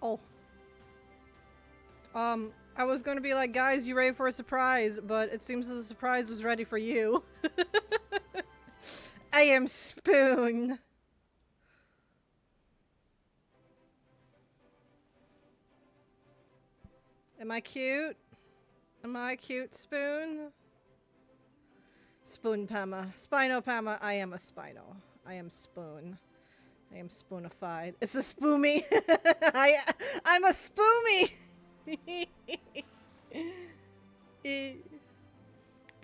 Oh. I was gonna be like, guys, you ready for a surprise? But it seems that the surprise was ready for you. I am Spoon. Am I cute? Am I cute, Spoon? Spoon Pama. Spino Pama. I am a Spino. I am Spoon. I am spoonified. It's a spoomy. I'm a spoomy.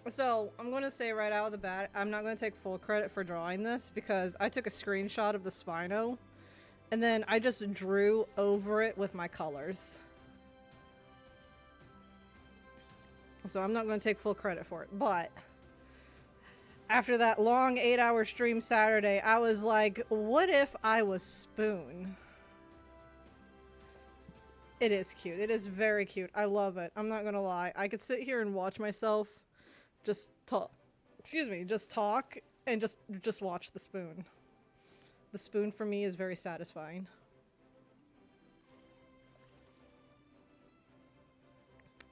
So, I'm going to say right out of the bat, I'm not going to take full credit for drawing this because I took a screenshot of the Spino and then I just drew over it with my colors. So I'm not going to take full credit for it, but after that long 8-hour stream Saturday, I was like, what if I was Spoon? It is cute. It is very cute. I love it. I'm not going to lie. I could sit here and watch myself just talk. Excuse me, just talk and just watch the Spoon. The Spoon for me is very satisfying.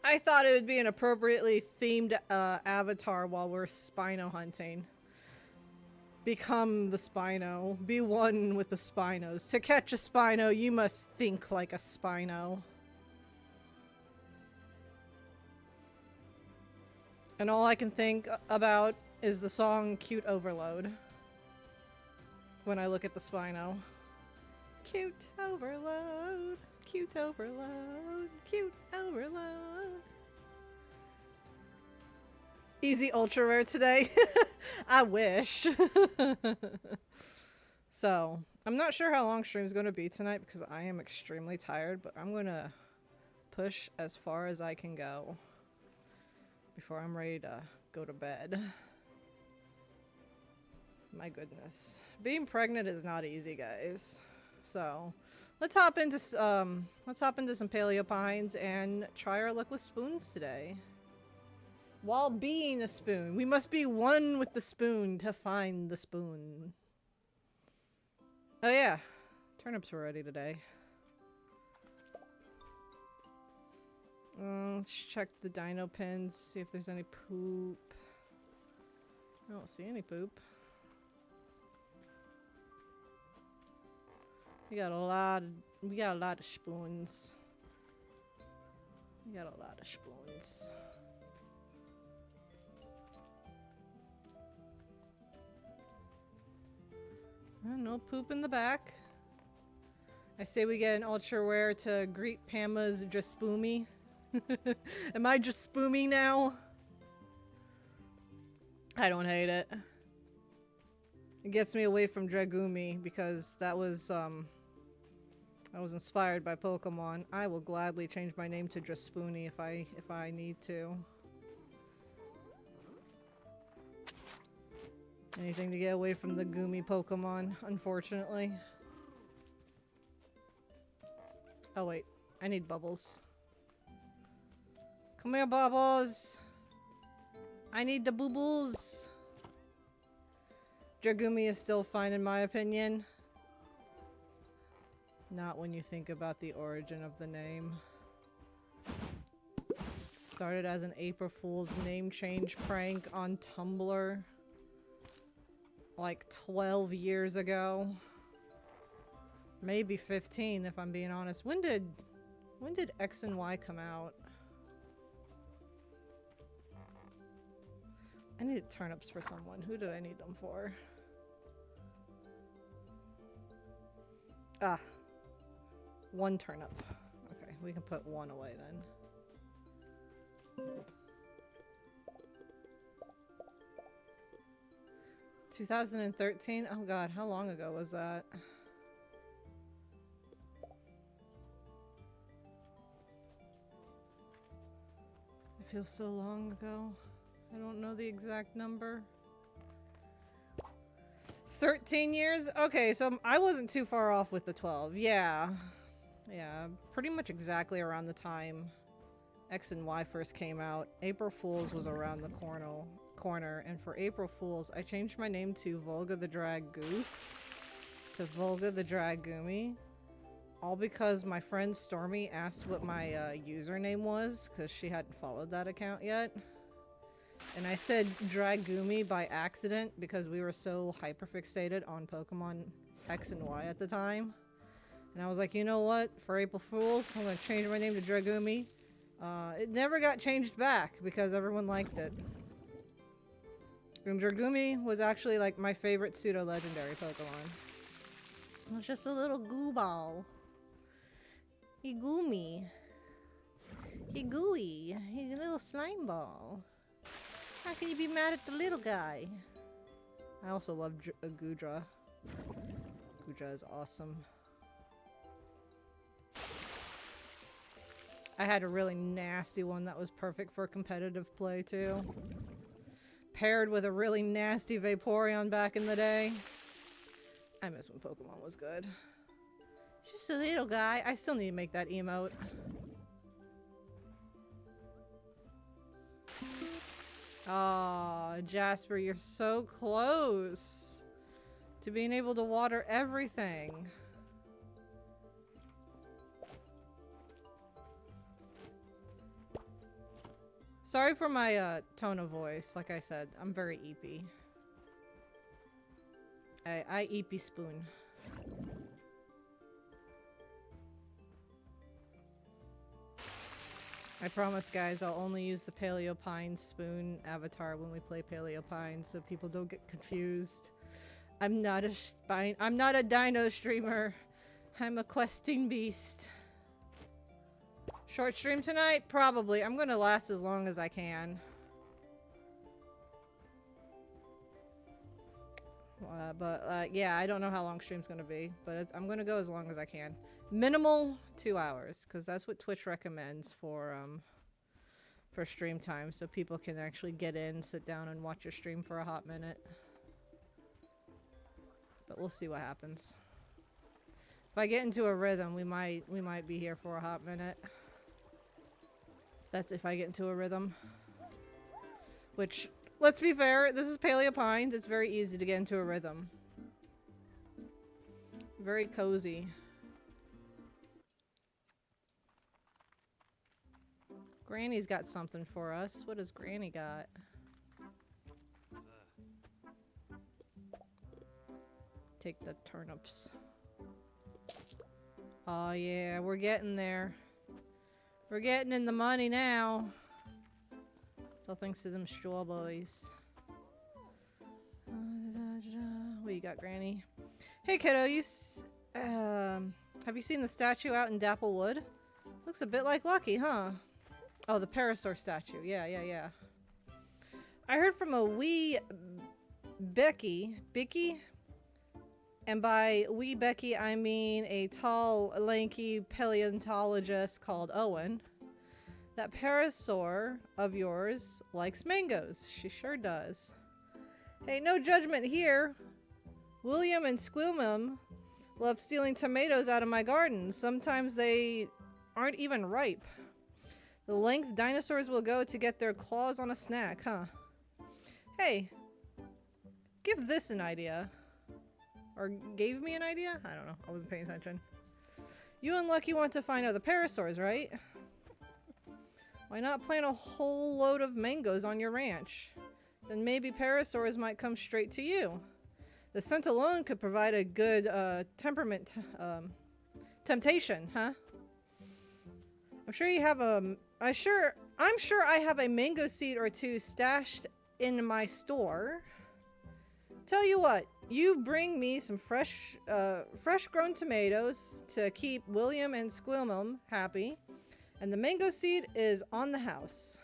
I thought it would be an appropriately themed avatar while we're Spino hunting. Become the Spino. Be one with the Spinos. To catch a Spino, you must think like a Spino. And all I can think about is the song Cute Overload. When I look at the Spino. Cute Overload. Cute overload, cute overload. Easy ultra rare today. I wish. So, I'm not sure how long stream's going to be tonight because I am extremely tired, but I'm going to push as far as I can go before I'm ready to go to bed. My goodness. Being pregnant is not easy, guys. So, let's hop into some Paleo Pines and try our luck with spoons today. While being a spoon, we must be one with the spoon to find the spoon. Oh yeah, turnips were ready today. Let's check the dino pins, see if there's any poop. I don't see any poop. We got a lot of spoons. We got a lot of spoons. No poop in the back. I say we get an ultra rare to greet Pama's just spoomy. Am I just spoomy now? I don't hate it. It gets me away from Dragumi because that was inspired by Pokemon. I will gladly change my name to just Spoony if I need to. Anything to get away from the Goomy Pokemon, unfortunately. Oh wait, I need Bubbles. Come here, Bubbles! I need the boo-boos! Dragumi is still fine in my opinion. Not when you think about the origin of the name. Started as an April Fool's name change prank on Tumblr. Like 12 years ago. Maybe 15 if I'm being honest. When did X and Y come out? I needed turnips for someone. Who did I need them for? Ah. One turnip. Okay, we can put one away then. 2013? Oh god, how long ago was that? It feels so long ago. I don't know the exact number. 13 years? Okay, so I wasn't too far off with the 12. Yeah. Yeah, pretty much exactly around the time X and Y first came out. April Fool's was around the corner, and for April Fool's, I changed my name to Volga the Drag Goof to Volga the Drag Goomy All because my friend Stormy asked what my username was, because she hadn't followed that account yet. And I said Dragoomy by accident because we were so hyperfixated on Pokemon X and Y at the time. And I was like, you know what? For April Fools, I'm going to change my name to Dragoomy. It never got changed back because everyone liked it. And Dragoomy was actually like my favorite pseudo-legendary Pokemon. It was just a little goo ball. He goomy. He gooey. He's a little slime ball. How can you be mad at the little guy? I also love Goodra. Goodra is awesome. I had a really nasty one that was perfect for competitive play too. Paired with a really nasty Vaporeon back in the day. I miss when Pokemon was good. Just a little guy. I still need to make that emote. Aw, Jasper, you're so close to being able to water everything. Sorry for my tone of voice. Like I said, I'm very eepy. I eepy spoon. I promise, guys, I'll only use the Paleo Pine spoon avatar when we play Paleo Pine, so people don't get confused. I'm not a dino streamer. I'm a questing beast. Short stream tonight? Probably. I'm gonna last as long as I can. Yeah, I don't know how long stream's gonna be, but I'm gonna go as long as I can. Minimal 2 hours, because that's what Twitch recommends for stream time, so people can actually get in, sit down, and watch your stream for a hot minute. But we'll see what happens. If I get into a rhythm, we might be here for a hot minute. That's if I get into a rhythm. Which, let's be fair, this is Paleo Pines. It's very easy to get into a rhythm. Very cozy. Granny's got something for us. What has Granny got? Take the turnips. Oh yeah, we're getting there. We're getting in the money now. It's all thanks to them strawberries. What you got, Granny? Hey kiddo, have you seen the statue out in Dapplewood? Looks a bit like Lucky, huh? Oh, the Parasaur statue. Yeah. I heard from a wee Becky? And by wee Becky, I mean a tall, lanky paleontologist called Owen. That Parasaur of yours likes mangoes. She sure does. Hey, no judgment here. William and Squilmum love stealing tomatoes out of my garden. Sometimes they aren't even ripe. The length dinosaurs will go to get their claws on a snack, huh? Hey, give this an idea. Or gave me an idea? I don't know. I wasn't paying attention. You and Lucky want to find out the Parasaurs, right? Why not plant a whole load of mangoes on your ranch? Then maybe Parasaurs might come straight to you. The scent alone could provide a good temptation, huh? I'm sure I have a mango seed or two stashed in my store. Tell you what, you bring me some fresh grown tomatoes to keep William and Squilmum happy, and the mango seed is on the house.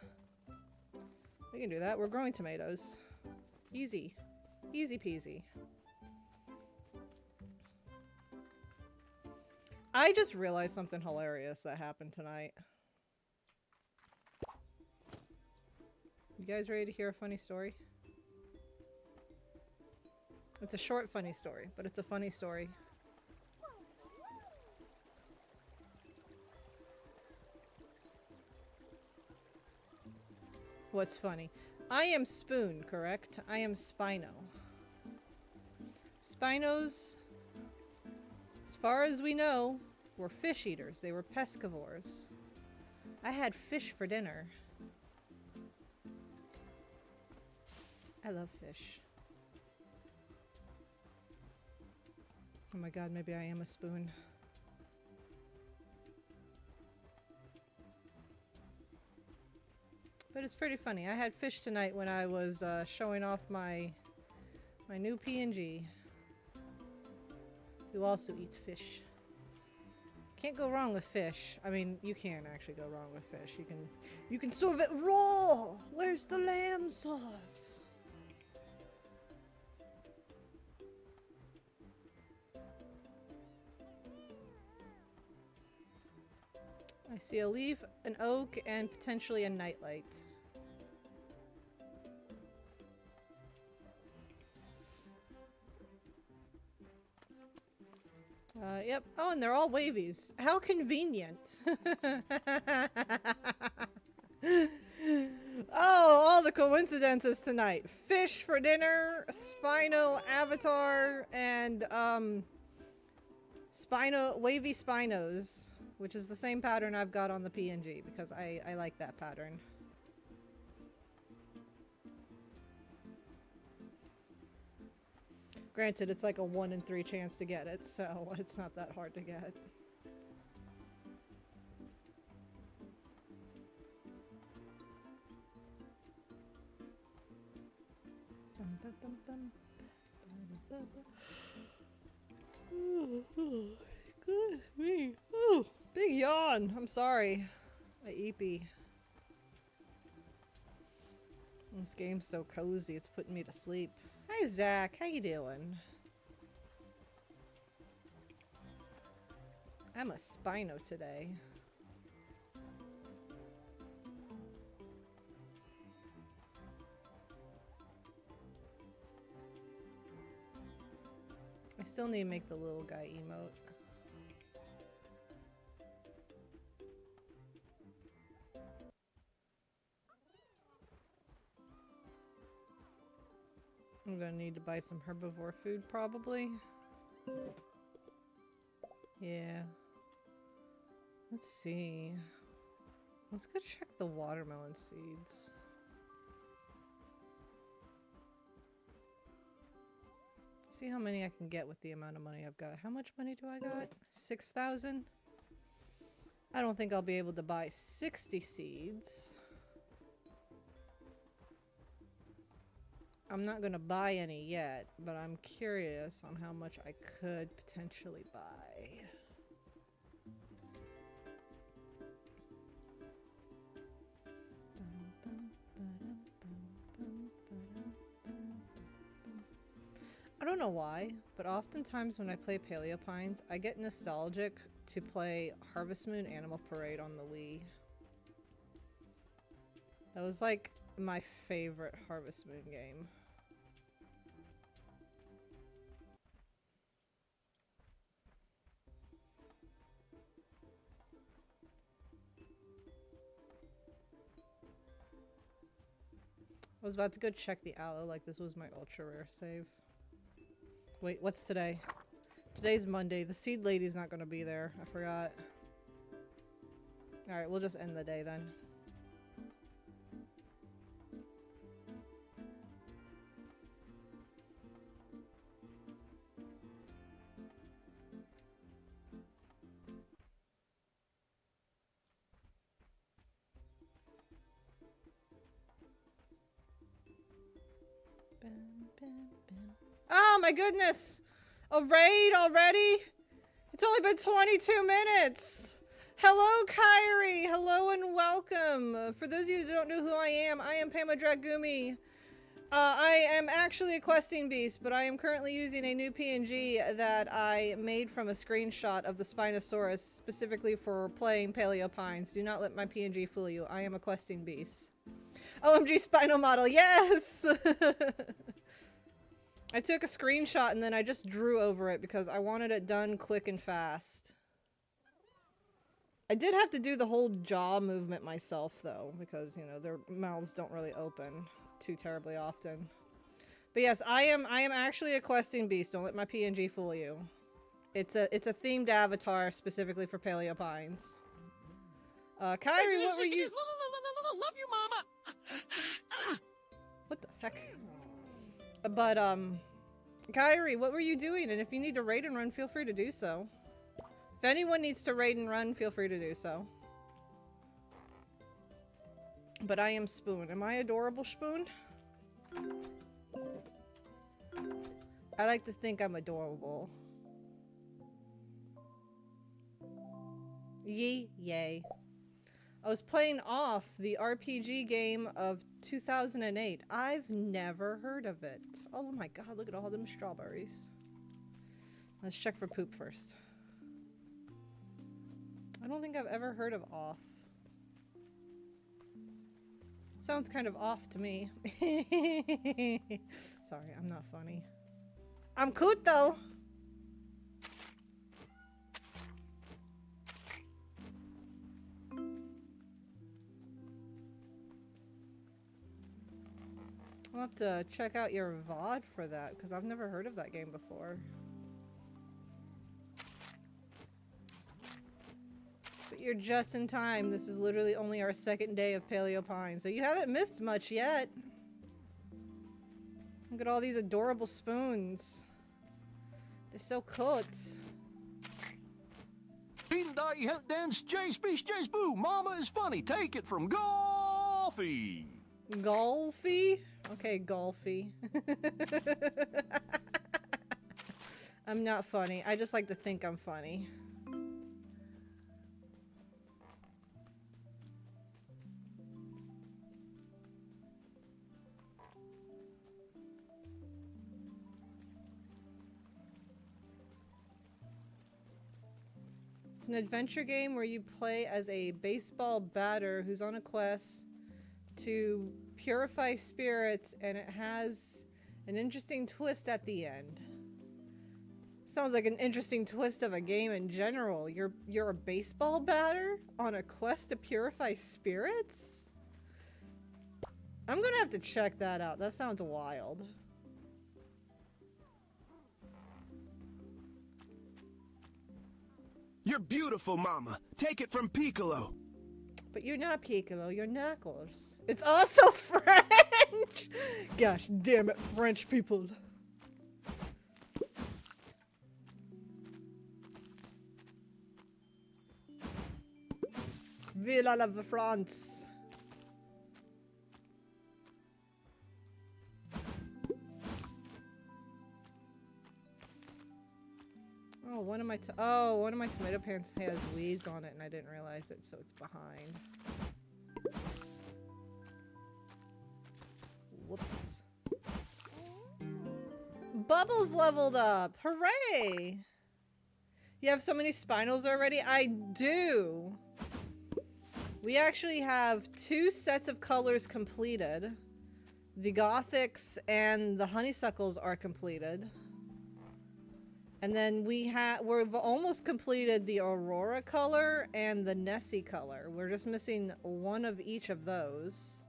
We can do that. We're growing tomatoes. Easy. Easy peasy. I just realized something hilarious that happened tonight. You guys ready to hear a funny story? It's a short funny story, but it's a funny story. What's funny? I am Spoon, correct? I am Spino. Spinos, as far as we know, were fish eaters. They were pescivores. I had fish for dinner. I love fish. Oh my god, maybe I am a spoon. But it's pretty funny. I had fish tonight when I was showing off my new PNG, who also eats fish. Can't go wrong with fish. I mean, you can actually go wrong with fish. You can serve it raw. Where's the lamb sauce? I see a leaf, an oak, and potentially a nightlight. Yep. Oh, and they're all wavies. How convenient. Oh, all the coincidences tonight. Fish for dinner, Spino avatar, and wavy Spinos, which is the same pattern I've got on the PNG because I like that pattern. Granted, it's like a 1 in 3 chance to get it, so it's not that hard to get. Good me. Ooh, big yawn. I'm sorry. My eepy. This game's so cozy, it's putting me to sleep. Hi Zach, how you doing? I'm a Spino today. I still need to make the little guy emote. I'm gonna need to buy some herbivore food, probably. Yeah. Let's see. Let's go check the watermelon seeds. See how many I can get with the amount of money I've got. How much money do I got? 6,000? I don't think I'll be able to buy 60 seeds. I'm not gonna buy any yet, but I'm curious on how much I could potentially buy. I don't know why, but oftentimes when I play Paleo Pines, I get nostalgic to play Harvest Moon Animal Parade on the Wii. That was like my favorite Harvest Moon game. I was about to go check the aloe, like this was my ultra rare save. Wait, what's today? Today's Monday. The seed lady's not gonna be there. I forgot. Alright, we'll just end the day then. Oh my goodness! A raid already? It's only been 22 minutes! Hello, Kyrie! Hello and welcome! For those of you who don't know who I am Pama Dragumi. I am actually a questing beast, but I am currently using a new PNG that I made from a screenshot of the Spinosaurus, specifically for playing Paleo Pines. Do not let my PNG fool you. I am a questing beast. OMG Spino model, yes! I took a screenshot and then I just drew over it because I wanted it done quick and fast. I did have to do the whole jaw movement myself though, because, you know, their mouths don't really open too terribly often. But yes, I am actually a questing beast. Don't let my PNG fool you. It's a themed avatar specifically for Paleo Pines. Kyrie, what were you? Love you, Mama. What the heck? But Kyrie, what were you doing? And if you need to raid and run, feel free to do so. If anyone needs to raid and run, feel free to do so. But I am Spoon. Am I adorable, Spoon? I like to think I'm adorable. Yay. I was playing Off, the RPG game of 2008. I've never heard of it. Oh my god, look at all them strawberries. Let's check for poop first. I don't think I've ever heard of Off. Sounds kind of off to me. Sorry, I'm not funny. I'm cute though. I'll have to check out your VOD for that, because I've never heard of that game before. But you're just in time. This is literally only our second day of Paleo Pine, so you haven't missed much yet. Look at all these adorable spoons. They're so cute. Dance J Boo. Mama is funny. Take it from Golfy. Golfy? Okay, Golfy. I'm not funny. I just like to think I'm funny. It's an adventure game where you play as a baseball batter who's on a quest to purify spirits, and it has an interesting twist at the end. Sounds like an interesting twist of a game in general. You're a baseball batter on a quest to purify spirits? I'm gonna have to check that out. That sounds wild. You're beautiful, Mama. Take it from Piccolo. But you're not Piccolo, you're Knuckles. It's also French! Gosh damn it, French people. Vive la France. Oh, one of my tomato pants has weeds on it and I didn't realize it, so it's behind. Whoops. Bubbles leveled up! Hooray! You have so many Spinos already? I do! We actually have 2 sets of colors completed. The Gothics and the Honeysuckles are completed. And then we've almost completed the Aurora color and the Nessie color. We're just missing one of each of those.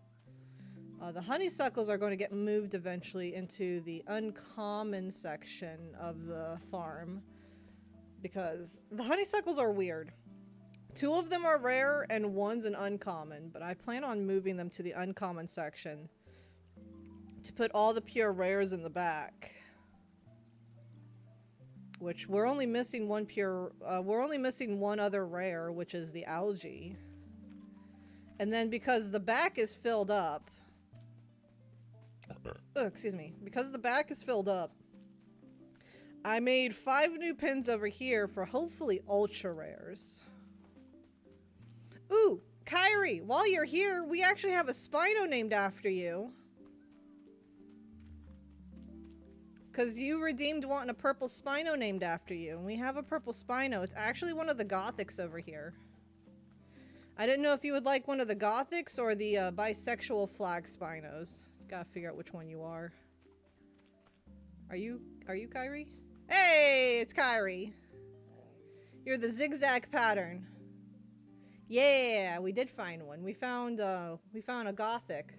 The Honeysuckles are going to get moved eventually into the uncommon section of the farm, because the Honeysuckles are weird. 2 of them are rare and 1's an uncommon, but I plan on moving them to the uncommon section to put all the pure rares in the back. Which we're only missing one other rare, which is the algae. And then because the back is filled up, because the back is filled up, I made 5 new pins over here for hopefully ultra rares. Ooh, Kyrie, while you're here, we actually have a Spino named after you. Because you redeemed wanting a purple Spino named after you. And we have a purple Spino. It's actually one of the Gothics over here. I didn't know if you would like one of the Gothics or the bisexual flag Spinos. Gotta figure out which one you are. Are you Kyrie? Hey, it's Kyrie. You're the zigzag pattern. Yeah, we did find one. We found a Gothic.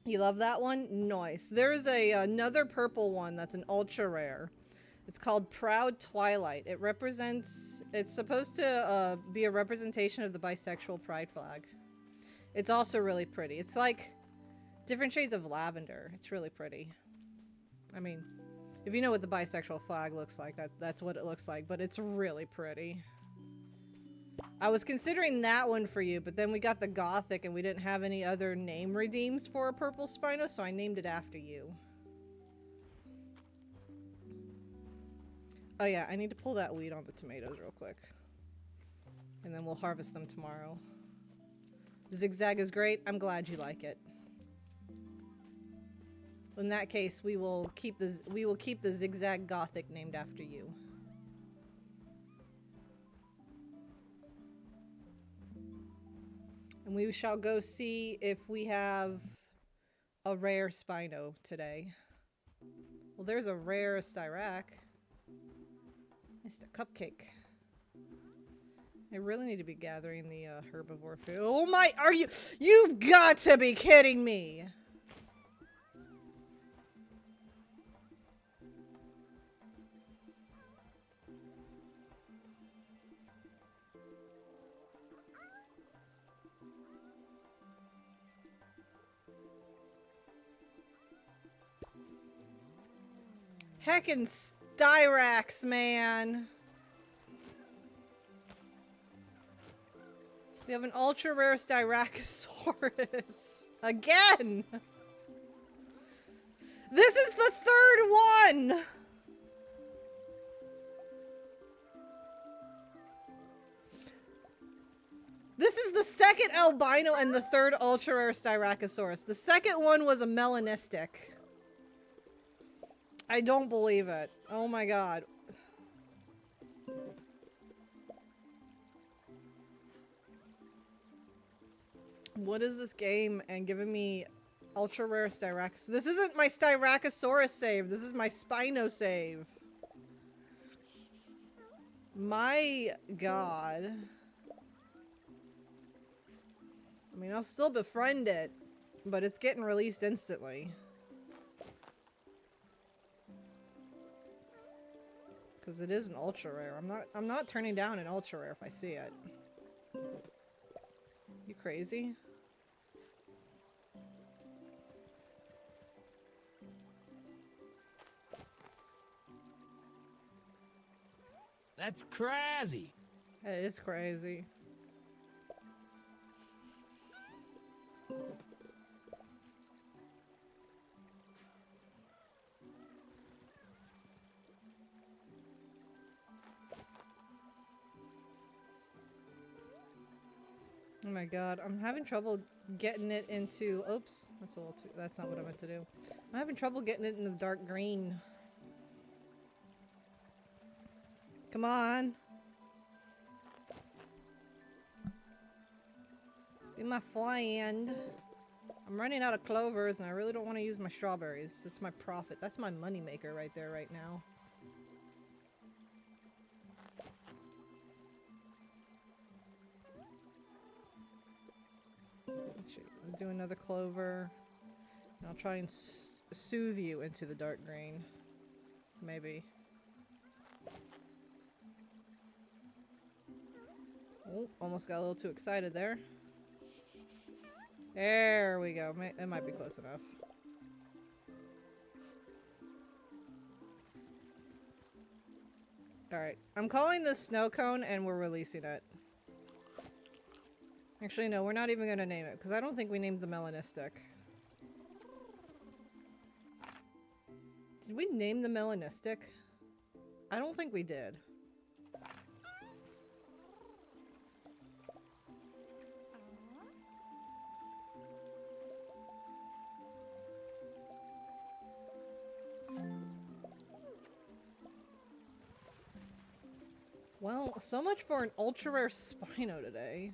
You love that one? Nice. There's another purple one that's an ultra rare. It's called Proud Twilight. It's supposed to be a representation of the bisexual pride flag. It's also really pretty. It's like different shades of lavender. It's really pretty. I mean, if you know what the bisexual flag looks like, that's what it looks like, but it's really pretty. I was considering that one for you, but then we got the Gothic and we didn't have any other name redeems for a purple Spino, so I named it after you. Oh yeah, I need to pull that weed on the tomatoes real quick. And then we'll harvest them tomorrow. Zigzag is great. I'm glad you like it. In that case, we will keep the Zigzag Gothic named after you. And we shall go see if we have a rare Spino today. Well, there's a rare Styrac. It's a cupcake. I really need to be gathering the herbivore food. Oh my, you've got to be kidding me! Heckin' Styrax, man! We have an ultra rare Styracosaurus. Again! This is the third one! This is the second albino and the third ultra rare Styracosaurus. The second one was a melanistic. I don't believe it. Oh my god. What is this game and giving me ultra rare Styracosaurus? This isn't my Styracosaurus save. This is my Spino save. My god. I mean, I'll still befriend it, but it's getting released instantly. Because it is an ultra rare. I'm not turning down an ultra rare if I see it. You crazy? That's crazy. It is crazy. Oh my god, I'm having trouble getting it into... Oops, that's a little too... That's not what I meant to do. I'm having trouble getting it into the dark green. Come on. Be my friend. I'm running out of clovers and I really don't want to use my strawberries. That's my profit. That's my money maker right there right now. I'll do another clover. And I'll try and soothe you into the dark green. Maybe. Oh, almost got a little too excited there. There we go. That might be close enough. Alright. I'm calling this snow cone and we're releasing it. Actually, no, we're not even going to name it because I don't think we named the melanistic. Did we name the melanistic? I don't think we did. Well, so much for an ultra rare Spino today.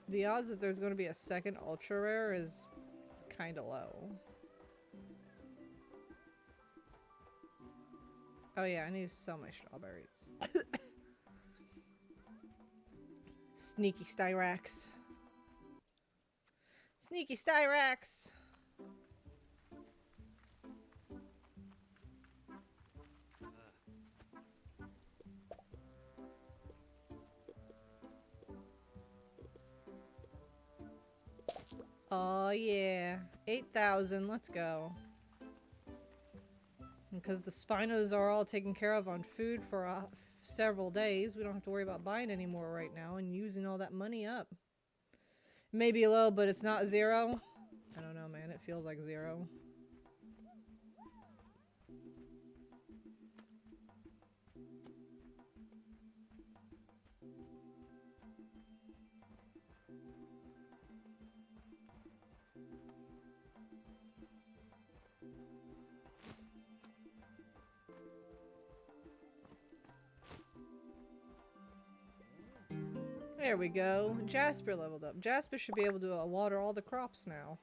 The odds that there's going to be a second ultra rare is kind of low. Oh yeah, I need to sell my strawberries. Sneaky Styrax. Sneaky Styrax! Oh yeah, 8,000, let's go. Because the Spinos are all taken care of on food for several days, we don't have to worry about buying any more right now and using all that money up. Maybe low, but it's not zero. I don't know, man, it feels like zero. There we go. Jasper leveled up. Jasper should be able to water all the crops now.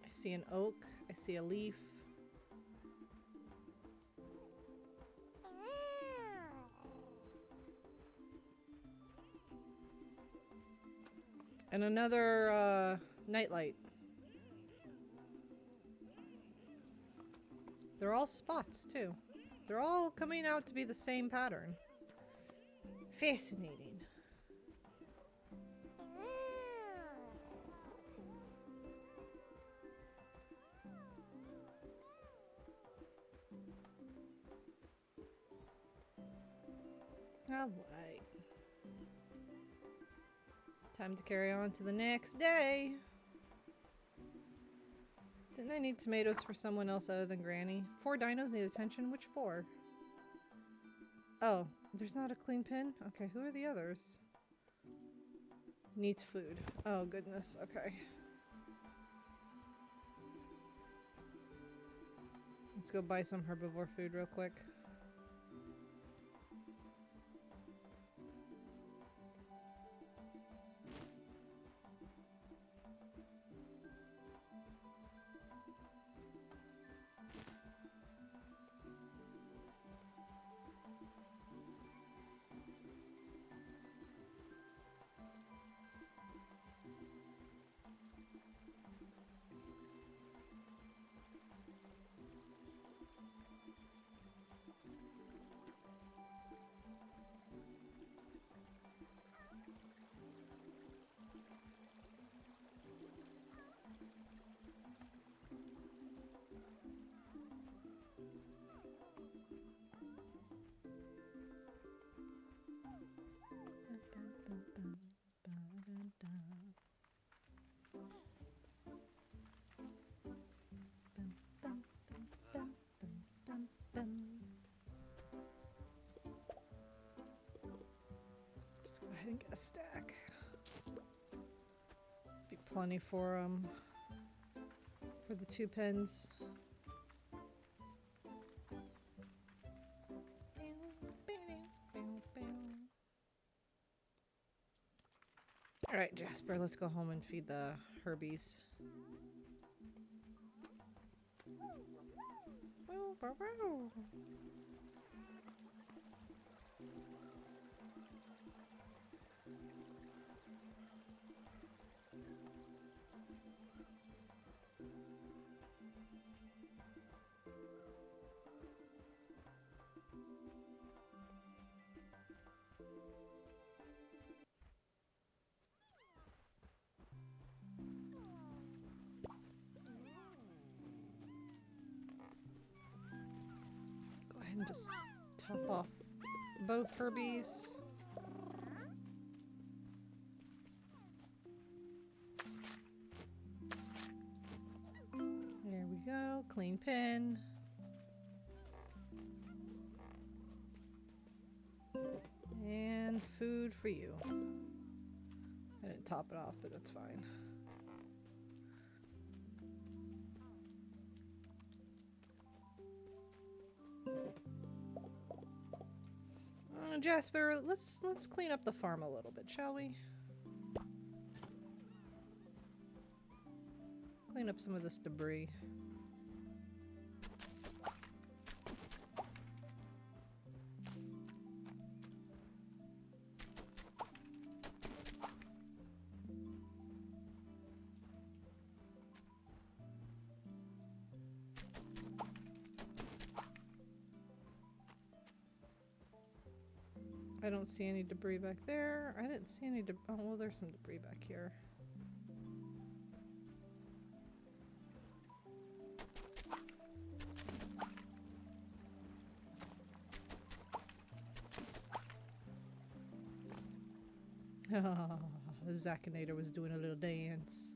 I see an oak. I see a leaf. And another nightlight. They're all spots too. They're all coming out to be the same pattern. Fascinating. Alright. Time to carry on to the next day. Didn't I need tomatoes for someone else other than Granny? 4 dinos need attention? Which 4? Oh, there's not a clean pin? Okay, who are the others? Needs food. Oh goodness, okay. Let's go buy some herbivore food real quick. Just go ahead and get a stack. Be plenty for the 2 pens. Alright, Jasper, let's go home and feed the Herbies. And just top off both Herbies. There we go. go. Clean pin. And food for you. I didn't top it off, but that's fine. Jasper, let's clean up the farm a little bit, shall we? Clean up some of this debris. I don't see any debris back there. I didn't see any oh, well, there's some debris back here. Zacinator was doing a little dance.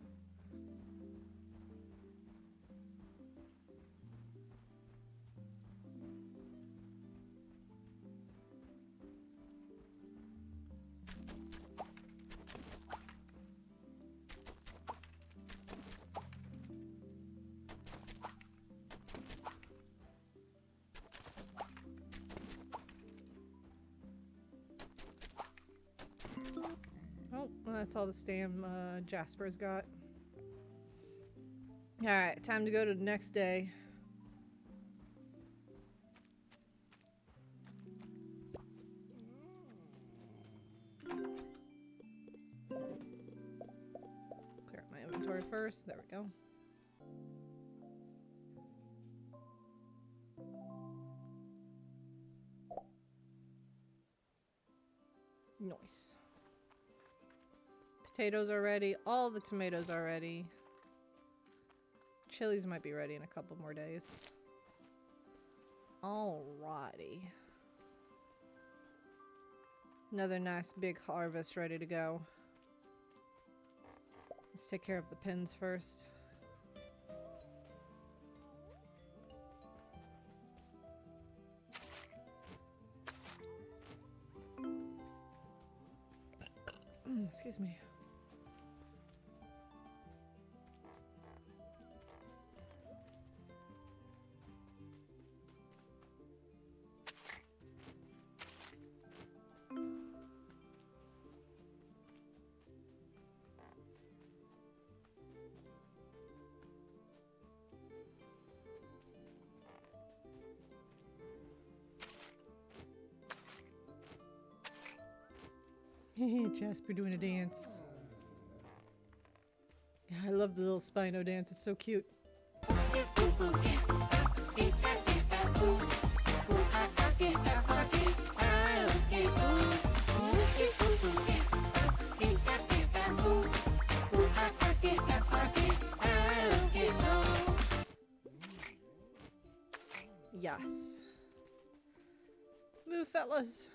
Oh, well, that's all the stam Jasper's got. Alright, time to go to the next day. Clear out my inventory first. There we go. Nice. Potatoes are ready. All the tomatoes are ready. Chilies might be ready in a couple more days. Alrighty. Another nice big harvest ready to go. Let's take care of the pins first. Excuse me. Jasper doing a dance. Yeah, I love the little Spino dance. It's so cute. Yes. Move, fellas.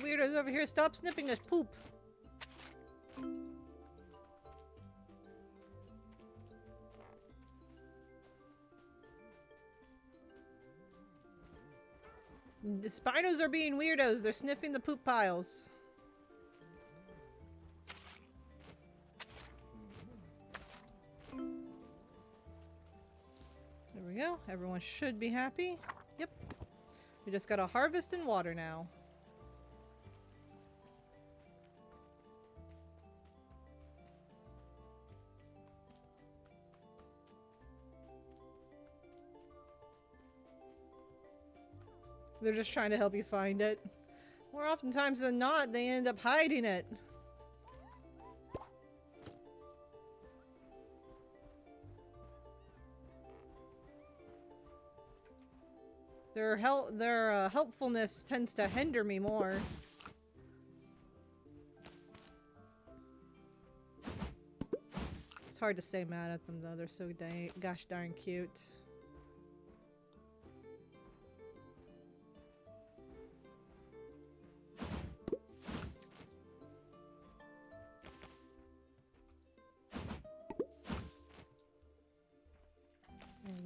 Weirdos over here, stop sniffing this poop. The Spinos are being weirdos. They're sniffing the poop piles. There we go. Everyone should be happy. Yep. We just gotta harvest and water now. They're just trying to help you find it. More oftentimes than not, they end up hiding it. Their helpfulness tends to hinder me more. It's hard to stay mad at them though. They're so gosh darn cute.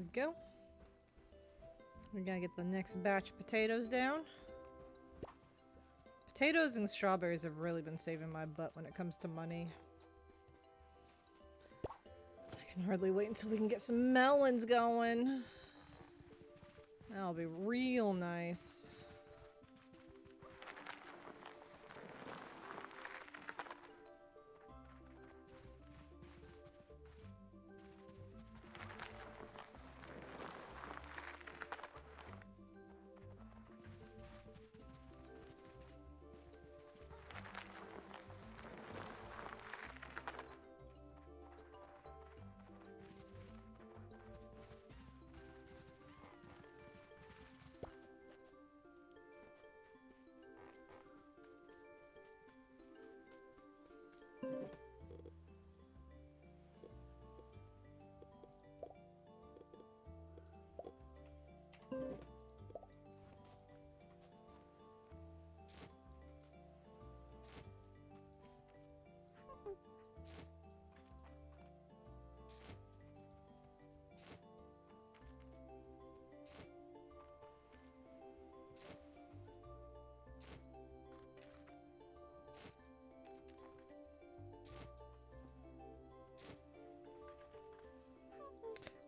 we go. We gotta get the next batch of potatoes down. Potatoes and strawberries have really been saving my butt when it comes to money. I can hardly wait until we can get some melons going. That'll be real nice.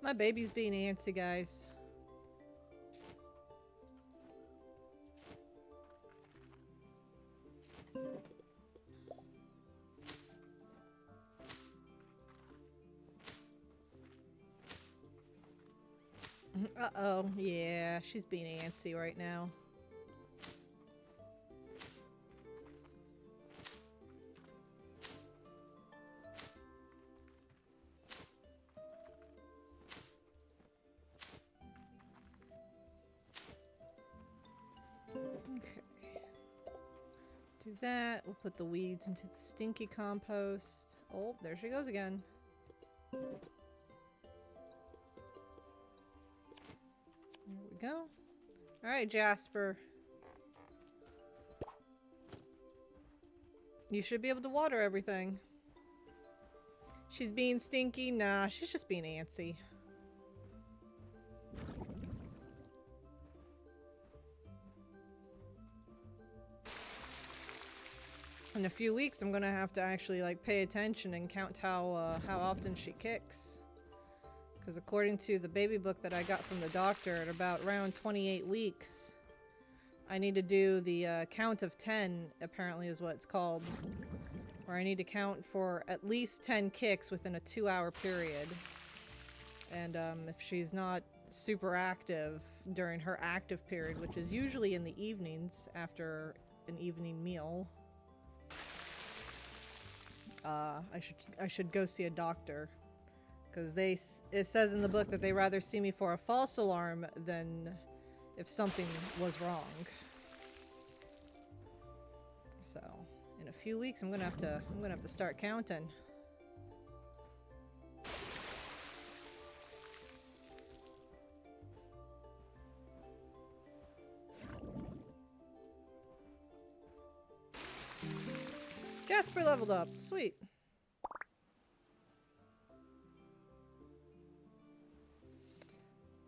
My baby's being antsy, guys. Uh-oh. Yeah, she's being antsy right now. Okay. Do that. We'll put the weeds into the stinky compost. Oh, there she goes again. There we go. Alright, Jasper. You should be able to water everything. She's being stinky? Nah, she's just being antsy. In a few weeks, I'm gonna have to actually like pay attention and count how often she kicks. Because according to the baby book that I got from the doctor, at about around 28 weeks, I need to do the count of 10, apparently is what it's called. Where I need to count for at least 10 kicks within a 2-hour period. And if she's not super active during her active period, which is usually in the evenings after an evening meal, I should go see a doctor. Because it says in the book that they rather see me for a false alarm than if something was wrong. So, in a few weeks, I'm gonna have to start counting. Jasper leveled up. Sweet.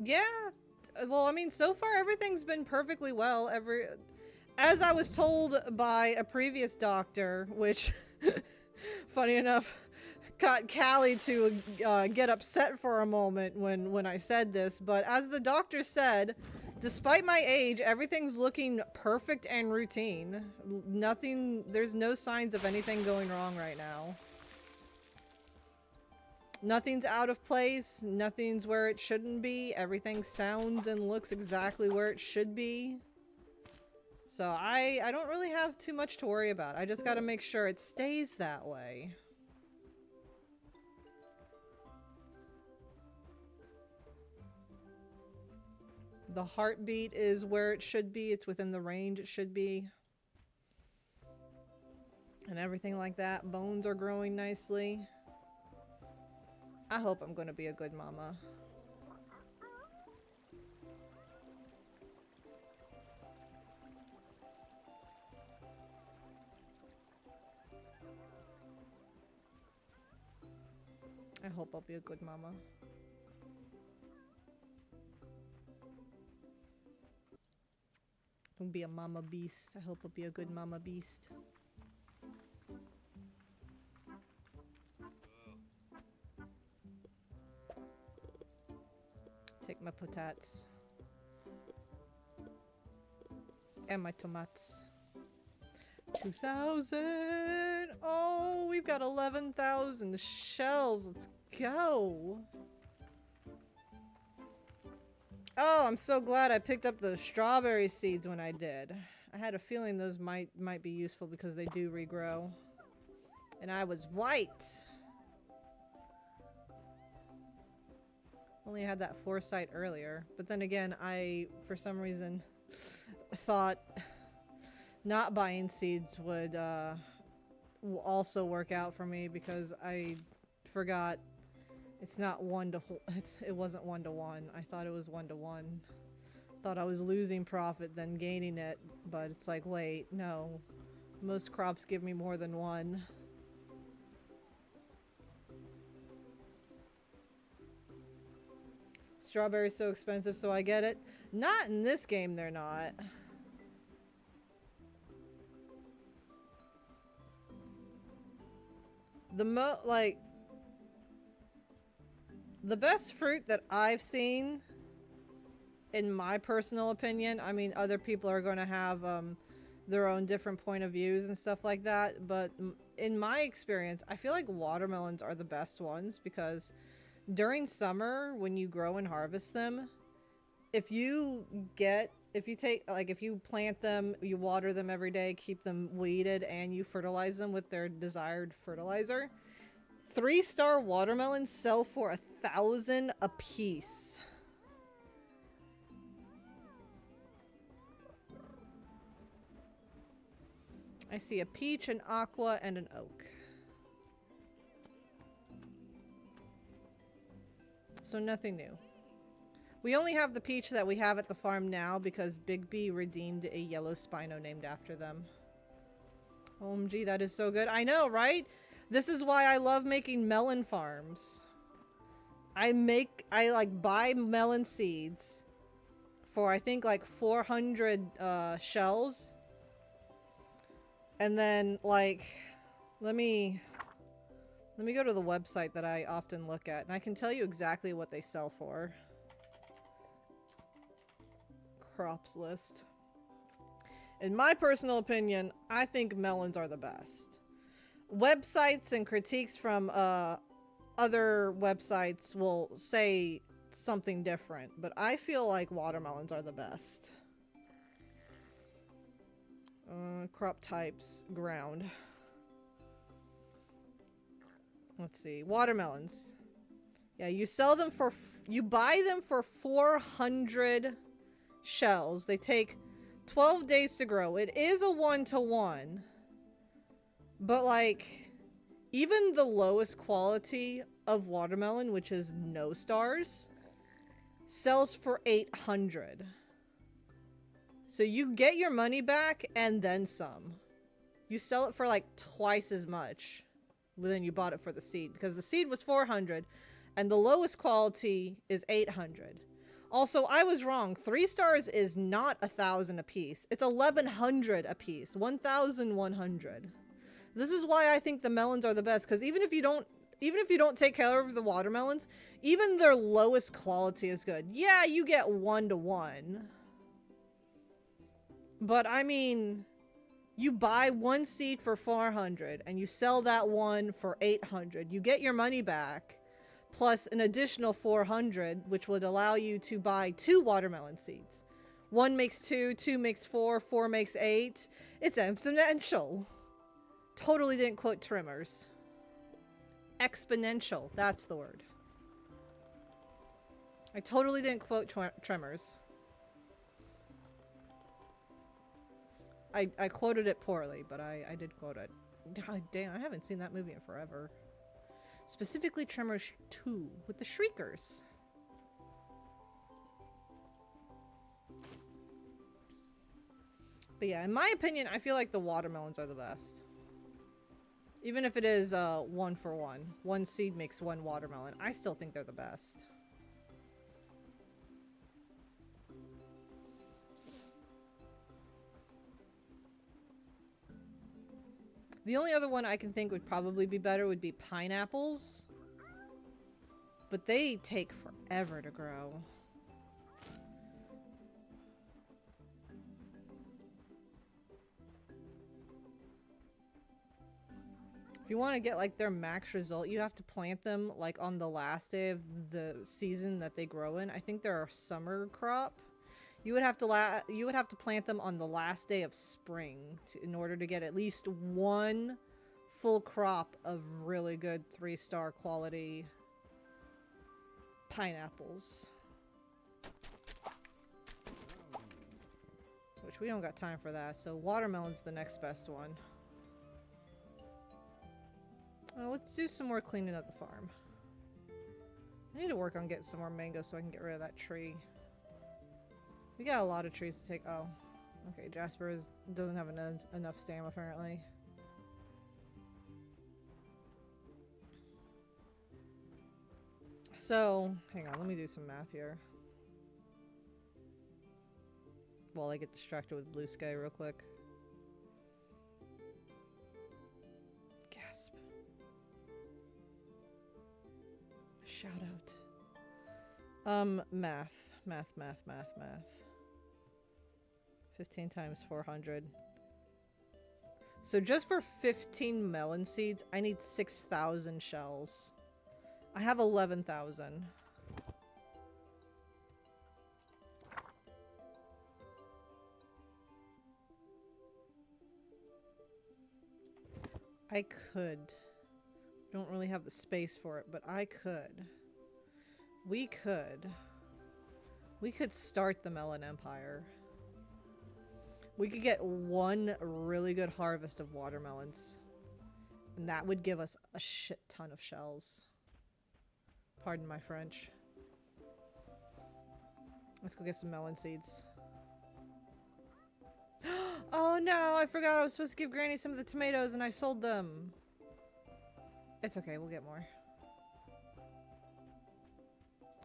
Yeah. Well, I mean, so far everything's been perfectly well. As I was told by a previous doctor, which, funny enough, got Callie to get upset for a moment when I said this. But as the doctor said, despite my age, everything's looking perfect and routine. There's no signs of anything going wrong right now. Nothing's out of place. Nothing's where it shouldn't be. Everything sounds and looks exactly where it should be. So I don't really have too much to worry about. I just gotta make sure it stays that way. The heartbeat is where it should be. It's within the range it should be. And everything like that. Bones are growing nicely. I hope I'm gonna be a good mama. I hope I'll be a good mama. It'll be a mama beast. I hope it'll be a good mama beast. Take my potats. And my tomats. 2,000! Oh, we've got 11,000 shells. Let's go! Oh, I'm so glad I picked up the strawberry seeds when I did. I had a feeling those might be useful because they do regrow. And I was right! Only had that foresight earlier. But then again, I, for some reason, thought not buying seeds would also work out for me because I forgot it's not it wasn't 1-to-1. I thought it was 1-to-1. Thought I was losing profit then gaining it, but it's like, wait, no. Most crops give me more than one. Strawberries so expensive, so I get it. Not in this game, they're not. The best fruit that I've seen, in my personal opinion, I mean, other people are going to have their own different point of views and stuff like that, but in my experience, I feel like watermelons are the best ones because during summer, when you grow and harvest them, if you plant them, you water them every day, keep them weeded, and you fertilize them with their desired fertilizer, 3-star watermelons sell for 1,000 a piece. I see a peach, an aqua, and an oak. So nothing new. We only have the peach that we have at the farm now because Big B redeemed a yellow Spino named after them. OMG, that is so good. I know, right? This is why I love making melon farms. I buy melon seeds for I think like 400 shells. And then like, let me go to the website that I often look at and I can tell you exactly what they sell for. Crops list. In my personal opinion, I think melons are the best. Websites and critiques from other websites will say something different, but I feel like watermelons are the best. Crop types, ground. Let's see, watermelons. Yeah, you buy them for 400 shells. They take 12 days to grow. It is a 1-to-1. But like, even the lowest quality of watermelon, which is no stars, sells for 800. So you get your money back and then some. You sell it for like twice as much than you bought it for the seed, because the seed was 400 and the lowest quality is 800. Also, I was wrong. 3 stars is not 1,000 a piece. It's 1,100 a piece. 1,100. This is why I think the melons are the best, because even if you don't take care of the watermelons, even their lowest quality is good. Yeah, you get 1-to-1. But I mean, you buy one seed for 400 and you sell that one for 800. You get your money back plus an additional 400, which would allow you to buy 2 watermelon seeds. 1 makes 2, 2 makes 4, 4 makes 8. It's exponential. Totally didn't quote Trimmers. Exponential, that's the word. I totally didn't quote Tremors. I quoted it poorly, but I did quote it. God damn, I haven't seen that movie in forever. Specifically Tremors 2 with the Shriekers. But yeah, in my opinion, I feel like the watermelons are the best. Even if it is 1-for-1. 1 seed makes 1 watermelon. I still think they're the best. The only other one I can think would probably be better would be pineapples. But they take forever to grow. If you want to get like their max result, you have to plant them like on the last day of the season that they grow in. I think they're a summer crop. You would have to plant them on the last day of spring in order to get at least one full crop of really good 3-star quality pineapples. Which we don't got time for that, so watermelon's the next best one. Let's do some more cleaning up the farm. I need to work on getting some more mangoes so I can get rid of that tree. We got a lot of trees to take. Oh, okay. Jasper doesn't have enough stam apparently. So, hang on. Let me do some math here. While I get distracted with blue sky real quick. Gasp. Shout out. Math. 15 times 400. So just for 15 melon seeds, I need 6,000 shells. I have 11,000. I could. Don't really have the space for it, but I could. We could start the Melon Empire. We could get one really good harvest of watermelons. And that would give us a shit ton of shells. Pardon my French. Let's go get some melon seeds. Oh no, I forgot I was supposed to give Granny some of the tomatoes and I sold them. It's okay, we'll get more.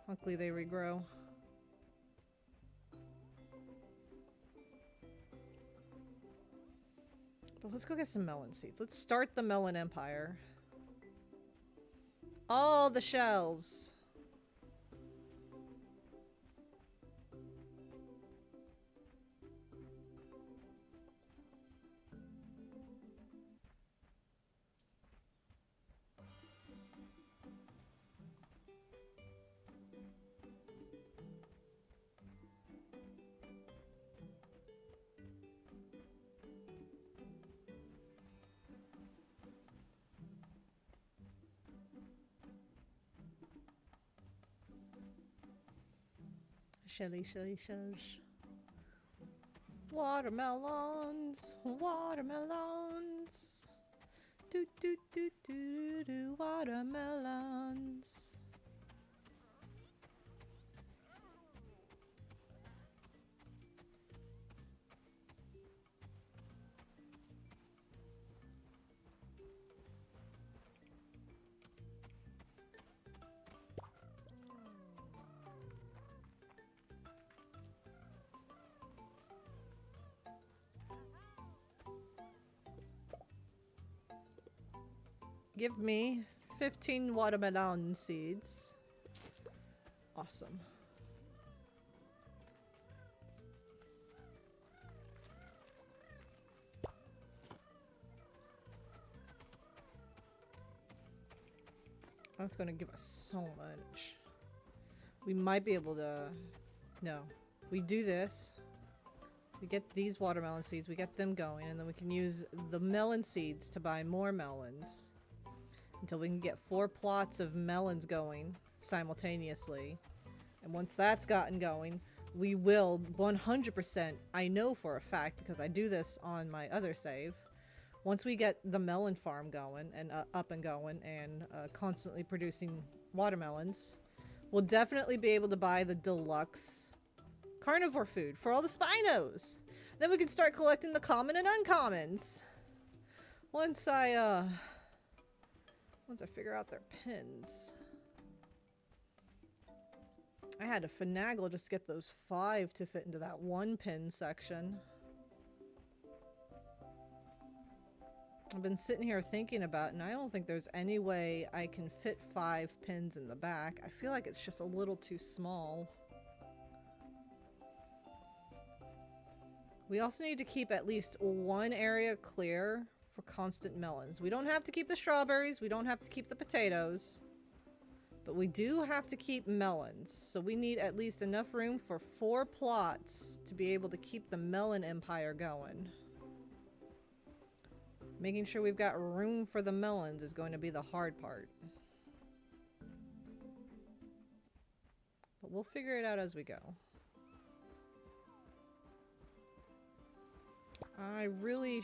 Luckily they regrow. But let's go get some melon seeds. Let's start the Melon Empire. All the shells. Shelly shells. Watermelons, watermelons. Do do do do do watermelons. Give me 15 watermelon seeds. Awesome. That's gonna give us so much. We might be able to... No. We do this. We get these watermelon seeds. We get them going. And then we can use the melon seeds to buy more melons. Until we can get 4 plots of melons going simultaneously. And once that's gotten going, we will 100%, I know for a fact because I do this on my other save, once we get the melon farm going and up and going and constantly producing watermelons, we'll definitely be able to buy the deluxe carnivore food for all the Spinos. Then we can start collecting the common and uncommons. Once I figure out their pins. I had to finagle just to get those 5 to fit into that 1 pin section. I've been sitting here thinking about it, and I don't think there's any way I can fit 5 pins in the back. I feel like it's just a little too small. We also need to keep at least one area clear for constant melons. We don't have to keep the strawberries, we don't have to keep the potatoes, but we do have to keep melons. So we need at least enough room for 4 plots to be able to keep the melon empire going. Making sure we've got room for the melons is going to be the hard part. But we'll figure it out as we go. I really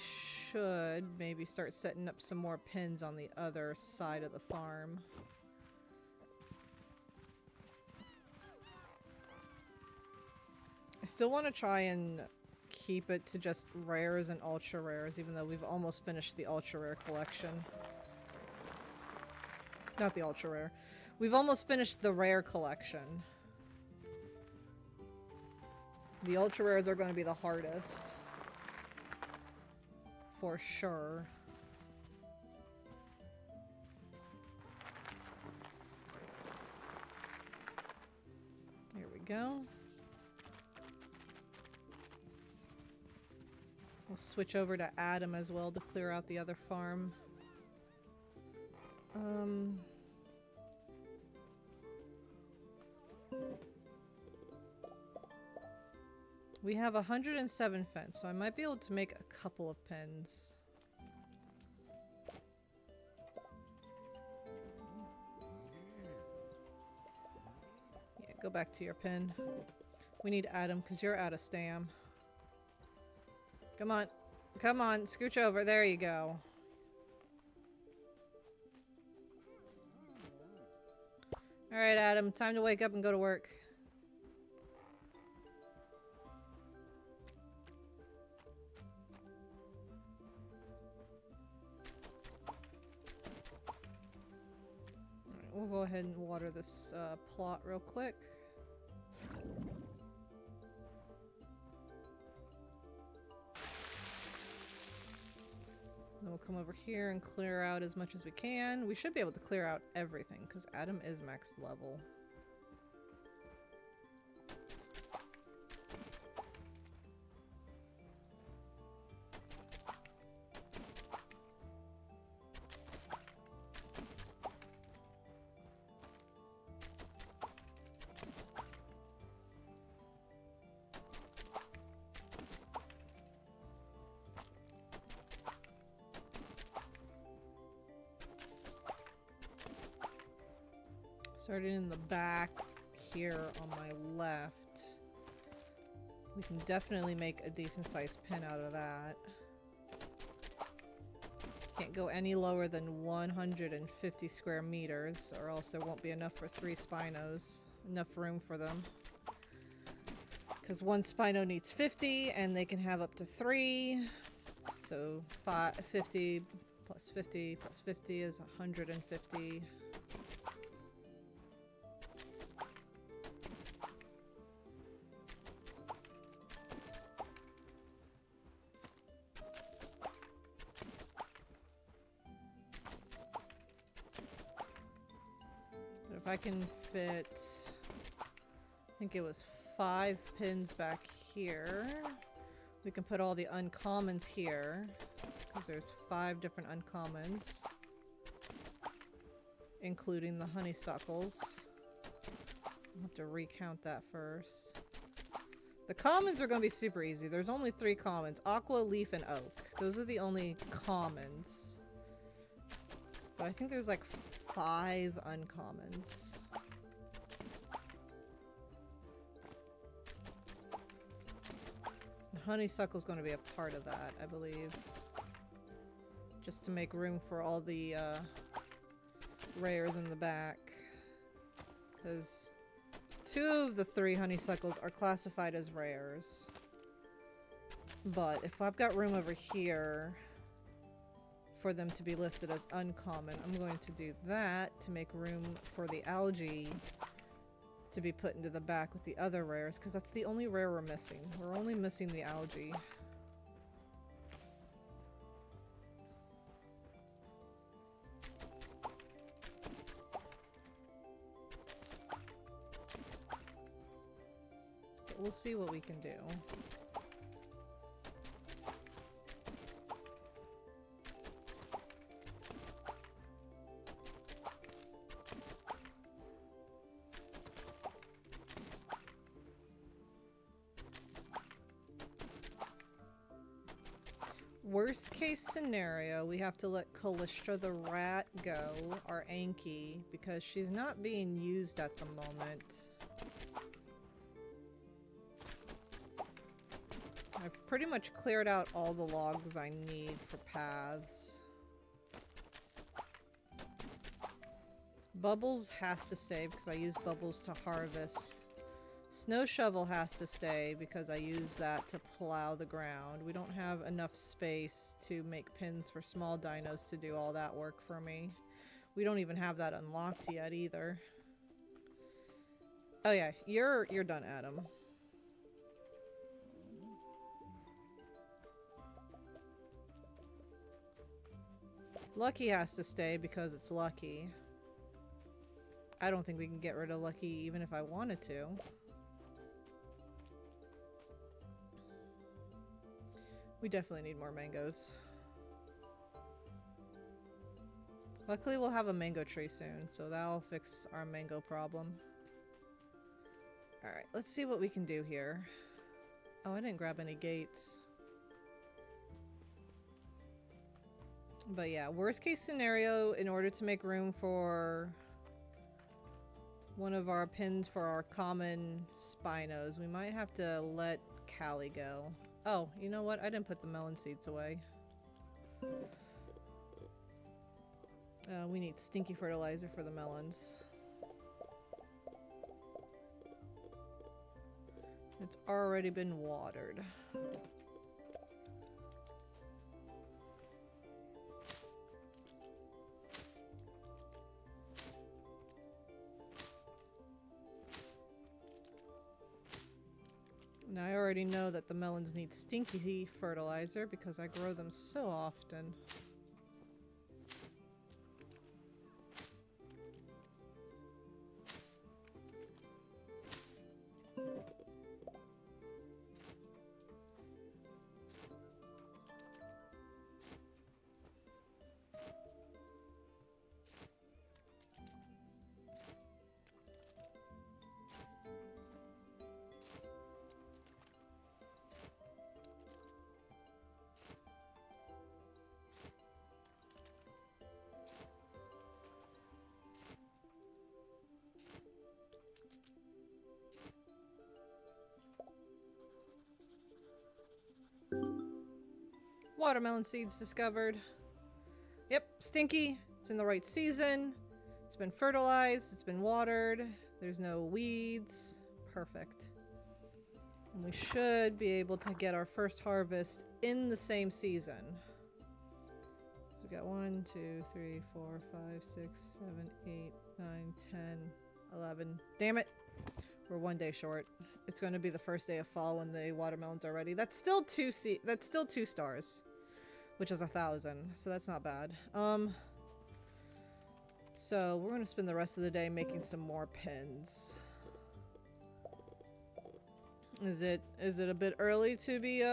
should maybe start setting up some more pins on the other side of the farm. I still want to try and keep it to just rares and ultra rares, even though we've almost finished the ultra rare collection. Not the ultra rare. We've almost finished the rare collection. The ultra rares are going to be the hardest. For sure. Here we go. We'll switch over to Adam as well to clear out the other farm. We have 107 fence, so I might be able to make a couple of pins. Yeah, go back to your pin. We need Adam because you're out of stam. Come on. Come on. Scooch over. There you go. Alright, Adam. Time to wake up and go to work. Alright, we'll go ahead and water this plot real quick. Then we'll come over here and clear out as much as we can. We should be able to clear out everything because Adam is max level. Starting in the back here on my left. We can definitely make a decent sized pen out of that. Can't go any lower than 150 square meters or else there won't be enough for 3 Spinos. Enough room for them. Because 1 Spino needs 50 and they can have up to 3. So 50 plus 50 plus 50 is 150. If I can fit, I think it was 5 pins back here. We can put all the uncommons here, because there's 5 different uncommons, including the honeysuckles. I'll have to recount that first. The commons are going to be super easy. There's only 3 commons, aqua, leaf, and oak. Those are the only commons. But I think there's like 5 uncommons. The honeysuckle's going to be a part of that, I believe. Just to make room for all the rares in the back. Because 2 of the 3 honeysuckles are classified as rares. But if I've got room over here for them to be listed as uncommon, I'm going to do that to make room for the algae to be put into the back with the other rares, because that's the only rare we're missing. We're only missing the algae. we'll see what we can do. Worst case scenario, we have to let Callistra the rat go, our Anki, because she's not being used at the moment. I've pretty much cleared out all the logs I need for paths. Bubbles has to stay because I use Bubbles to harvest. Snow shovel has to stay because I use that to plow the ground. We don't have enough space to make pins for small dinos to do all that work for me. We don't even have that unlocked yet either. Oh yeah, you're done, Adam. Lucky has to stay because it's Lucky. I don't think we can get rid of Lucky even if I wanted to. We definitely need more mangoes. Luckily we'll have a mango tree soon, so that'll fix our mango problem. Alright, let's see what we can do here. Oh, I didn't grab any gates. But yeah, worst case scenario, in order to make room for one of our pins for our common Spinos, we might have to let Callie go. Oh, you know what? I didn't put the melon seeds away. We need stinky fertilizer for the melons. It's already been watered. Now I already know that the melons need stinky fertilizer because I grow them so often. Watermelon seeds discovered. Yep, stinky. It's in the right season. It's been fertilized. It's been watered. There's no weeds. Perfect. And we should be able to get our first harvest in the same season. So we got 1, 2, 3, 4, 5, 6, 7, 8, 9, 10, 11. Damn it. We're 1 day short. It's going to be the first day of fall when the watermelons are ready. That's still 2 stars, which is 1,000. So that's not bad. So we're going to spend the rest of the day making some more pins. Is it a bit early to be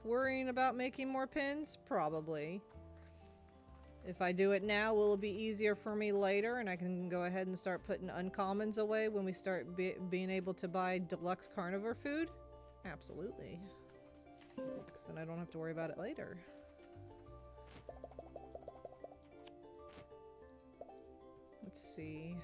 worrying about making more pins? Probably. If I do it now, will it be easier for me later and I can go ahead and start putting uncommons away when we start being able to buy deluxe carnivore food? Absolutely. Because then I don't have to worry about it later. Let's see.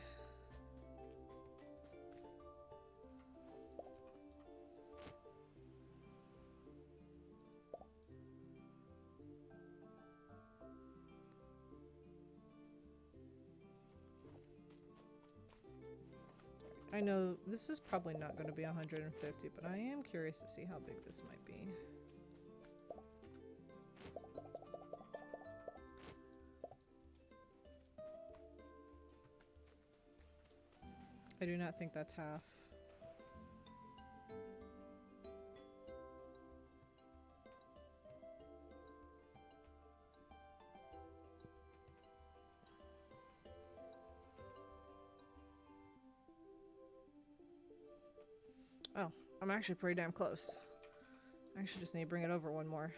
I know this is probably not going to be 150, but I am curious to see how big this might be. I do not think that's half. Oh, I'm actually pretty damn close. I actually just need to bring it over one more.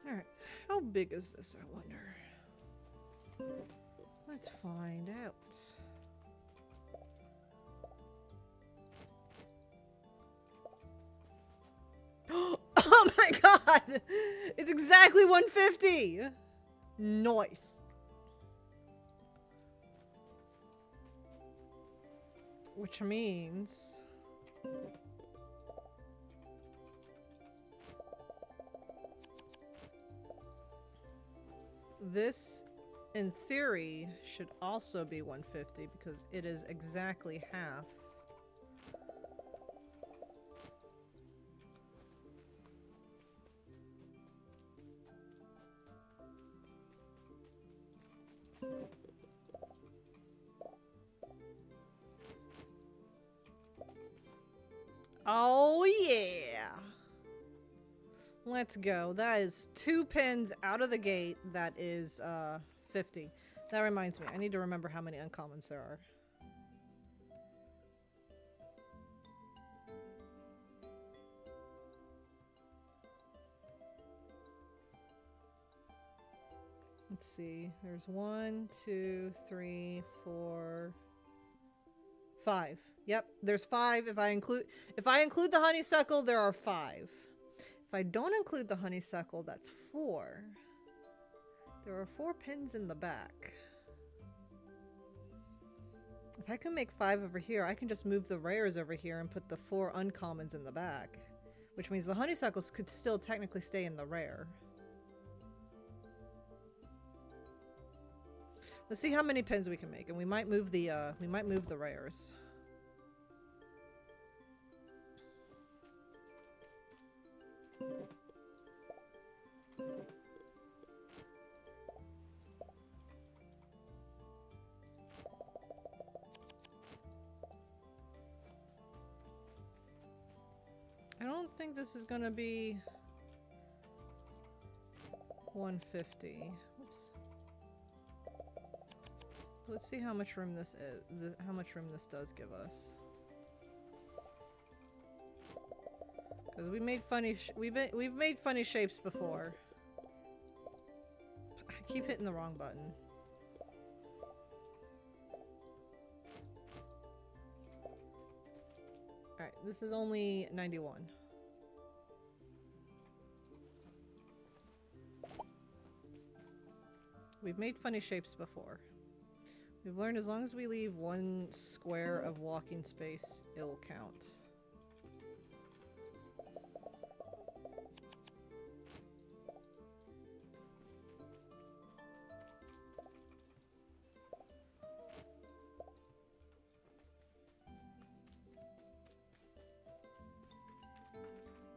Alright, how big is this, I wonder? Let's find out. Oh my god! It's exactly 150! Nice. Which means... this, in theory, should also be 150 because it is exactly half. Oh yeah! Let's go. That is 2 pins out of the gate. That is 50. That reminds me, I need to remember how many uncommons there are. Let's see. There's 1, 2, 3, 4, 5. Yep, there's 5. If I include the honeysuckle, there are 5. If I don't include the honeysuckle, that's 4. There are 4 pins in the back. If I can make 5 over here, I can just move the rares over here and put the 4 uncommons in the back. Which means the honeysuckles could still technically stay in the rare. Let's see how many pins we can make, and we might move the rares. I don't think this is gonna be 150. Oops. Let's see how much room this is. How much room this does give us. Because we made funny. We've made funny shapes before. I keep hitting the wrong button. Alright, this is only 91. We've made funny shapes before. We've learned as long as we leave 1 square of walking space, it'll count.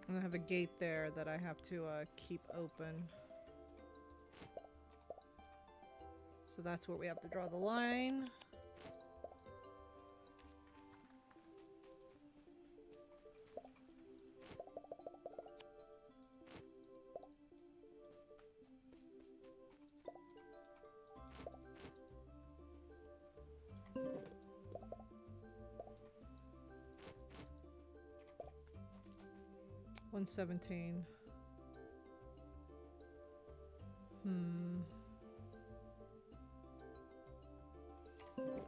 I'm gonna have a gate there that I have to keep open. So that's where we have to draw the line. $117.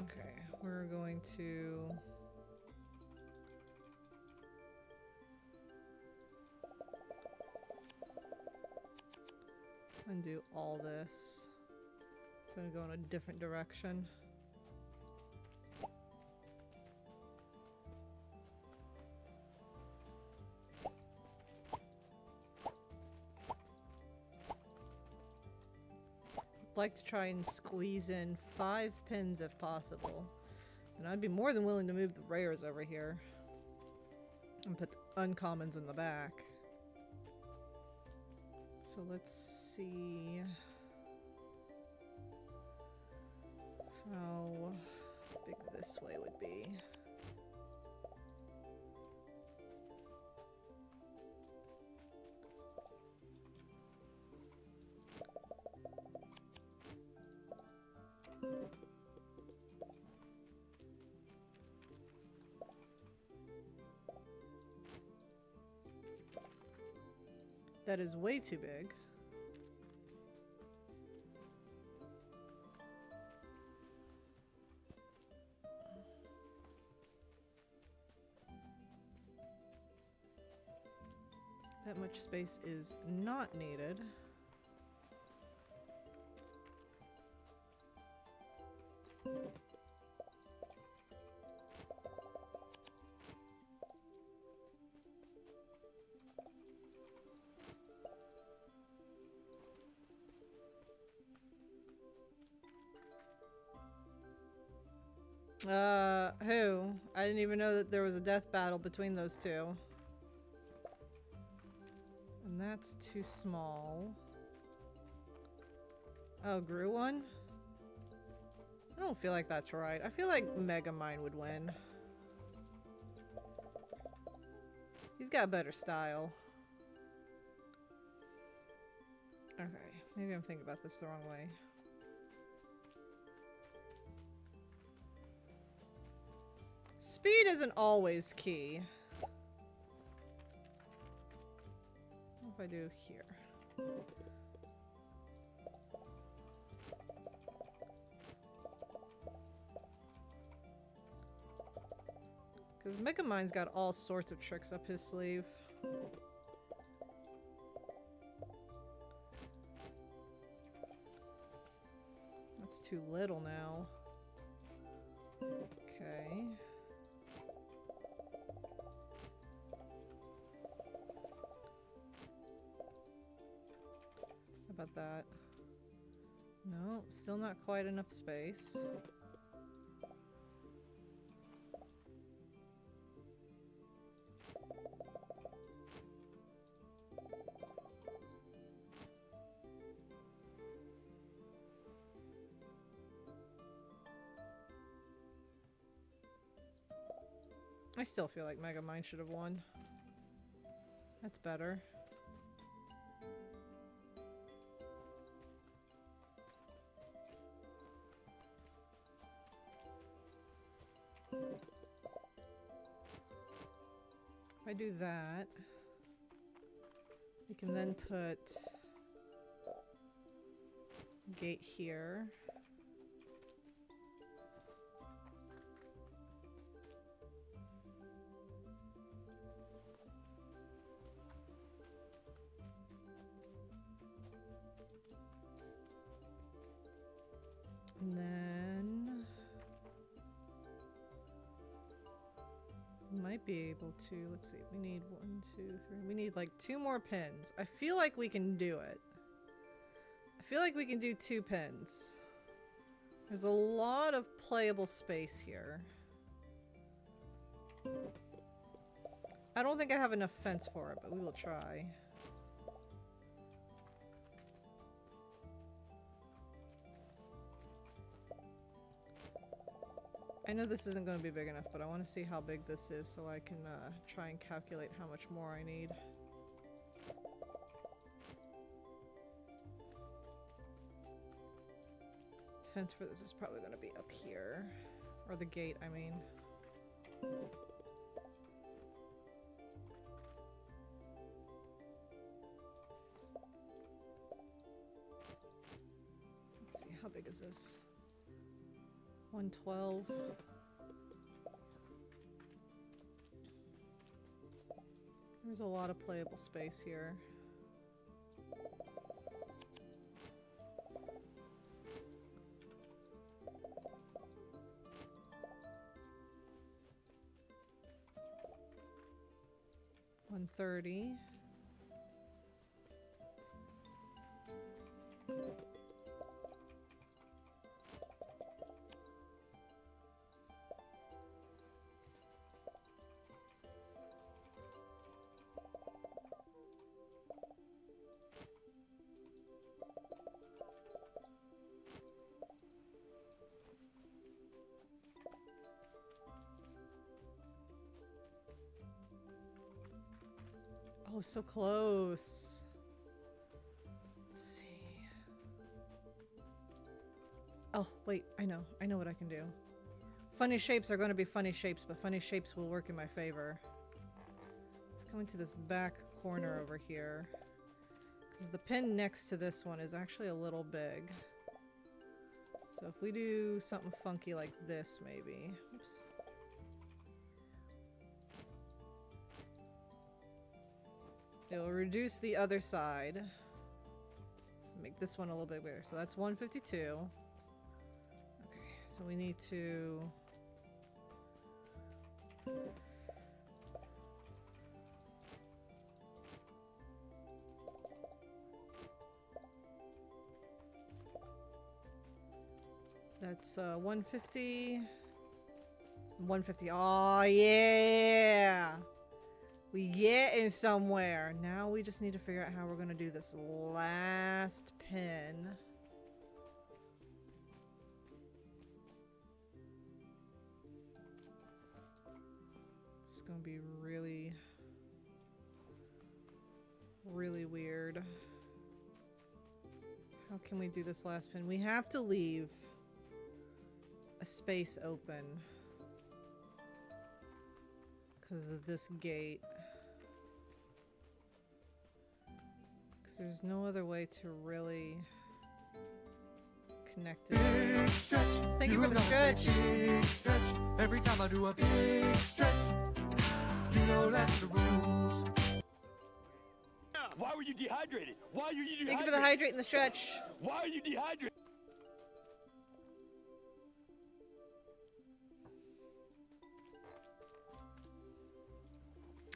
Okay, we're going to undo all this. I'm gonna go in a different direction. I'd like to try and squeeze in 5 pins if possible. And I'd be more than willing to move the rares over here. And put the uncommons in the back. So let's see how big this way would be. That is way too big. That much space is not needed. Who? I didn't even know that there was a death battle between those two. And that's too small. Oh, grew one? I don't feel like that's right. I feel like Megamind would win. He's got better style. Okay, maybe I'm thinking about this the wrong way. Speed isn't always key. What if I do here? Because Megamind's got all sorts of tricks up his sleeve. That's too little now. Okay. How about that? No, still not quite enough space. I still feel like Megamind should have won. That's better. If I do that, we can then put gate here. And then we might be able to, let's see, we need 1, 2, 3, we need like 2 more pins. I feel like we can do it. I feel like we can do 2 pins. There's a lot of playable space here. I don't think I have enough fence for it, but we will try. I know this isn't going to be big enough, but I want to see how big this is so I can try and calculate how much more I need. Fence for this is probably going to be up here. Or the gate, I mean. Let's see, how big is this? 112. There's a lot of playable space here. $130. Oh, so close. Let's see. Oh, wait, I know what I can do. Funny shapes are going to be funny shapes, but funny shapes will work in my favor. Coming to this back corner over here. Because the pin next to this one is actually a little big. So if we do something funky like this, maybe. Oops. It'll reduce the other side. Make this one a little bit bigger. So that's 152. Okay, so we need to... That's 150. 150. Oh, yeah! We getting somewhere. Now we just need to figure out how we're going to do this last pin. It's going to be really, really weird. How can we do this last pin? We have to leave a space open because of this gate. Because there's no other way to really connect it. Big stretch. Thank you for the stretch. Big stretch. Every time I do a big stretch, you know that's the rules. Why were you dehydrated? Why are you dehydrated? Thank you for the hydrate and the stretch. Why are you dehydrated?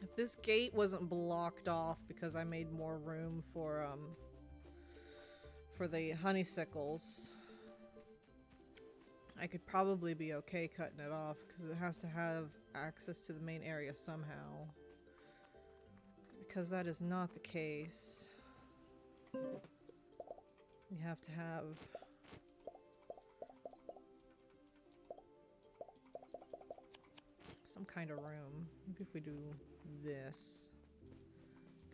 If this gate wasn't blocked off because I made more room for the honeysuckles, I could probably be okay cutting it off because it has to have access to the main area somehow. Because that is not the case. We have to have some kind of room. Maybe if we do this.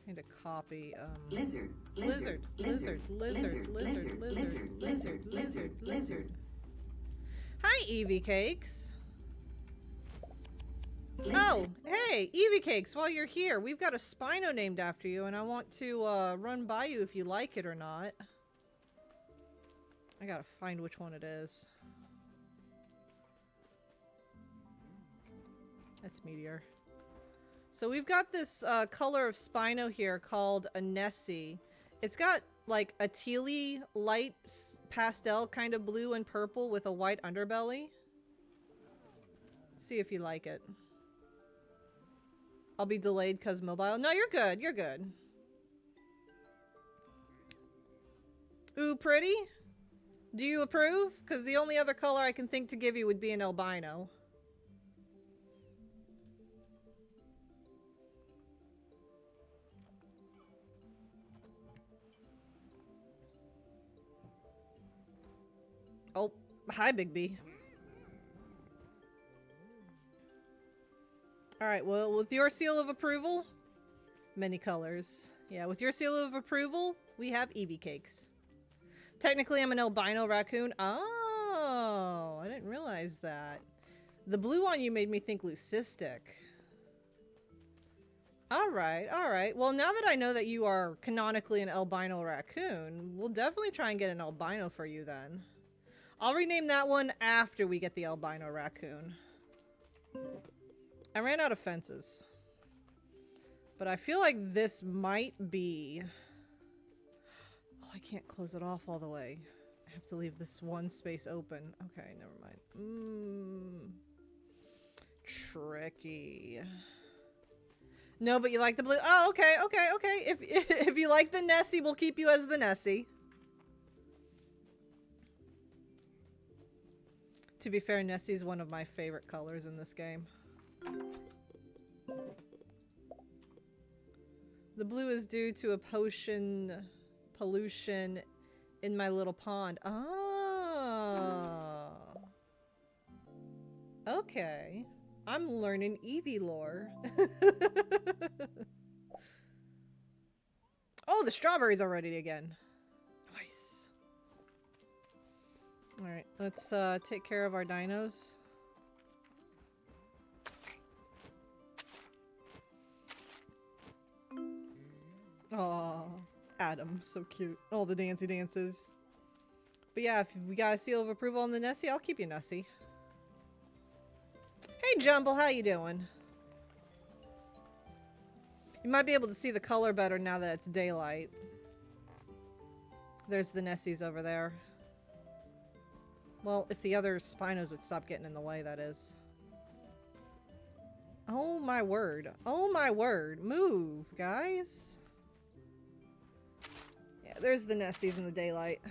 Kind of copy, Lizard. Hi, Evie Cakes! Oh, hey, Evie Cakes, while you're here, we've got a Spino named after you, and I want to run by you if you like it or not. I gotta find which one it is. That's Meteor. So we've got this color of Spino here called a Nessie. It's got like a tealy, light pastel kind of blue and purple with a white underbelly. See if you like it. I'll be delayed because mobile. No, you're good. You're good. Ooh, pretty? Do you approve? Because the only other color I can think to give you would be an albino. Oh, hi, Big B. Alright, well, with your seal of approval, many colors. Yeah, with your seal of approval, we have Evie Cakes. Technically, I'm an albino raccoon. Oh, I didn't realize that. The blue on you made me think leucistic. Alright, alright. Well, now that I know that you are canonically an albino raccoon, we'll definitely try and get an albino for you then. I'll rename that one after we get the albino raccoon. I ran out of fences. But I feel like this might be... Oh, I can't close it off all the way. I have to leave this one space open. Okay, never mind. Tricky. No, but you like the blue? Oh, okay, okay, okay. If you like the Nessie, we'll keep you as the Nessie. To be fair, Nessie's one of my favorite colors in this game. The blue is due to a pollution in my little pond. Oh. Okay. I'm learning Eevee lore. Oh, the strawberries are ready again. Nice. Alright, let's take care of our dinos. Oh, Adam, so cute. All the dancy dances. But yeah, if we got a seal of approval on the Nessie, I'll keep you Nessie. Hey Jumble, how you doing? You might be able to see the color better now that it's daylight. There's the Nessies over there. Well, if the other Spinos would stop getting in the way, that is. Oh my word. Oh my word. Move, guys. Yeah, there's the Nessies in the daylight.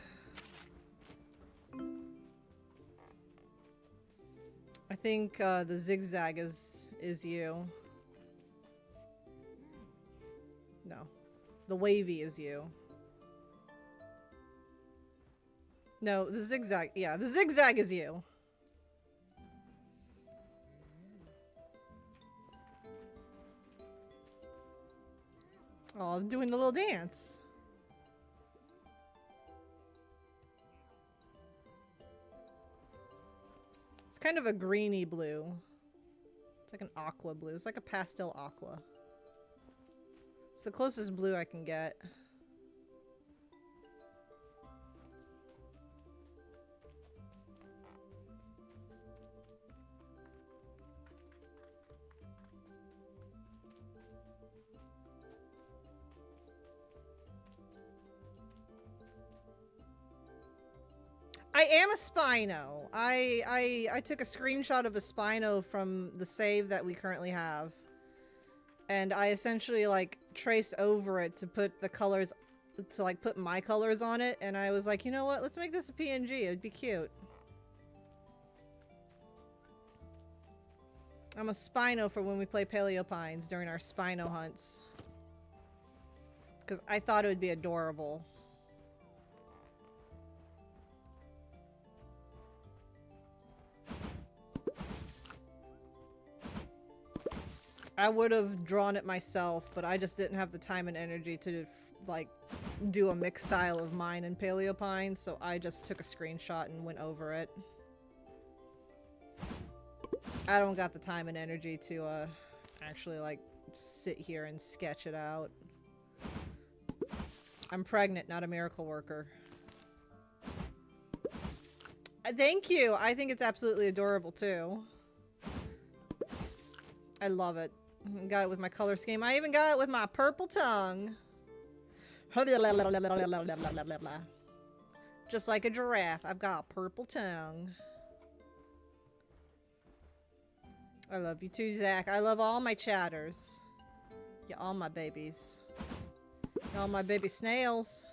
I think the zigzag is you. No. The wavy is you. No, the zigzag. Yeah, the zigzag is you. Oh, doing a little dance. It's kind of a greeny blue. It's like an aqua blue. It's like a pastel aqua. It's the closest blue I can get. I am a Spino. I took a screenshot of a Spino from the save that we currently have. And I essentially like traced over it to put the colors, to like put my colors on it. And I was like, you know what? Let's make this a PNG. It'd be cute. I'm a Spino for when we play Paleo Pines during our Spino hunts. Because I thought it would be adorable. I would have drawn it myself, but I just didn't have the time and energy to, like, do a mixed style of mine and Paleo Pine, so I just took a screenshot and went over it. I don't got the time and energy to, actually, like, sit here and sketch it out. I'm pregnant, not a miracle worker. Thank you! I think it's absolutely adorable, too. I love it. Got it with my color scheme. I even got it with my purple tongue. Just like a giraffe, I've got a purple tongue. I love you too, Zach. I love all my chatters. Yeah, all my babies. All my baby snails.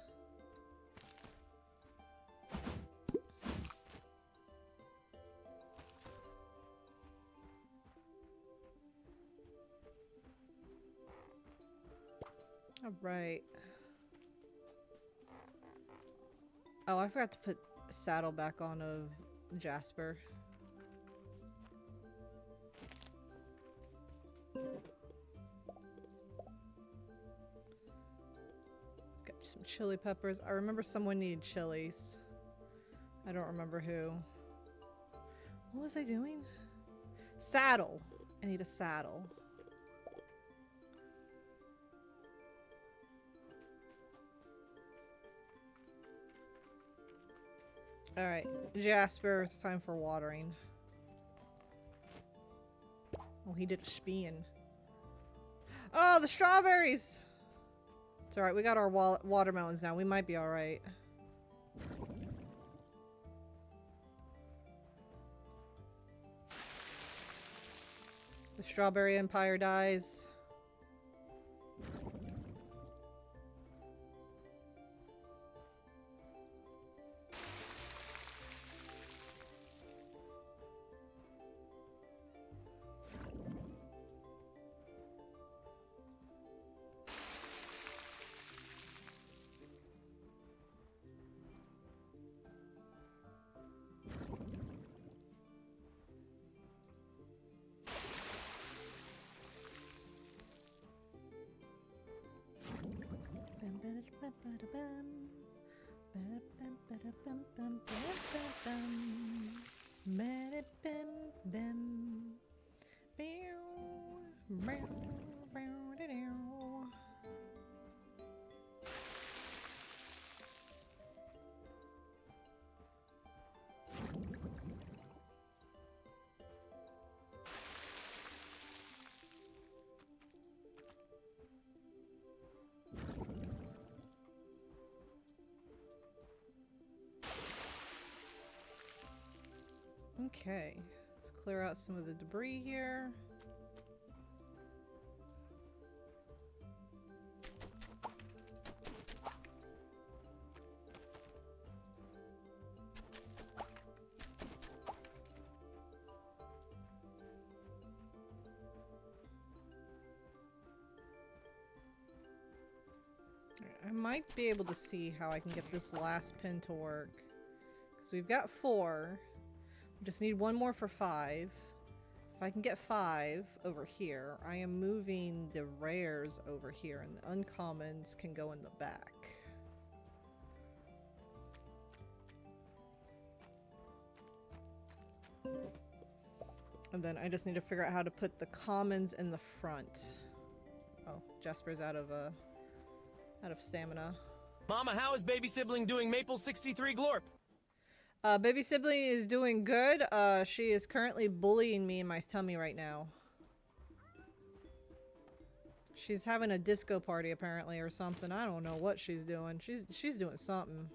All right. Oh, I forgot to put a saddle back on of Jasper. Got some chili peppers. I remember someone needed chilies. I don't remember who. What was I doing? Saddle. I need a saddle. Alright, Jasper, it's time for watering. Oh, he did a spin. Oh, the strawberries! It's alright, we got our watermelons now. We might be alright. The strawberry empire dies. Okay, let's clear out some of the debris here. I might be able to see how I can get this last pin to work. Because we've got 4. We just need 1 more for 5. If I can get 5 over here, I am moving the rares over here and the uncommons can go in the back. And then I just need to figure out how to put the commons in the front. Oh, Jasper's out of stamina. Mama, how is baby sibling doing Maple 63 Glorp? Baby sibling is doing good. She is currently bullying me in my tummy right now. She's having a disco party apparently or something. I don't know what she's doing. She's doing something.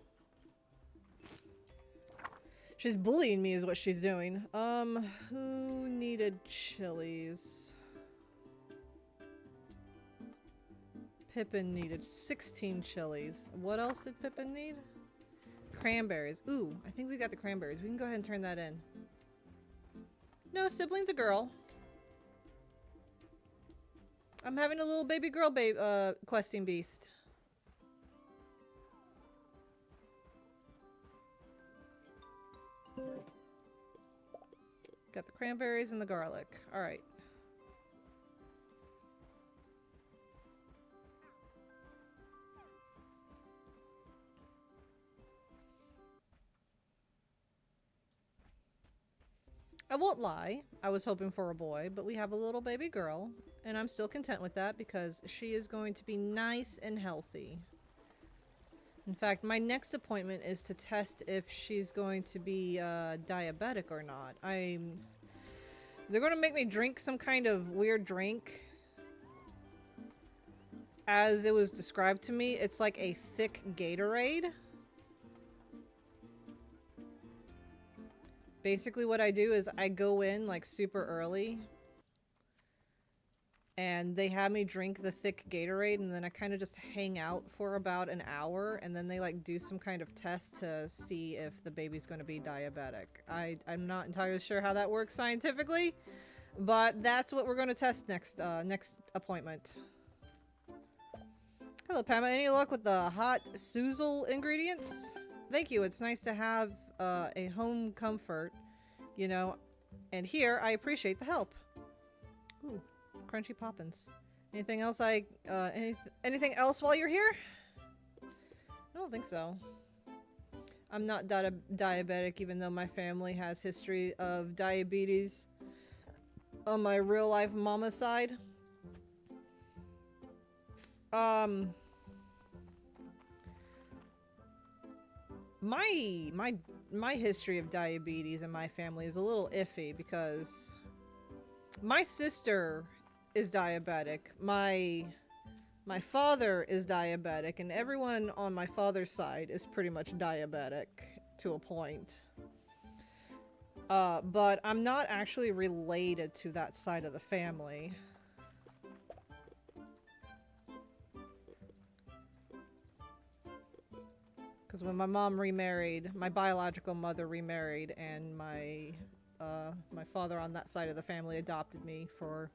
She's bullying me is what she's doing. Who needed chilies? Pippin needed 16 chilies. What else did Pippin need? Cranberries. Ooh, I think we got the cranberries. We can go ahead and turn that in. No, sibling's a girl. I'm having a little baby girl questing beast. Got the cranberries and the garlic. Alright. I won't lie, I was hoping for a boy, but we have a little baby girl, and I'm still content with that because she is going to be nice and healthy. In fact, my next appointment is to test if she's going to be diabetic or not. They're going to make me drink some kind of weird drink. As it was described to me, it's like a thick Gatorade. Basically what I do is I go in like super early and they have me drink the thick Gatorade and then I kind of just hang out for about an hour and then they like do some kind of test to see if the baby's going to be diabetic. I'm not entirely sure how that works scientifically, but that's what we're going to test next appointment. Hello Pamela, any luck with the hot Suzel ingredients? Thank you, it's nice to have a home comfort, you know, and here I appreciate the help. Ooh, crunchy poppins. Anything else anything else while you're here? I don't think so. I'm not diabetic even though my family has history of diabetes on my real life mama side. My history of diabetes in my family is a little iffy because my sister is diabetic. My father is diabetic, and everyone on my father's side is pretty much diabetic to a point. But I'm not actually related to that side of the family. Because when my mom remarried, my biological mother remarried, and my father on that side of the family adopted me for,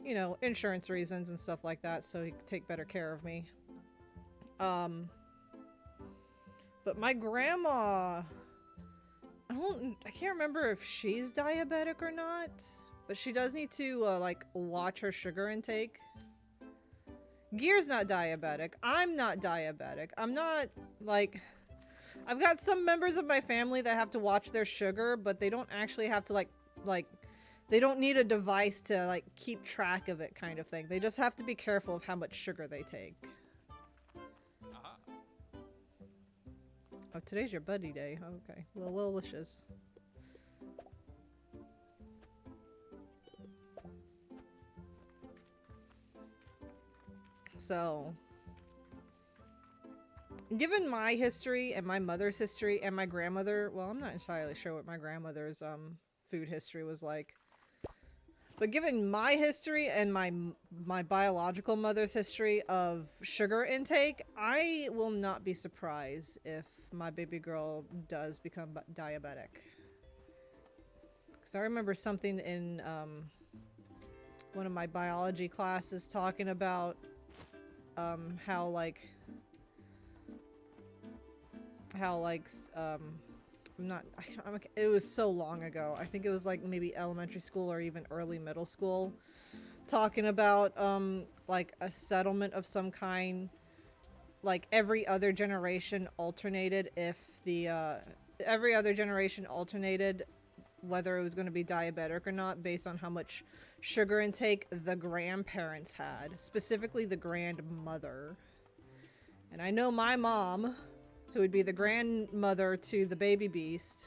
you know, insurance reasons and stuff like that, so he could take better care of me. But my grandma, I can't remember if she's diabetic or not, but she does need to, like, watch her sugar intake. Gear's not diabetic. I'm not diabetic. I'm not, like... I've got some members of my family that have to watch their sugar, but they don't actually have to, like, they don't need a device to, like, keep track of it kind of thing. They just have to be careful of how much sugar they take. Oh, today's your buddy day. Okay. Well wishes. So, given my history and my mother's history and my grandmother, well, I'm not entirely sure what my grandmother's food history was like. But given my history and my biological mother's history of sugar intake, I will not be surprised if my baby girl does become diabetic. Because I remember something in one of my biology classes talking about how it was so long ago. I think it was like maybe elementary school or even early middle school, talking about like a settlement of some kind, like every other generation alternated whether it was going to be diabetic or not based on how much sugar intake the grandparents had, specifically the grandmother. And I know my mom, who would be the grandmother to the baby beast,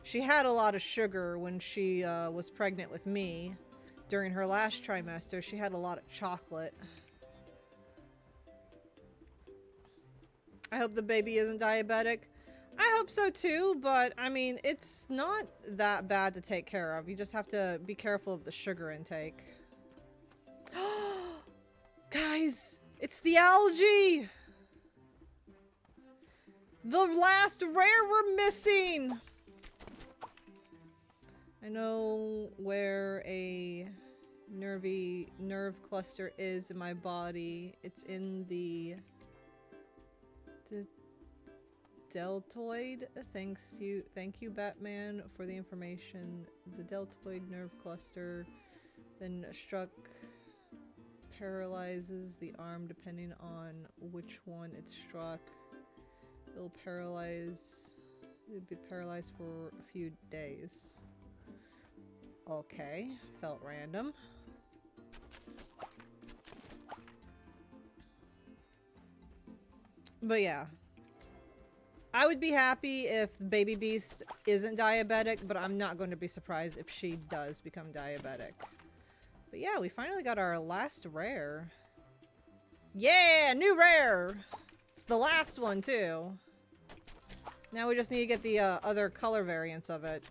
she had a lot of sugar when she was pregnant with me. During her last trimester, she had a lot of chocolate. I hope the baby isn't diabetic. I hope so too, but I mean, it's not that bad to take care of. You just have to be careful of the sugar intake. Guys, it's the algae! The last rare we're missing! I know where a nerve cluster is in my body. It's in the deltoid. Thank you, Batman, for the information. The deltoid nerve cluster then paralyzes the arm depending on which one it struck. It'll be paralyzed for a few days. Okay, felt random. But yeah. I would be happy if Baby Beast isn't diabetic, but I'm not going to be surprised if she does become diabetic. But yeah, we finally got our last rare. Yeah, new rare! It's the last one, too. Now we just need to get the other color variants of it.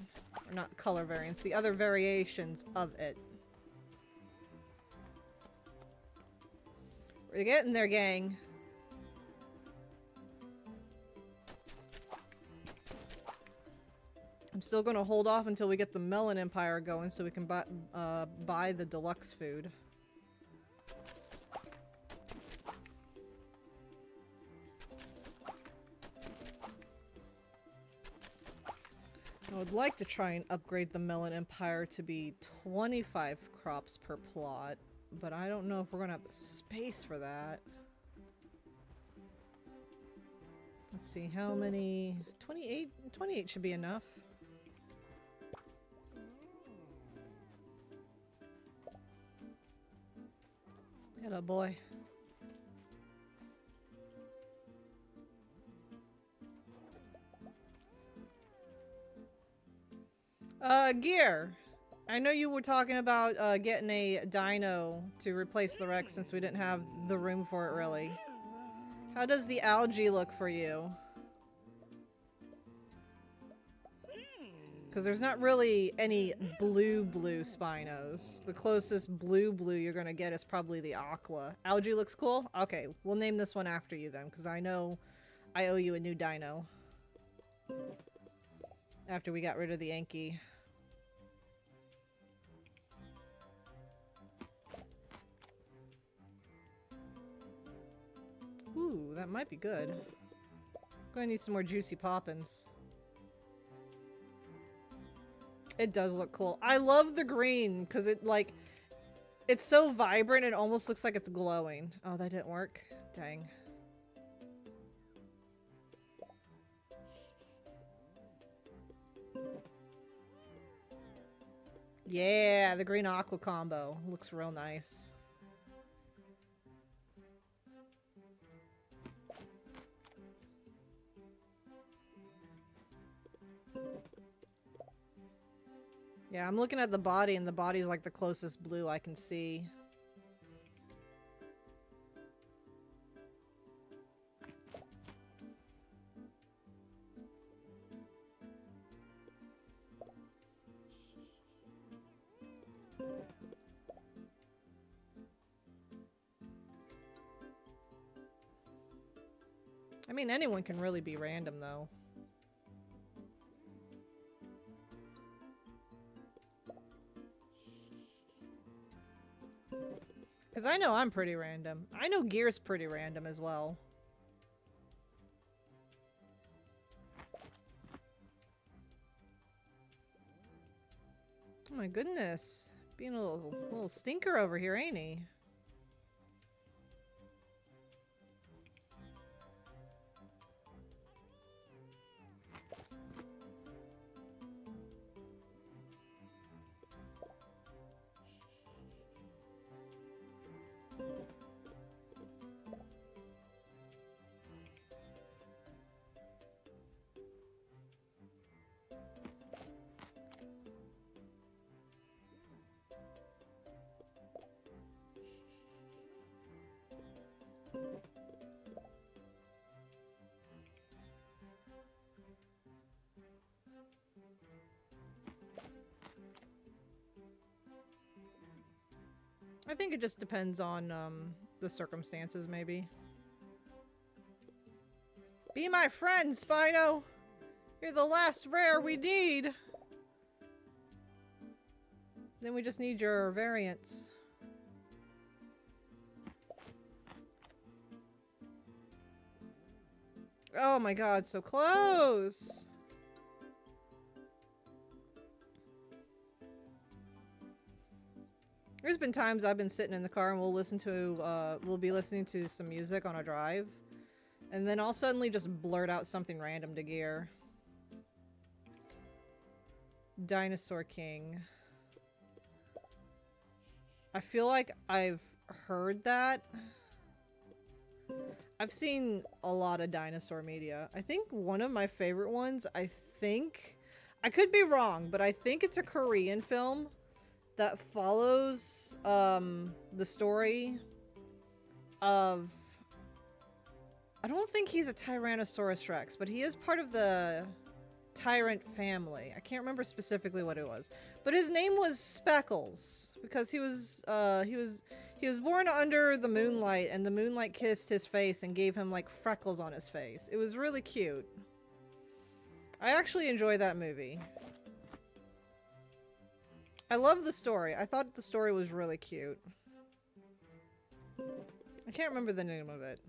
Or not color variants, the other variations of it. We're getting there, gang. I'm still going to hold off until we get the Melon Empire going so we can buy the deluxe food. I would like to try and upgrade the Melon Empire to be 25 crops per plot, but I don't know if we're going to have the space for that. Let's see, how many? 28? 28 should be enough. Hello, boy. Gear. I know you were talking about getting a dino to replace the Rex since we didn't have the room for it, really. How does the algae look for you? Because there's not really any blue Spinos. The closest blue you're gonna get is probably the aqua. Algae looks cool? Okay, we'll name this one after you then, because I know I owe you a new dino. After we got rid of the Yankee. Ooh, that might be good. Gonna need some more juicy poppins. It does look cool. I love the green because it It's so vibrant, it almost looks like it's glowing. Oh, that didn't work. Dang. Yeah, the green aqua combo. Looks real nice. Yeah, I'm looking at the body, and the body's like the closest blue I can see. I mean, anyone can really be random, though. Because I know I'm pretty random. I know Gear's pretty random as well. Oh my goodness. Being a little stinker over here, ain't he? I think it just depends on the circumstances, maybe. Be my friend, Spino! You're the last rare we need! Then we just need your variants. Oh my god, so close! There's been times I've been sitting in the car and we'll be listening to some music on a drive, and then I'll suddenly just blurt out something random to Gear. Dinosaur King. I feel like I've heard that. I've seen a lot of dinosaur media. I think one of my favorite ones, I could be wrong, but I think it's a Korean film that follows the story of, I don't think he's a Tyrannosaurus Rex, but he is part of the tyrant family. I can't remember specifically what it was, but his name was Speckles because he was born under the moonlight, and the moonlight kissed his face and gave him like freckles on his face. It was really cute. I actually enjoy that movie. I love the story. I thought the story was really cute. I can't remember the name of it.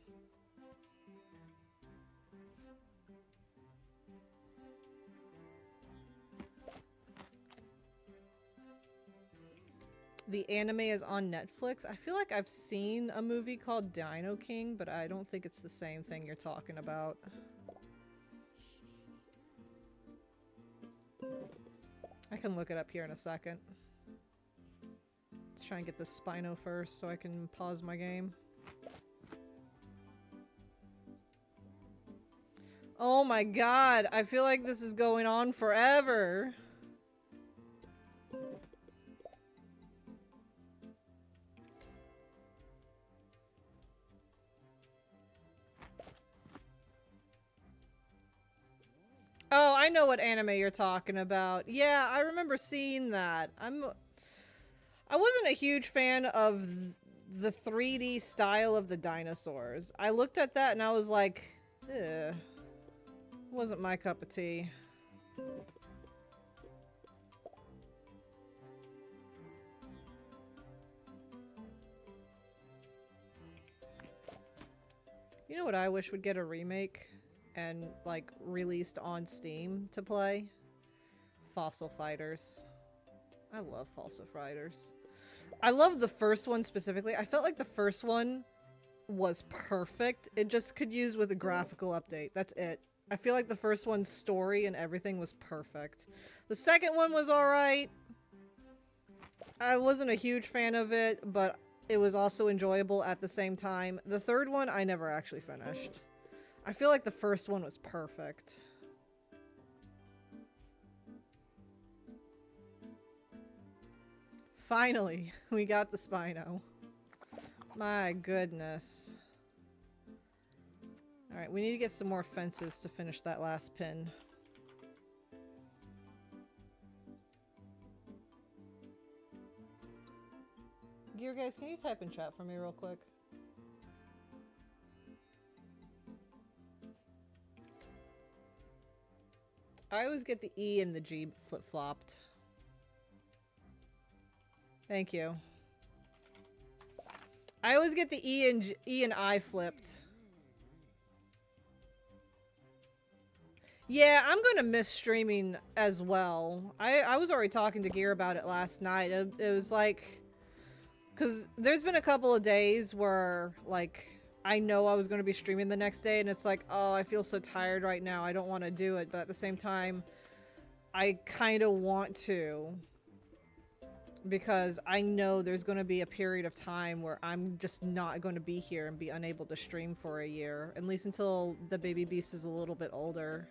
The anime is on Netflix. I feel like I've seen a movie called Dino King, but I don't think it's the same thing you're talking about. I can look it up here in a second. Let's try and get this Spino first so I can pause my game. Oh my god, I feel like this is going on forever. Oh, I know what anime you're talking about. Yeah, I remember seeing that. I wasn't a huge fan of the 3D style of the dinosaurs. I looked at that and I was like, ugh. Wasn't my cup of tea. You know what I wish would get a remake and like released on Steam to play? Fossil Fighters. I love Fossil Fighters. I love the first one specifically. I felt like the first one was perfect. It just could use with a graphical update. That's it. I feel like the first one's story and everything was perfect. The second one was alright. I wasn't a huge fan of it, but it was also enjoyable at the same time. The third one, I never actually finished. I feel like the first one was perfect. Finally, we got the Spino. My goodness. Alright, we need to get some more fences to finish that last pin. Gear guys, can you type in chat for me real quick? I always get the E and the G flip-flopped. Thank you. I always get the E and I flipped. Yeah, I'm gonna miss streaming as well. I was already talking to Gear about it last night. It was like... Because there's been a couple of days where, like, I know I was going to be streaming the next day, and it's like, oh, I feel so tired right now. I don't want to do it. But at the same time, I kind of want to. Because I know there's going to be a period of time where I'm just not going to be here and be unable to stream for a year. At least until the baby beast is a little bit older.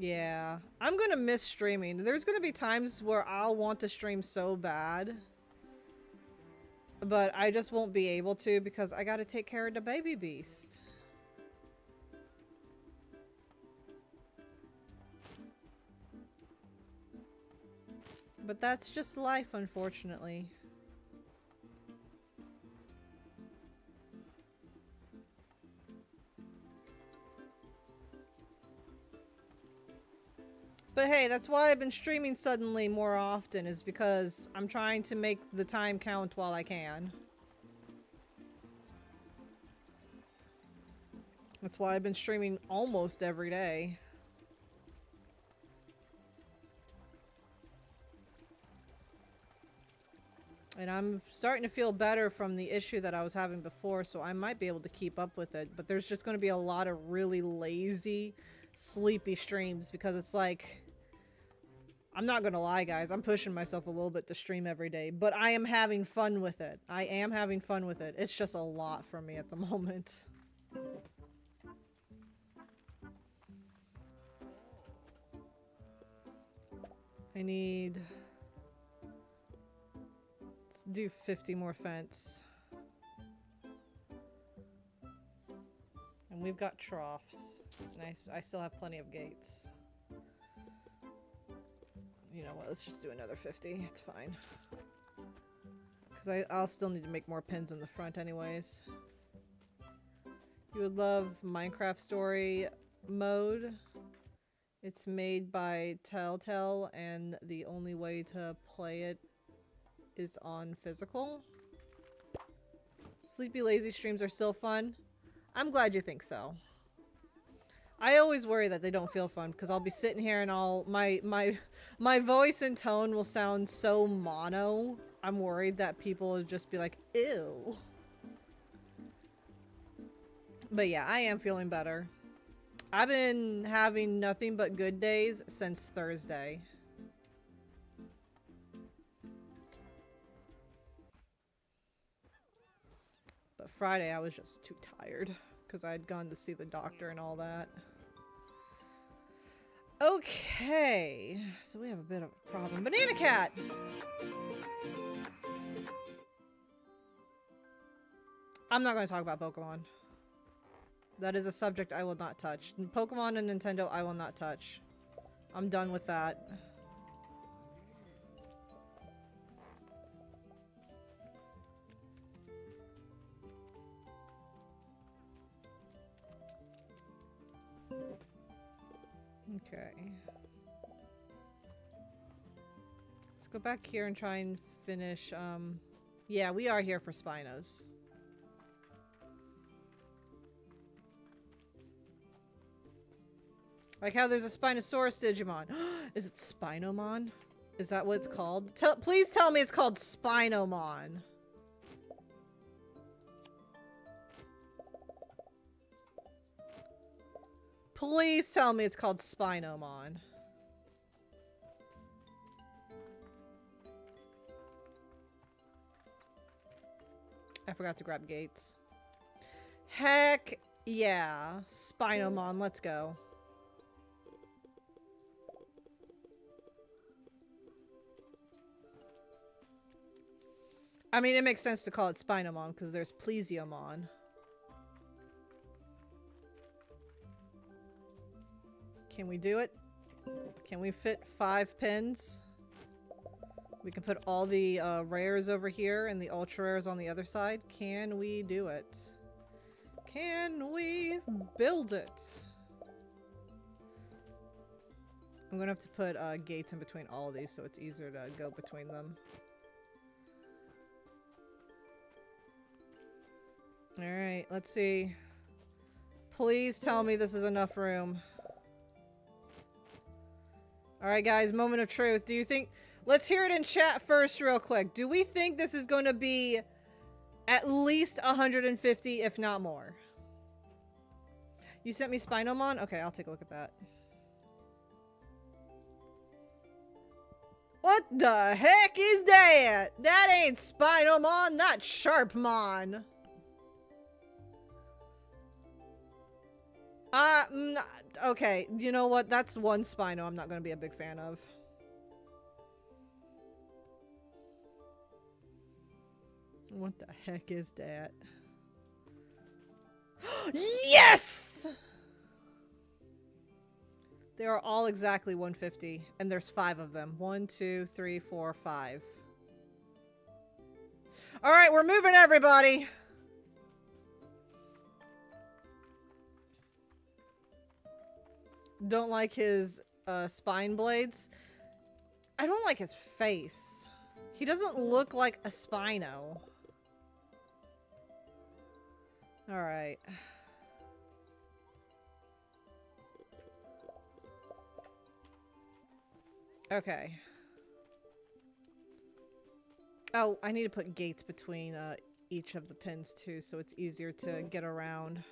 Yeah, I'm gonna miss streaming. There's gonna be times where I'll want to stream so bad, but I just won't be able to because I gotta take care of the baby beast. But that's just life, unfortunately. But hey, that's why I've been streaming suddenly more often, is because I'm trying to make the time count while I can. That's why I've been streaming almost every day. And I'm starting to feel better from the issue that I was having before, so I might be able to keep up with it. But there's just going to be a lot of really lazy, sleepy streams because it's like... I'm not gonna lie, guys. I'm pushing myself a little bit to stream every day, but I am having fun with it. I am having fun with it. It's just a lot for me at the moment. I need... Let's do 50 more fence. And we've got troughs. And I still have plenty of gates. You know what, let's just do another 50. It's fine. Because I'll still need to make more pins in the front anyways. You would love Minecraft Story mode. It's made by Telltale, and the only way to play it is on physical. Sleepy Lazy streams are still fun. I'm glad you think so. I always worry that they don't feel fun because I'll be sitting here and my voice and tone will sound so mono. I'm worried that people will just be like, ew. But yeah, I am feeling better. I've been having nothing but good days since Thursday. But Friday I was just too tired because I had gone to see the doctor and all that. Okay, so we have a bit of a problem. Banana Cat! I'm not going to talk about Pokemon. That is a subject I will not touch. Pokemon and Nintendo, I will not touch. I'm done with that. Okay. Let's go back here and try and finish, yeah, we are here for Spinos. Like how there's a Spinosaurus Digimon. Is it Spinomon? Is that what it's called? Please tell me it's called Spinomon. Please tell me it's called Spinomon. I forgot to grab Gates. Heck yeah. Spinomon, let's go. I mean, it makes sense to call it Spinomon because there's Plesiomon. Can we do it? Can we fit 5 pins? We can put all the rares over here and the ultra rares on the other side. Can we do it? Can we build it? I'm gonna have to put gates in between all of these so it's easier to go between them. Alright, let's see. Please tell me this is enough room. Alright guys, moment of truth. Do you think... Let's hear it in chat first real quick. Do we think this is going to be at least 150, if not more? You sent me Spinomon? Okay, I'll take a look at that. What the heck is that? That ain't Spinomon, that's Sharpmon. Okay, you know what? That's one Spino I'm not going to be a big fan of. What the heck is that? Yes! They are all exactly 150, and there's 5 of them. 1, 2, 3, 4, 5. Alright, we're moving everybody! Don't like his spine blades. I don't like his face. He doesn't look like a Spino. Alright. Okay. Oh, I need to put gates between each of the pins too, so it's easier to get around.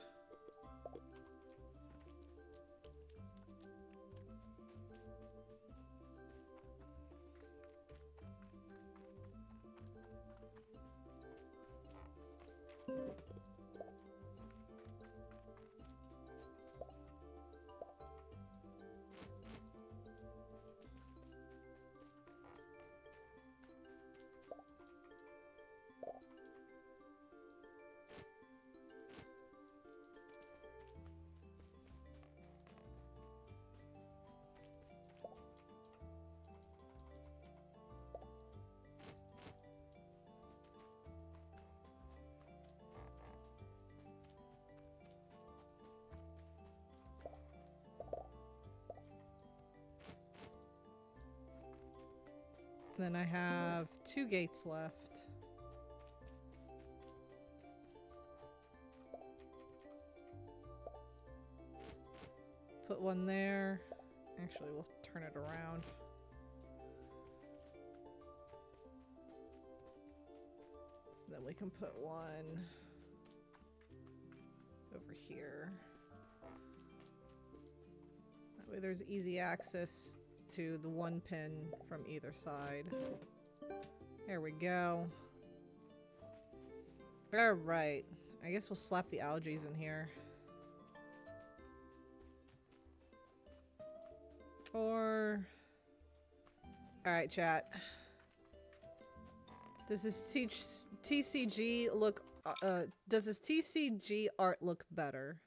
Then I have 2 gates left. Put one there. Actually, we'll turn it around. Then we can put one over here. That way there's easy access to the 1 pin from either side. There we go. Alright. I guess we'll slap the algaes in here. Or... Alright, chat. Does this TCG look... does this TCG art look better?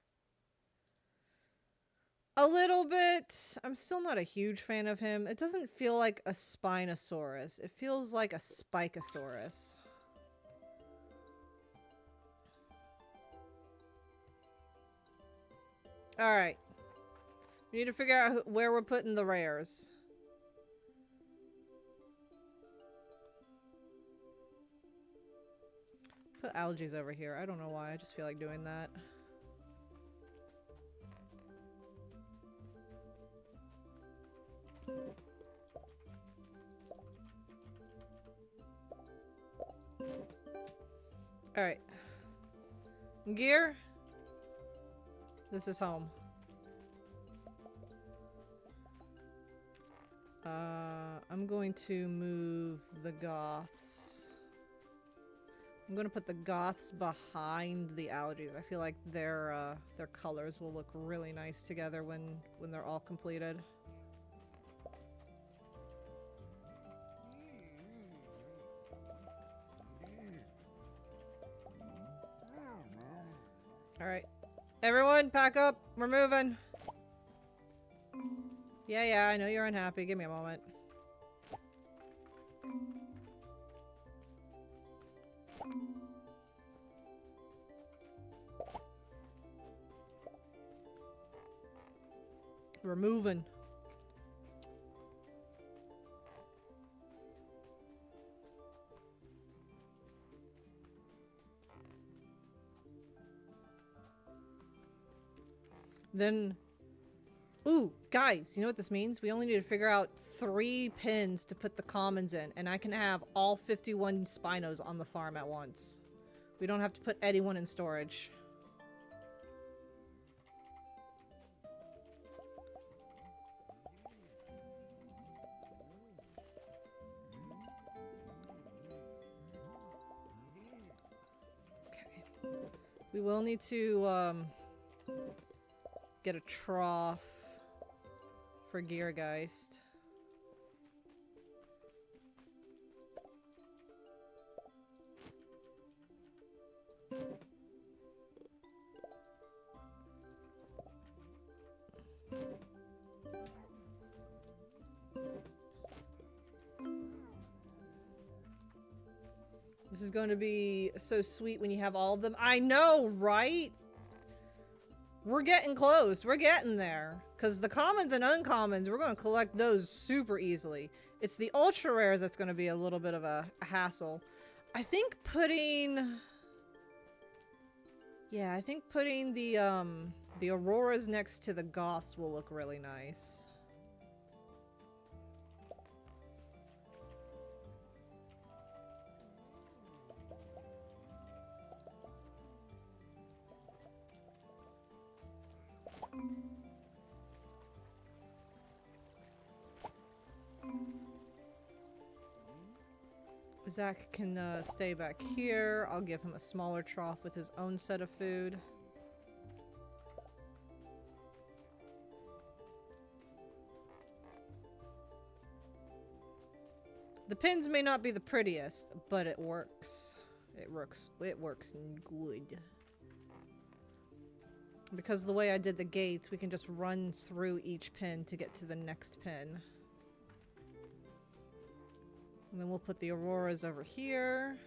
A little bit. I'm still not a huge fan of him. It doesn't feel like a Spinosaurus. It feels like a Spikosaurus. Alright. We need to figure out where we're putting the rares. Put algaes over here. I don't know why. I just feel like doing that. Alright. Gear. This is home. I'm going to move the goths. I'm gonna put the goths behind the algae. I feel like their colors will look really nice together when they're all completed. Alright. Everyone, pack up. We're moving. Yeah, I know you're unhappy. Give me a moment. We're moving. Then, ooh, guys, you know what this means? We only need to figure out 3 pins to put the commons in, and I can have all 51 Spinos on the farm at once. We don't have to put anyone in storage. Okay. We will need to, get a trough for Geargeist. This is going to be so sweet when you have all of them. I know, right? We're getting close. We're getting there. Because the commons and uncommons, we're going to collect those super easily. It's the ultra rares that's going to be a little bit of a hassle. I think putting... Yeah, I think putting the auroras next to the goths will look really nice. Zach can stay back here. I'll give him a smaller trough with his own set of food. The pins may not be the prettiest, but it works. It works good. Because the way I did the gates, we can just run through each pin to get to the next pin. And then we'll put the auroras over here.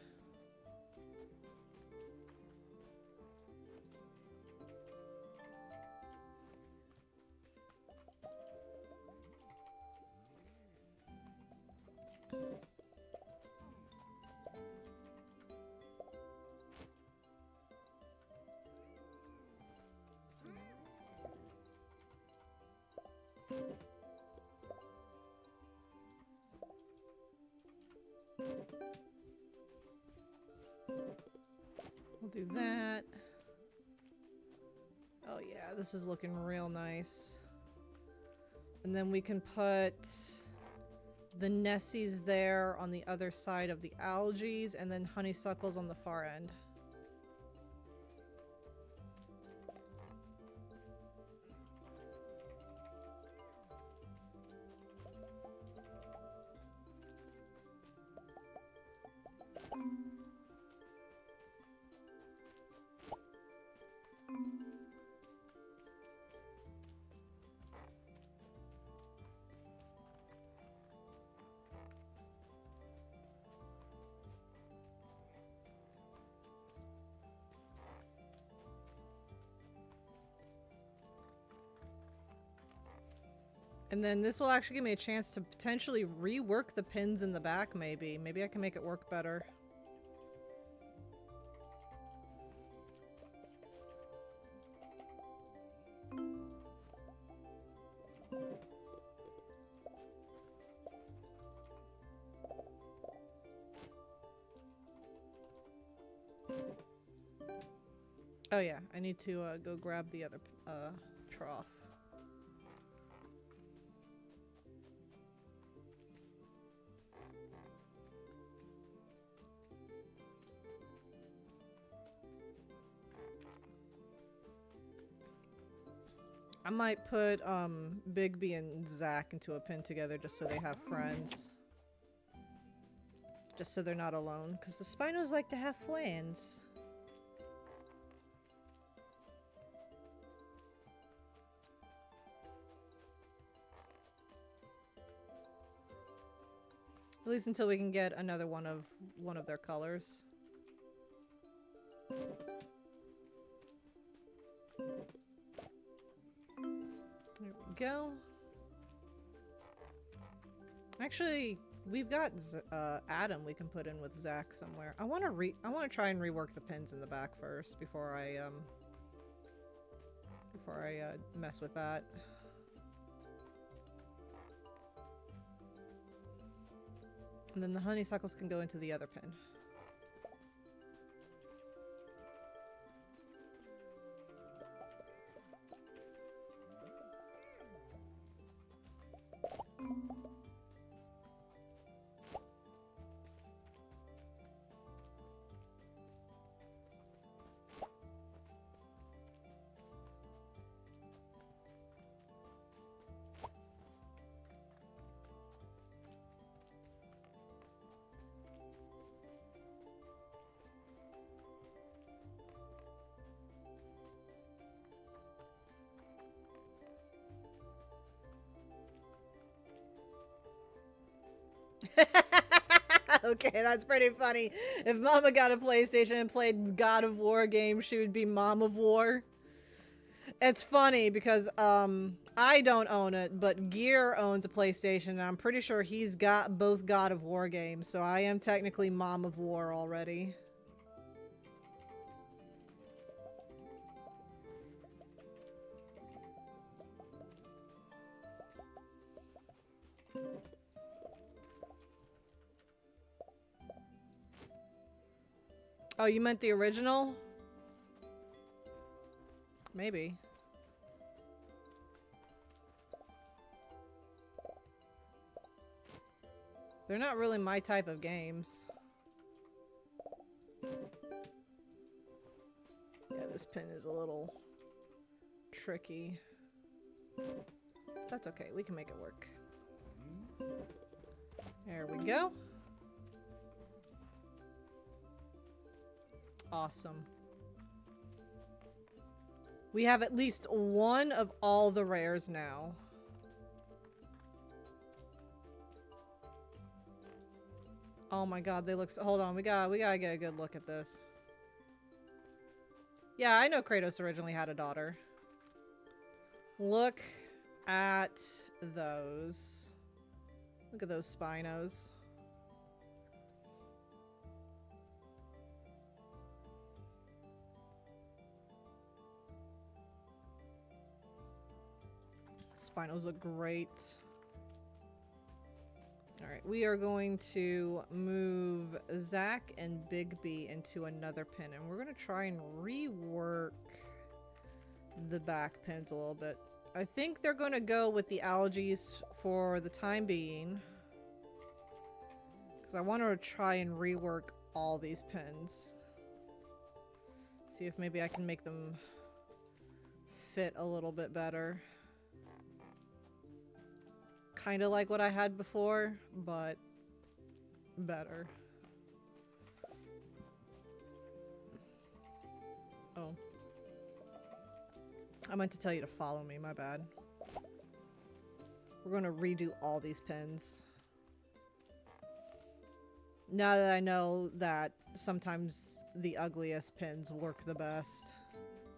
We'll do that. Oh yeah, this is looking real nice. And then we can put the Nessies there on the other side of the algae, and then honeysuckles on the far end. And then this will actually give me a chance to potentially rework the pins in the back, maybe. Maybe I can make it work better. Oh yeah, I need to go grab the other trough. I might put Bigby and Zach into a pen together just so they have friends. Just so they're not alone, because the Spinos like to have friends. At least until we can get another one of their colors. There we go. Actually, we've got Adam we can put in with Zach somewhere. I want to try and rework the pins in the back first before I mess with that. And then the honeysuckles can go into the other pin. Okay, that's pretty funny. If Mama got a PlayStation and played God of War games, she would be Mom of War. It's funny because I don't own it, but Gear owns a PlayStation, and I'm pretty sure he's got both God of War games, so I am technically Mom of War already. Oh, you meant the original? Maybe. They're not really my type of games. Yeah, this pin is a little tricky. That's okay, we can make it work. There we go. Awesome. We have at least one of all the rares now. Oh my god, they look so— hold on, we gotta get a good look at this. Yeah, I know Kratos originally had a daughter. Look at those. Look at those Spinos. Spinos look great. Alright, we are going to move Zach and Bigby into another pin, and we're going to try and rework the back pins a little bit. I think they're going to go with the algaes for the time being, because I want to try and rework all these pins. See if maybe I can make them fit a little bit better. Kind of like what I had before, but better. Oh. I meant to tell you to follow me, my bad. We're going to redo all these pins. Now that I know that sometimes the ugliest pins work the best,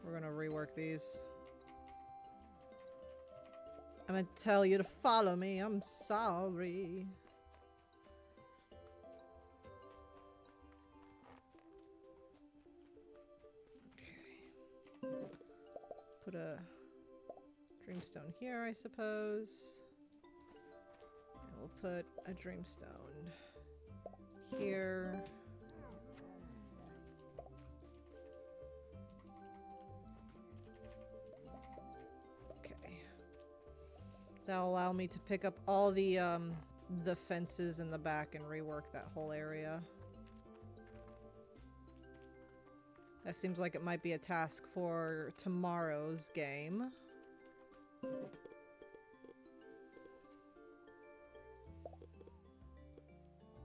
we're going to rework these. I'm gonna tell you to follow me. I'm sorry. Okay. Put a dreamstone here, I suppose. And we'll put a dreamstone here. That'll allow me to pick up all the fences in the back and rework that whole area. That seems like it might be a task for tomorrow's game.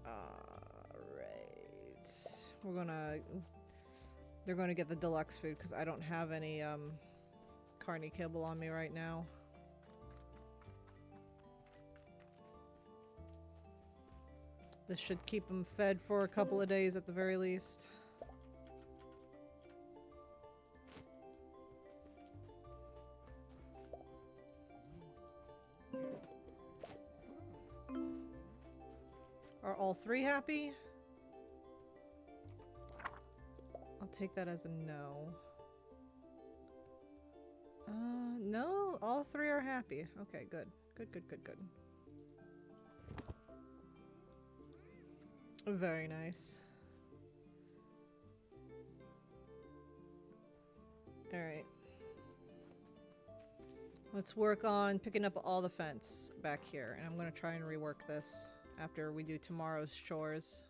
Alright. They're gonna get the deluxe food because I don't have any carny kibble on me right now. This should keep them fed for a couple of days at the very least. Are all three happy? I'll take that as a no. No, all three are happy. Okay, good. Good. Very nice. Alright. Let's work on picking up all the fence back here, and I'm gonna try and rework this after we do tomorrow's chores.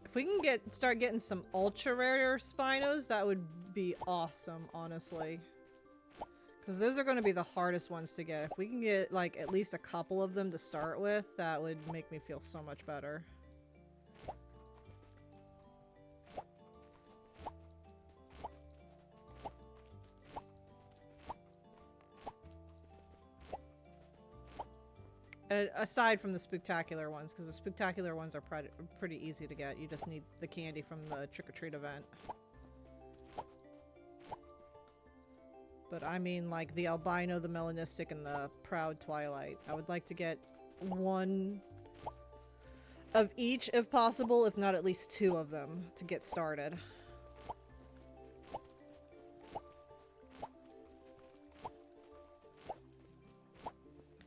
If we can start getting some ultra rare Spinos, that would be awesome, honestly. Because those are going to be the hardest ones to get. If we can get, like, at least a couple of them to start with, that would make me feel so much better. Aside from the spectacular ones, because the spectacular ones are pretty easy to get. You just need the candy from the trick-or-treat event. But I mean, like, the albino, the melanistic, and the proud twilight. I would like to get one of each, if possible, if not at least two of them, to get started.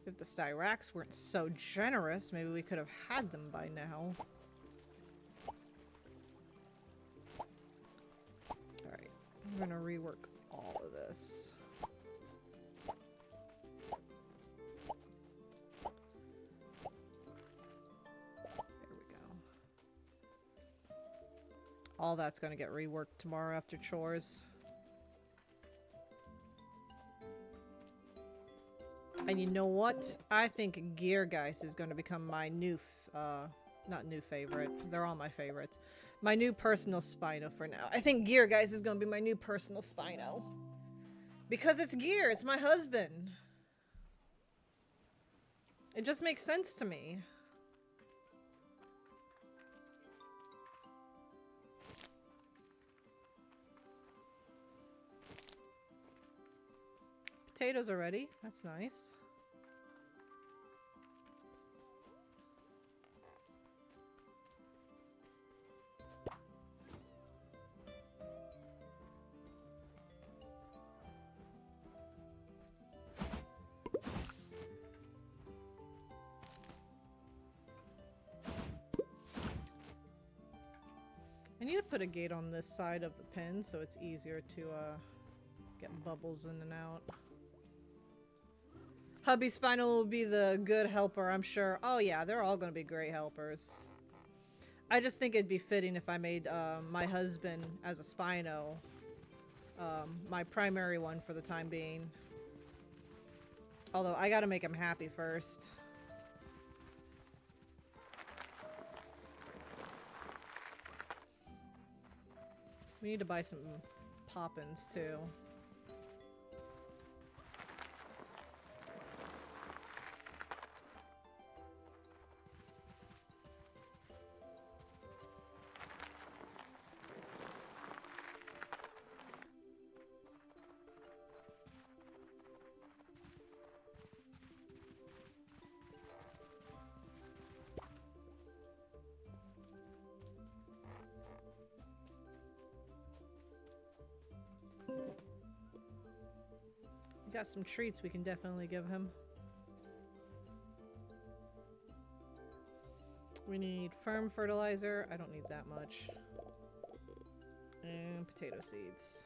If the Styrax weren't so generous, maybe we could have had them by now. Alright, I'm gonna rework all of this. There we go. All that's gonna get reworked tomorrow after chores. And you know what? I think Geargeist is going to become my new, not new favorite. They're all my favorites. My new personal Spino for now. I think Geargeist is going to be my new personal Spino. Because it's Gear. It's my husband. It just makes sense to me. Potatoes are ready. That's nice. I need to put a gate on this side of the pen so it's easier to get bubbles in and out. Hubby Spino will be the good helper, I'm sure. Oh yeah, they're all going to be great helpers. I just think it'd be fitting if I made my husband as a Spino my primary one for the time being. Although I gotta make him happy first. We need to buy some poppins too. got some treats we can definitely give him. We need firm fertilizer. I don't need that much. And potato seeds.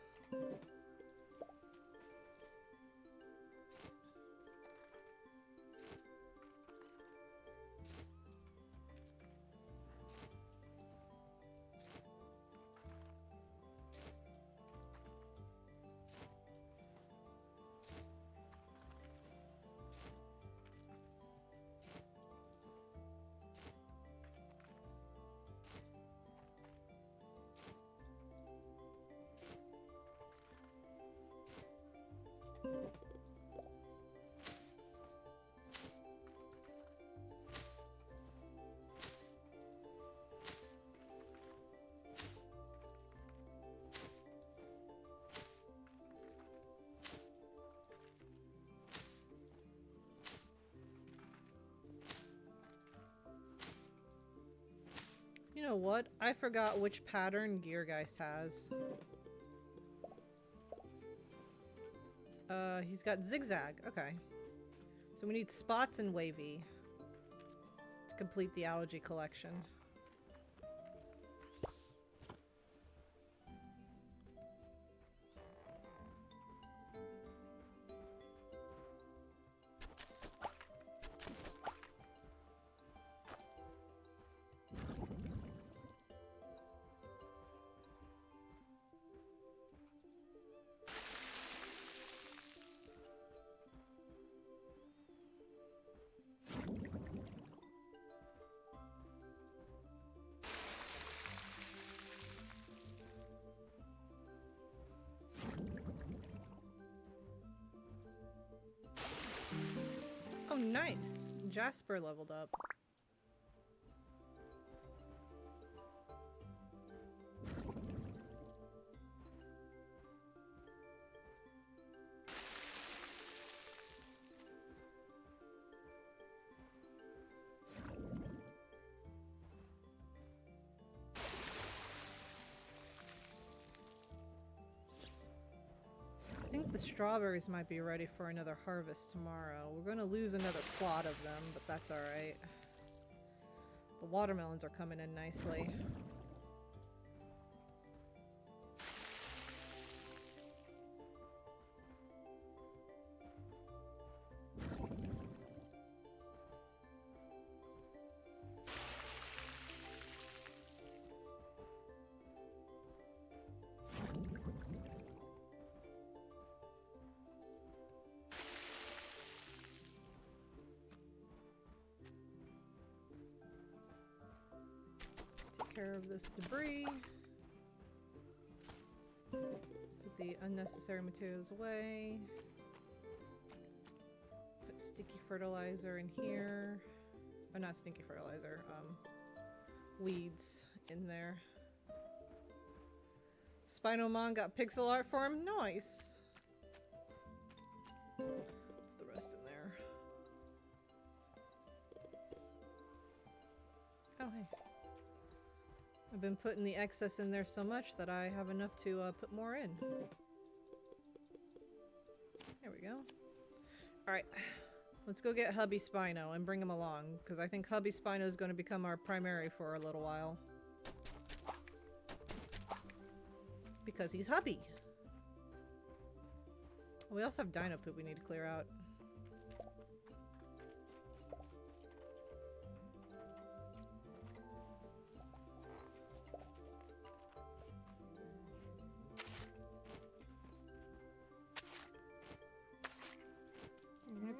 You know what? I forgot which pattern Geargeist has. He's got zigzag. Okay. So we need spots and wavy to complete the algae collection. Oh, nice. Jasper leveled up. I think the strawberries might be ready for another harvest tomorrow. We're going to lose another plot of them, but that's alright. The watermelons are coming in nicely. Care of this debris. Put the unnecessary materials away. Put sticky fertilizer in here. Oh, not stinky fertilizer. Weeds in there. Spinomon got pixel art for him. Nice. Put the rest in there. Oh, hey. I've been putting the excess in there so much that I have enough to put more in. There we go. Alright, let's go get Hubby Spino and bring him along, because I think Hubby Spino is going to become our primary for a little while. Because he's Hubby! We also have dino poop we need to clear out.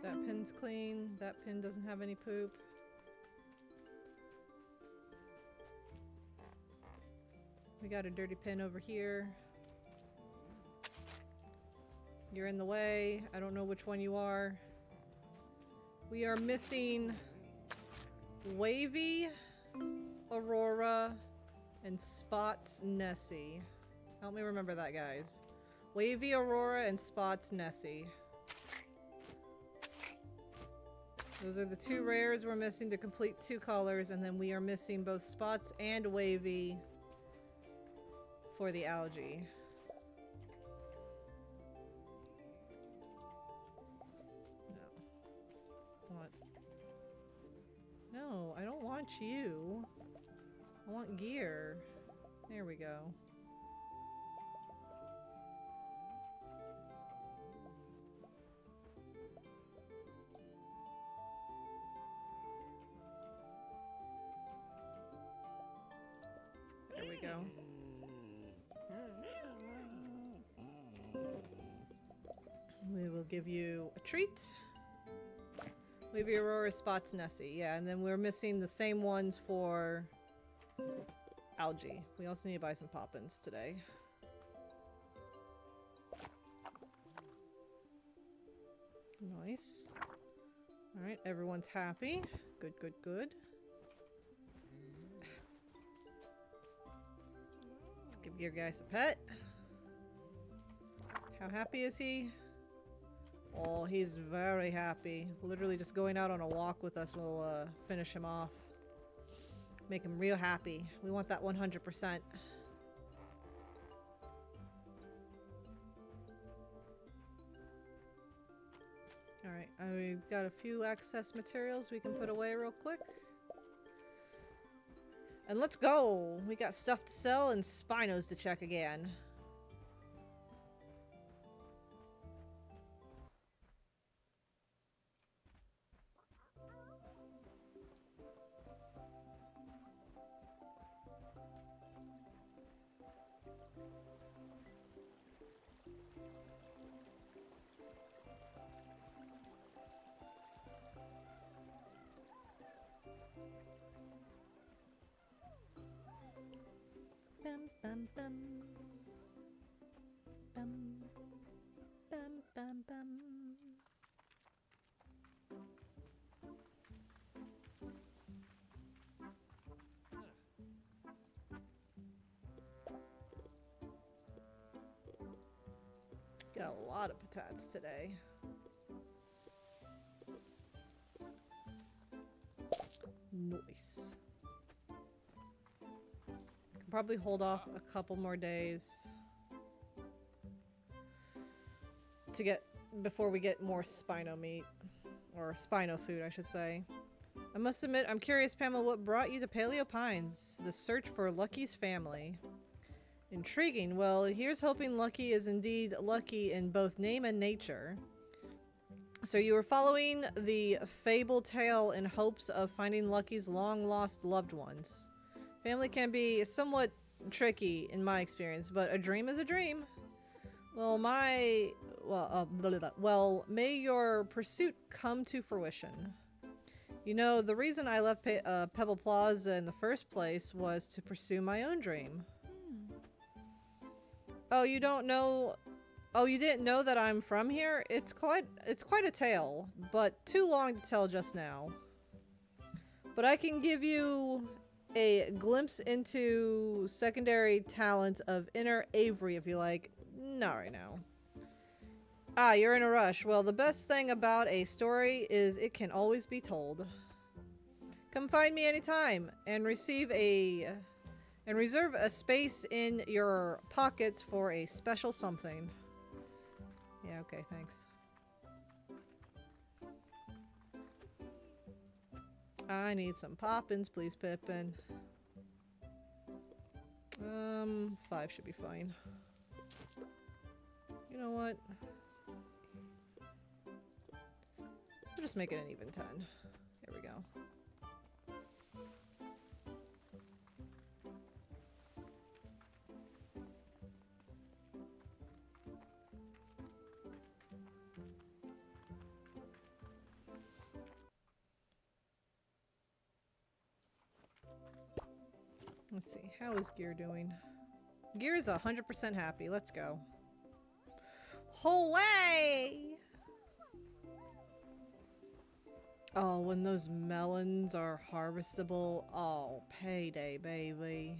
That pin's clean. That pin doesn't have any poop. We got a dirty pin over here. You're in the way. I don't know which one you are. We are missing Wavy, Aurora, and Spots Nessie. Help me remember that, guys. Wavy, Aurora, and Spots Nessie. Those are the two rares we're missing to complete 2 colors, and then we are missing both Spots and Wavy for the algae. want you. I want gear. There we go. There we go. We will give you a treat. Leave your Aurora spots Nessie. Yeah, and then we're missing the same ones for algae. We also need to buy some poppins today. Nice. Alright, everyone's happy. Good, good, good. Give your guys a pet. How happy is he? Oh, he's very happy. Literally just going out on a walk with us will finish him off. Make him real happy. We want that 100%. Alright, we've got a few excess materials we can put away real quick. And let's go! We got stuff to sell and Spinos to check again. Bum, bum, bum. Bum, bum, bum, bum. Got a lot of patatas today. Nice. Probably hold off a couple more days to get before we get more Spino meat, or Spino food I should say. I must admit, I'm curious, Pamela, what brought you to Paleo Pines? The search for Lucky's family. Intriguing. Well, here's hoping Lucky is indeed lucky in both name and nature. So you were following the fable tale in hopes of finding Lucky's long-lost loved ones. Family can be somewhat tricky in my experience, but a dream is a dream. Well, may your pursuit come to fruition. You know, the reason I left Pebble Plaza in the first place was to pursue my own dream. Oh, you don't know? Oh, you didn't know that I'm from here? It's quite a tale, but too long to tell just now. But I can give you a glimpse into secondary talent of inner Avery if you like. Not right now. Ah, you're in a rush. Well, the best thing about a story is it can always be told. Come find me anytime and reserve a space in your pockets for a special something. Yeah, okay, thanks. I need some poppins, please, Pippin. 5 should be fine. You know what? We'll just make it an even 10. There we go. Let's see, how is Gear doing? Gear is 100% happy. Let's go. Away! Oh, when those melons are harvestable. Oh, payday, baby.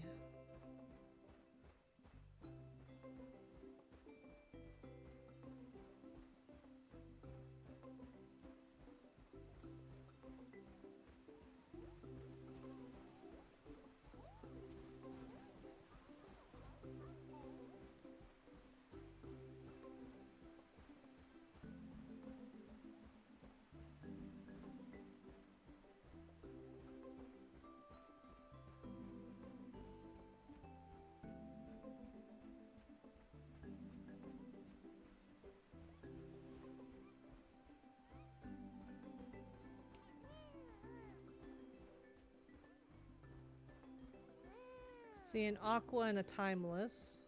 See an aqua and a timeless.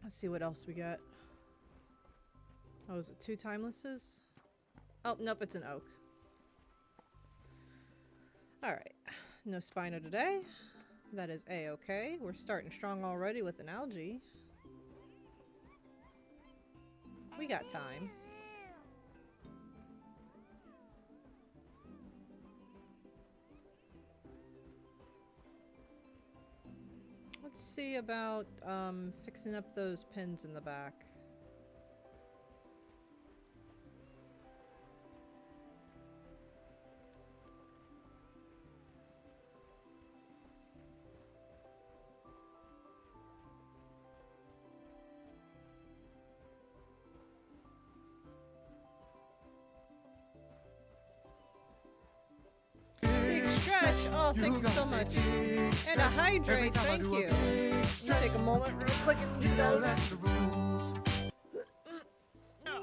Let's see what else we got. Oh, is it 2 timelesses? Oh, nope, it's an oak. Alright. No Spino today. That is A-okay. We're starting strong already with an algae. We got time. Let's see about fixing up those pins in the back. Big stretch! Oh, thank you so much. And a hydrate, thank you. Let me take a moment real quick and do You know those. that's the rules.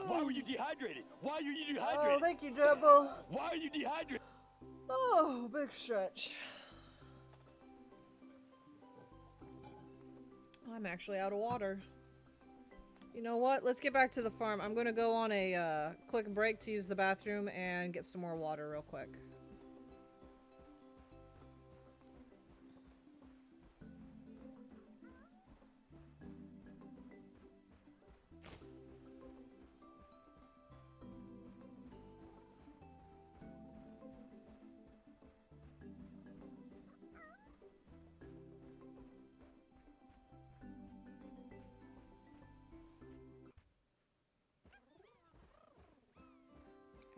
Why were you dehydrated? Why are you Oh, dehydrated? thank you, Jumbo. Why are you dehydrated? Oh, big stretch. I'm actually out of water. You know what? Let's get back to the farm. I'm gonna go on a quick break to use the bathroom and get some more water real quick.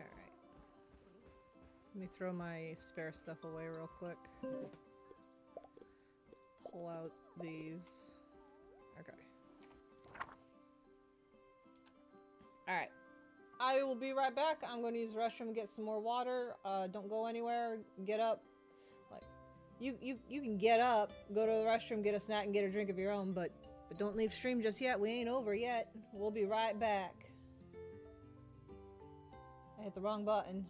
Alright. Let me throw my spare stuff away real quick. Pull out these. Okay. Alright. I will be right back. I'm going to use the restroom and get some more water. Don't go anywhere. Get up. Like, you can get up, go to the restroom, get a snack, and get a drink of your own, but don't leave stream just yet. We ain't over yet. We'll be right back. I hit the wrong button.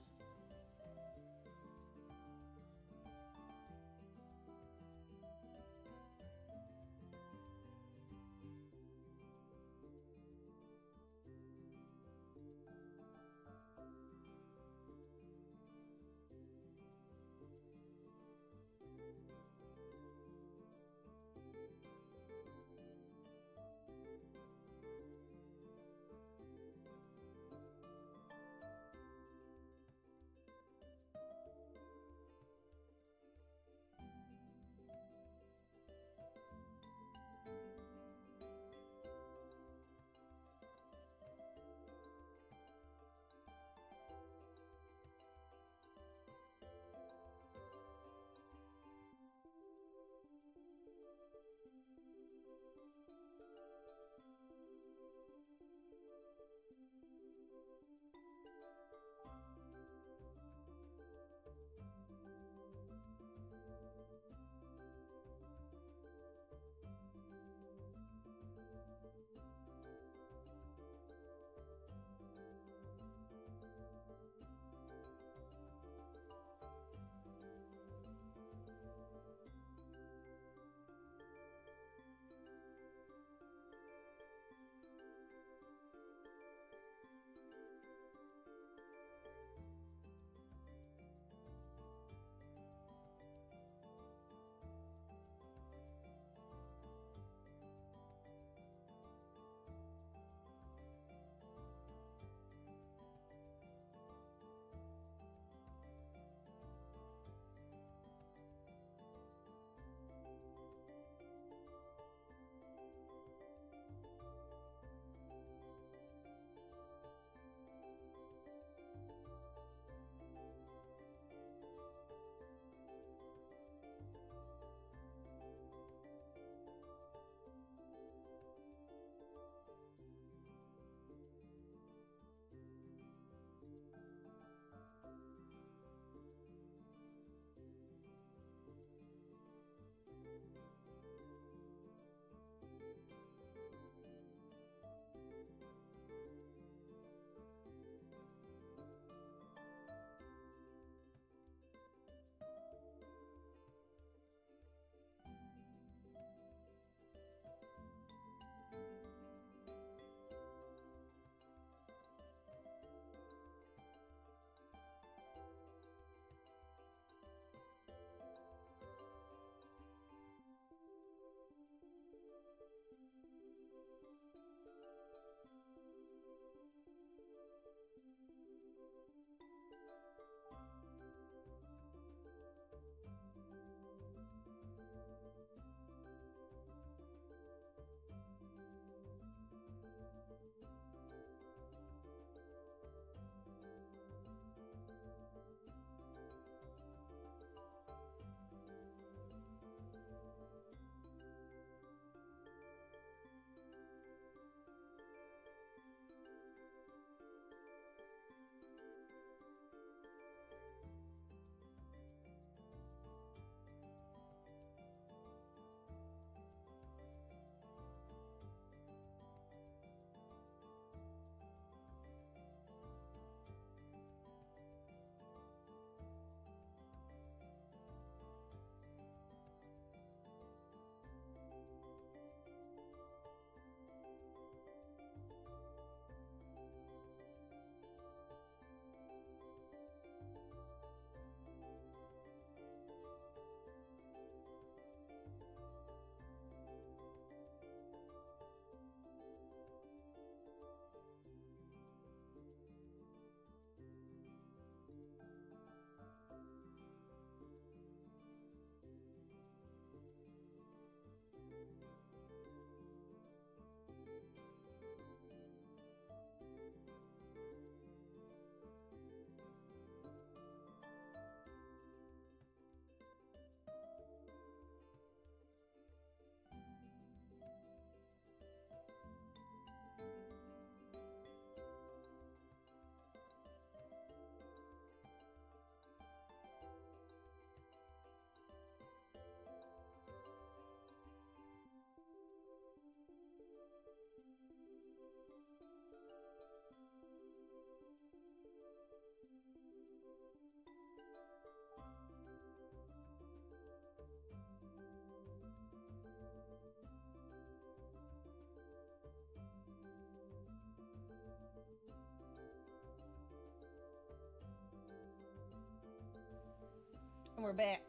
We're back.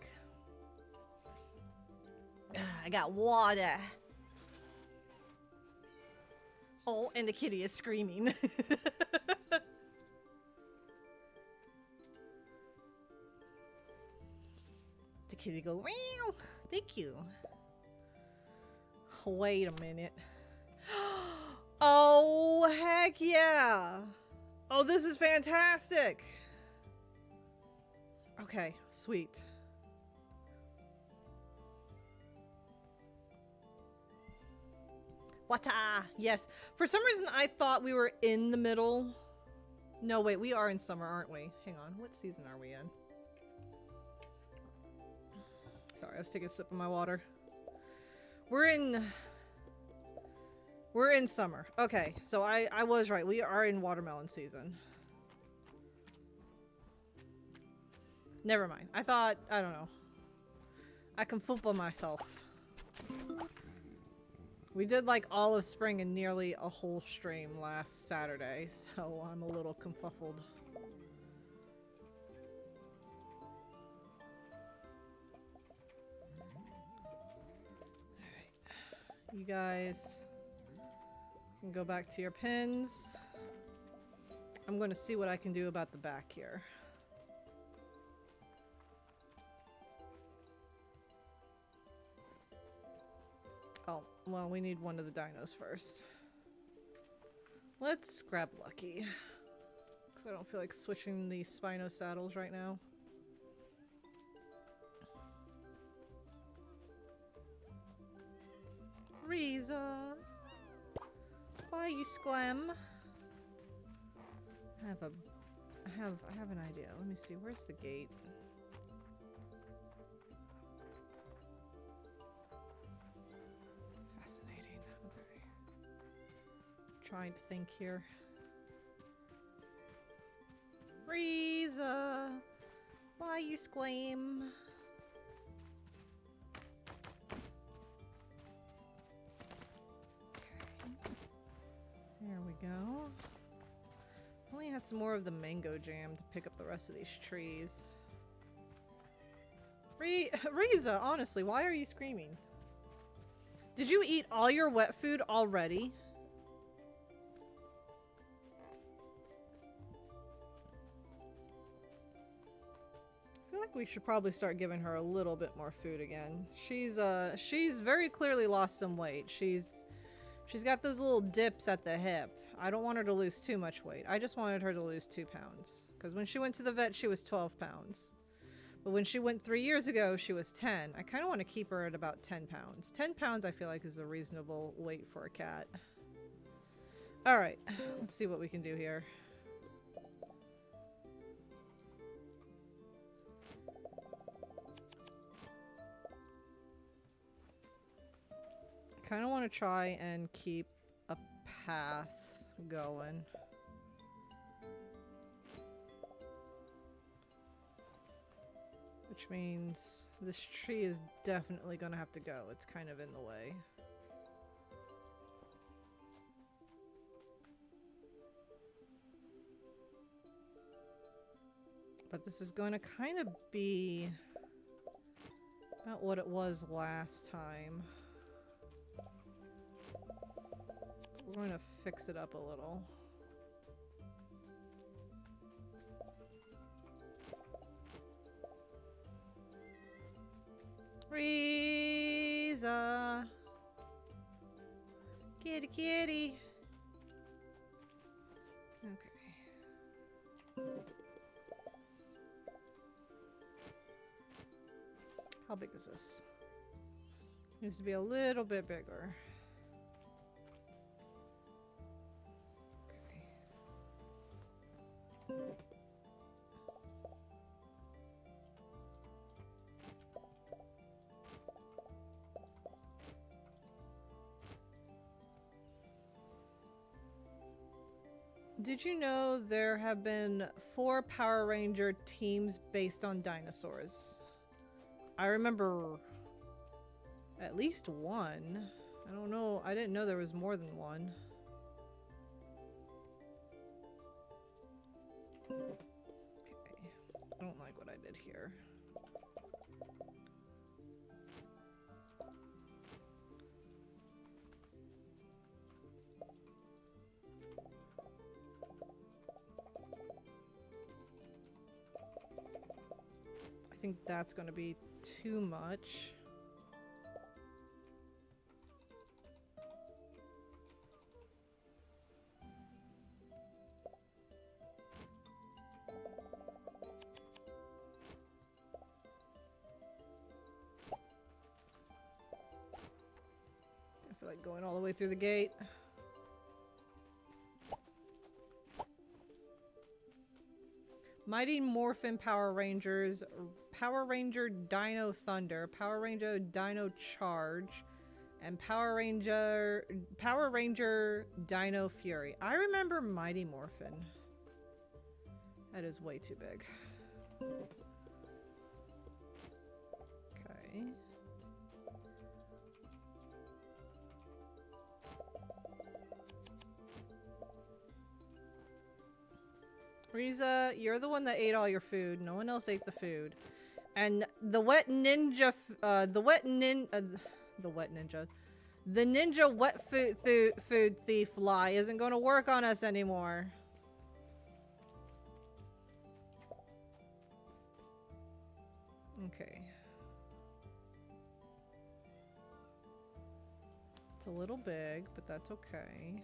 I got water. Oh, and the kitty is screaming. The kitty go, meow. Thank you. Wait a minute. Oh, heck yeah. Oh, this is fantastic. Okay, sweet. Wata! Yes. For some reason, I thought we were in the middle. No, wait, we are in summer, aren't we? Hang on, what season are we in? Sorry, I was taking a sip of my water. We're in summer. Okay, so I was right. We are in watermelon season. Never mind. I thought, I don't know. I can fool myself. We did like all of spring and nearly a whole stream last Saturday, so I'm a little confuffled. Alright. You guys can go back to your pins. I'm going to see what I can do about the back here. Oh, well, we need one of the dinos first. Let's grab Lucky. Because I don't feel like switching the Spino saddles right now. Riza! Why you squam? I have an idea. Let me see, where's the gate? Trying to think here. Riza, why you scream? Okay. There we go. Only had some more of the mango jam to pick up the rest of these trees. Riza, honestly, why are you screaming? Did you eat all your wet food already? We should probably start giving her a little bit more food again. She's very clearly lost some weight. She's got those little dips at the hip. I don't want her to lose too much weight. I just wanted her to lose 2 pounds. Because when she went to the vet, she was 12 pounds. But when she went 3 years ago, she was 10. I kind of want to keep her at about 10 pounds. 10 pounds I feel like is a reasonable weight for a cat. Alright, let's see what we can do here. Kind of want to try and keep a path going. Which means this tree is definitely going to have to go. It's kind of in the way. But this is going to kind of be about what it was last time. We're going to fix it up a little. Riza! Kitty kitty! Okay. How big is this? Needs to be a little bit bigger. Did you know there have been 4 Power Ranger teams based on dinosaurs? I remember at least one. I don't know. I didn't know there was more than one. Okay. I don't like what I did here. think that's going to be too much. I feel like going all the way through the gate. Mighty Morphin Power Rangers, Power Ranger Dino Thunder, Power Ranger Dino Charge, and Power Ranger Dino Fury. I remember Mighty Morphin. That is way too big. Okay. Riza, you're the one that ate all your food. No one else ate the food. And the wet ninja, the ninja wet food thief lie isn't going to work on us anymore. Okay. It's a little big, but that's okay.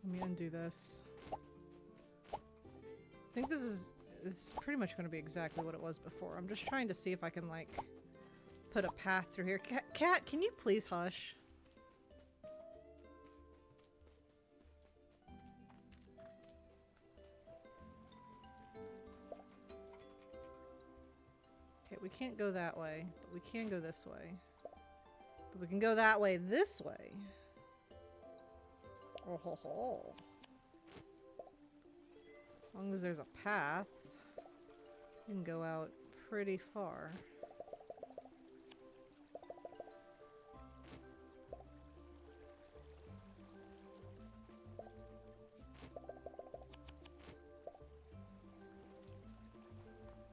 Let me undo this. I think this is pretty much going to be exactly what it was before. I'm just trying to see if I can, like, put a path through here. Cat, can you please hush? Okay, we can't go that way, but we can go this way. But we can go that way this way. Oh ho ho. As long as there's a path, you can go out pretty far.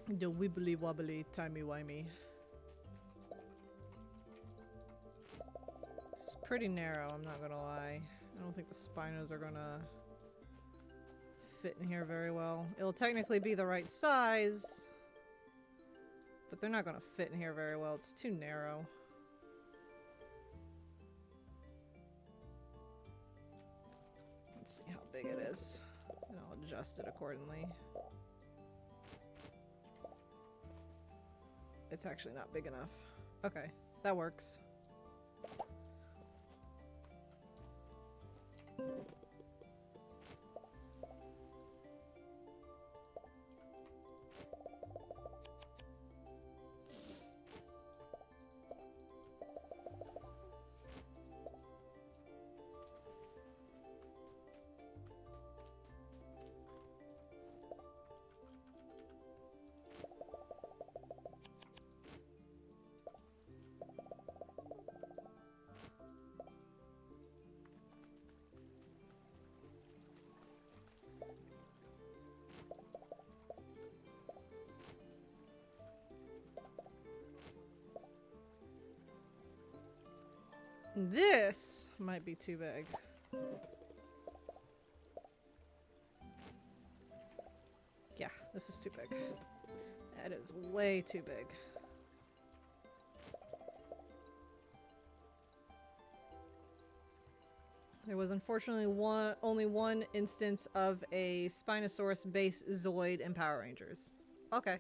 The wibbly wobbly timey wimey. This is pretty narrow, I'm not gonna lie. I don't think the Spinos are gonna fit in here very well. It'll technically be the right size, but they're not gonna fit in here very well. It's too narrow. Let's see how big it is, and I'll adjust it accordingly. It's actually not big enough. Okay, that works. This might be too big. Yeah, this is too big. That is way too big. There was unfortunately only one instance of a Spinosaurus-based Zoid in Power Rangers. Okay.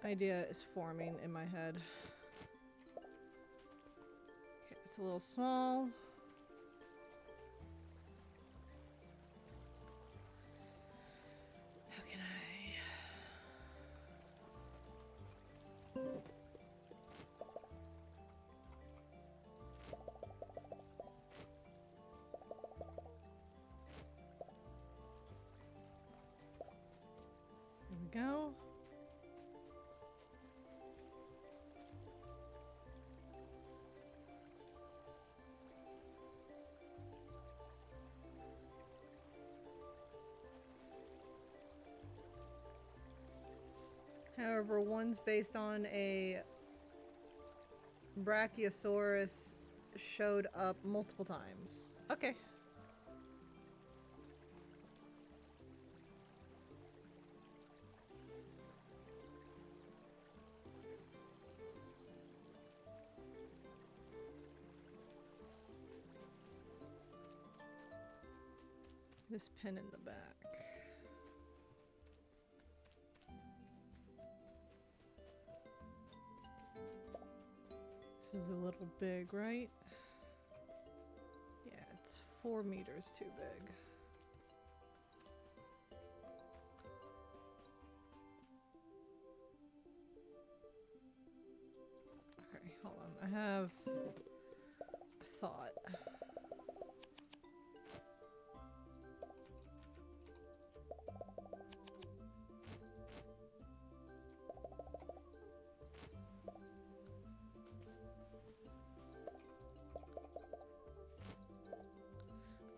idea is forming in my head. Okay, it's a little small. How can I? There we go. However, one's based on a Brachiosaurus showed up multiple times. Okay. This pin in the back. This is a little big, right? Yeah, it's 4 meters too big. Okay, hold on. I have a thought.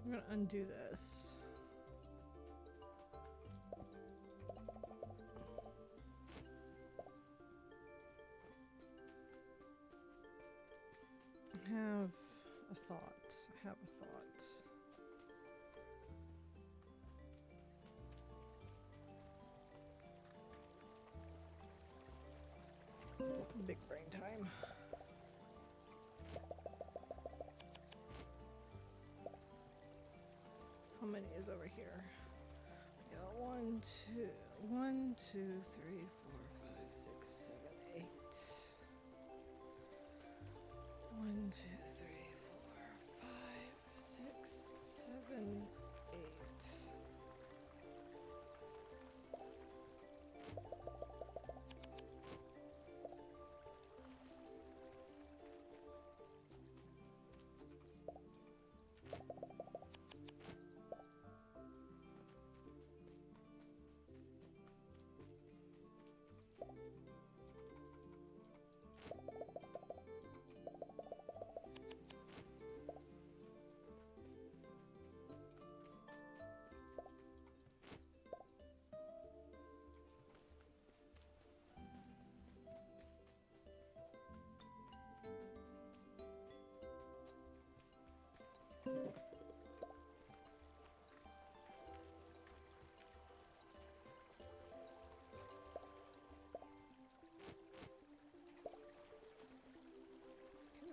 I'm gonna undo this. I have a thought. I have a thought. Big brain time. How many is over here? We got 1, 2, 1, 2, 3, 4, 5, 6, 7, 8. 1, 2, 3, 4, 5, 6, 7, 8.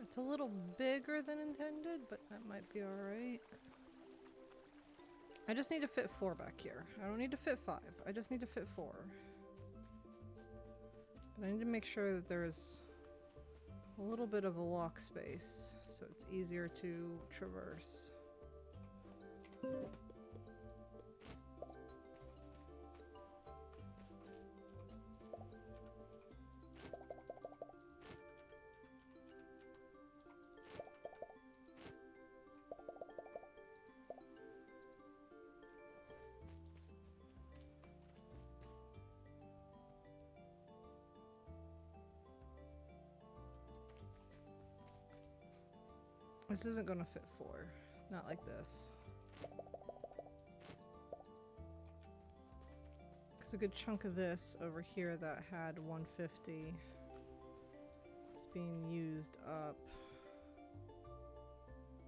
It's a little bigger than intended, but that might be alright. I just need to fit 4 back here. I don't need to fit 5. I just need to fit 4. But I need to make sure that there's a little bit of a walk space so it's easier to traverse. This isn't gonna fit 4. Not like this. Because a good chunk of this over here that had 150 is being used up.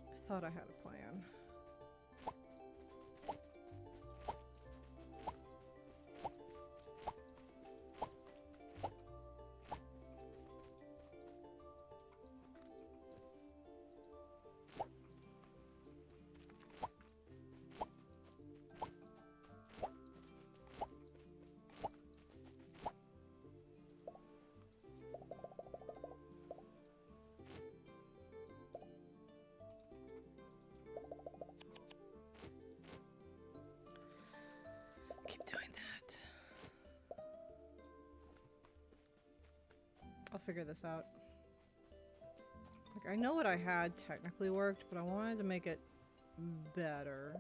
I thought I had a plan. I'll figure this out. Like, I know what I had technically worked, but I wanted to make it better.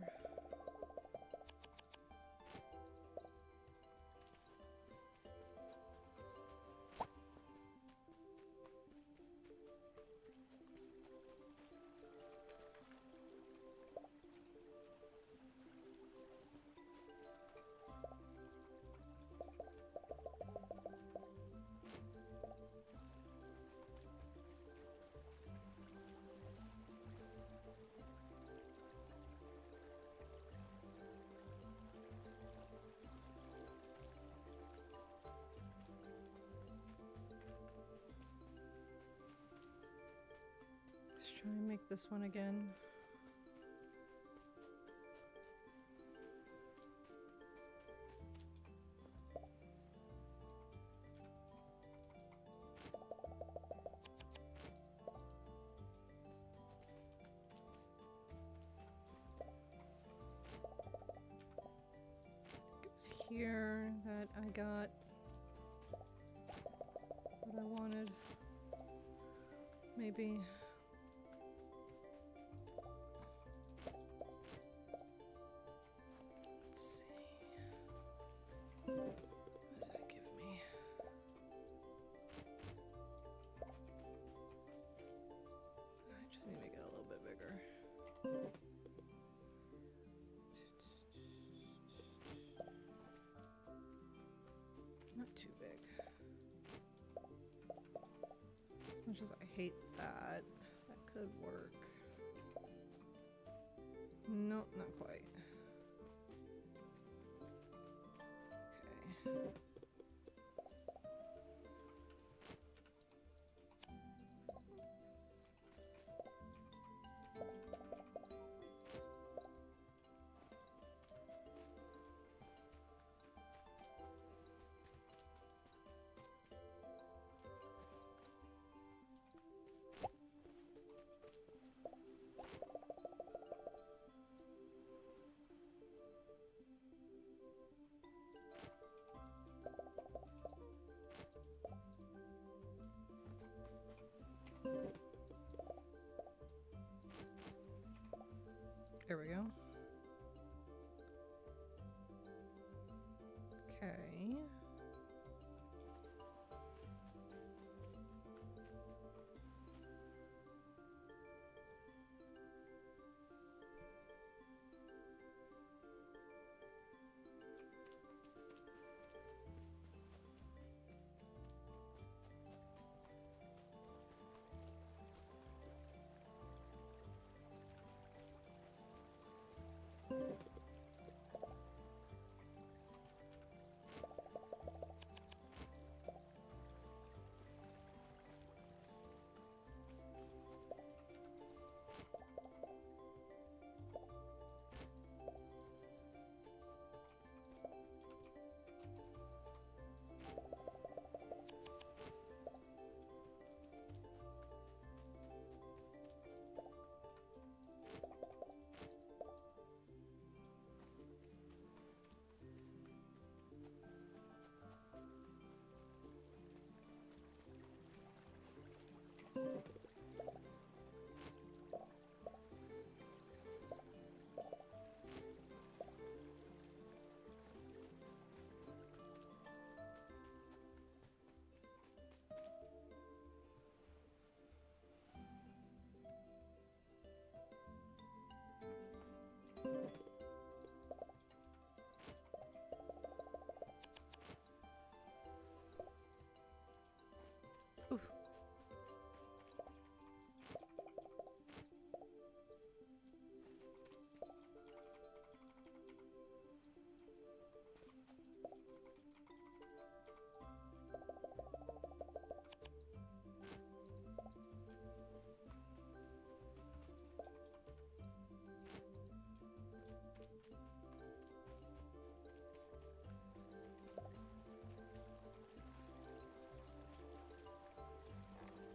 Let's try and make this one again. Goes here that I got what I wanted. Maybe. Let's see. What does that give me? I just need to make it a little bit bigger. Not too big. Much as I hate that. That could work. Nope, not quite. Okay. There we go. Okay. Oof.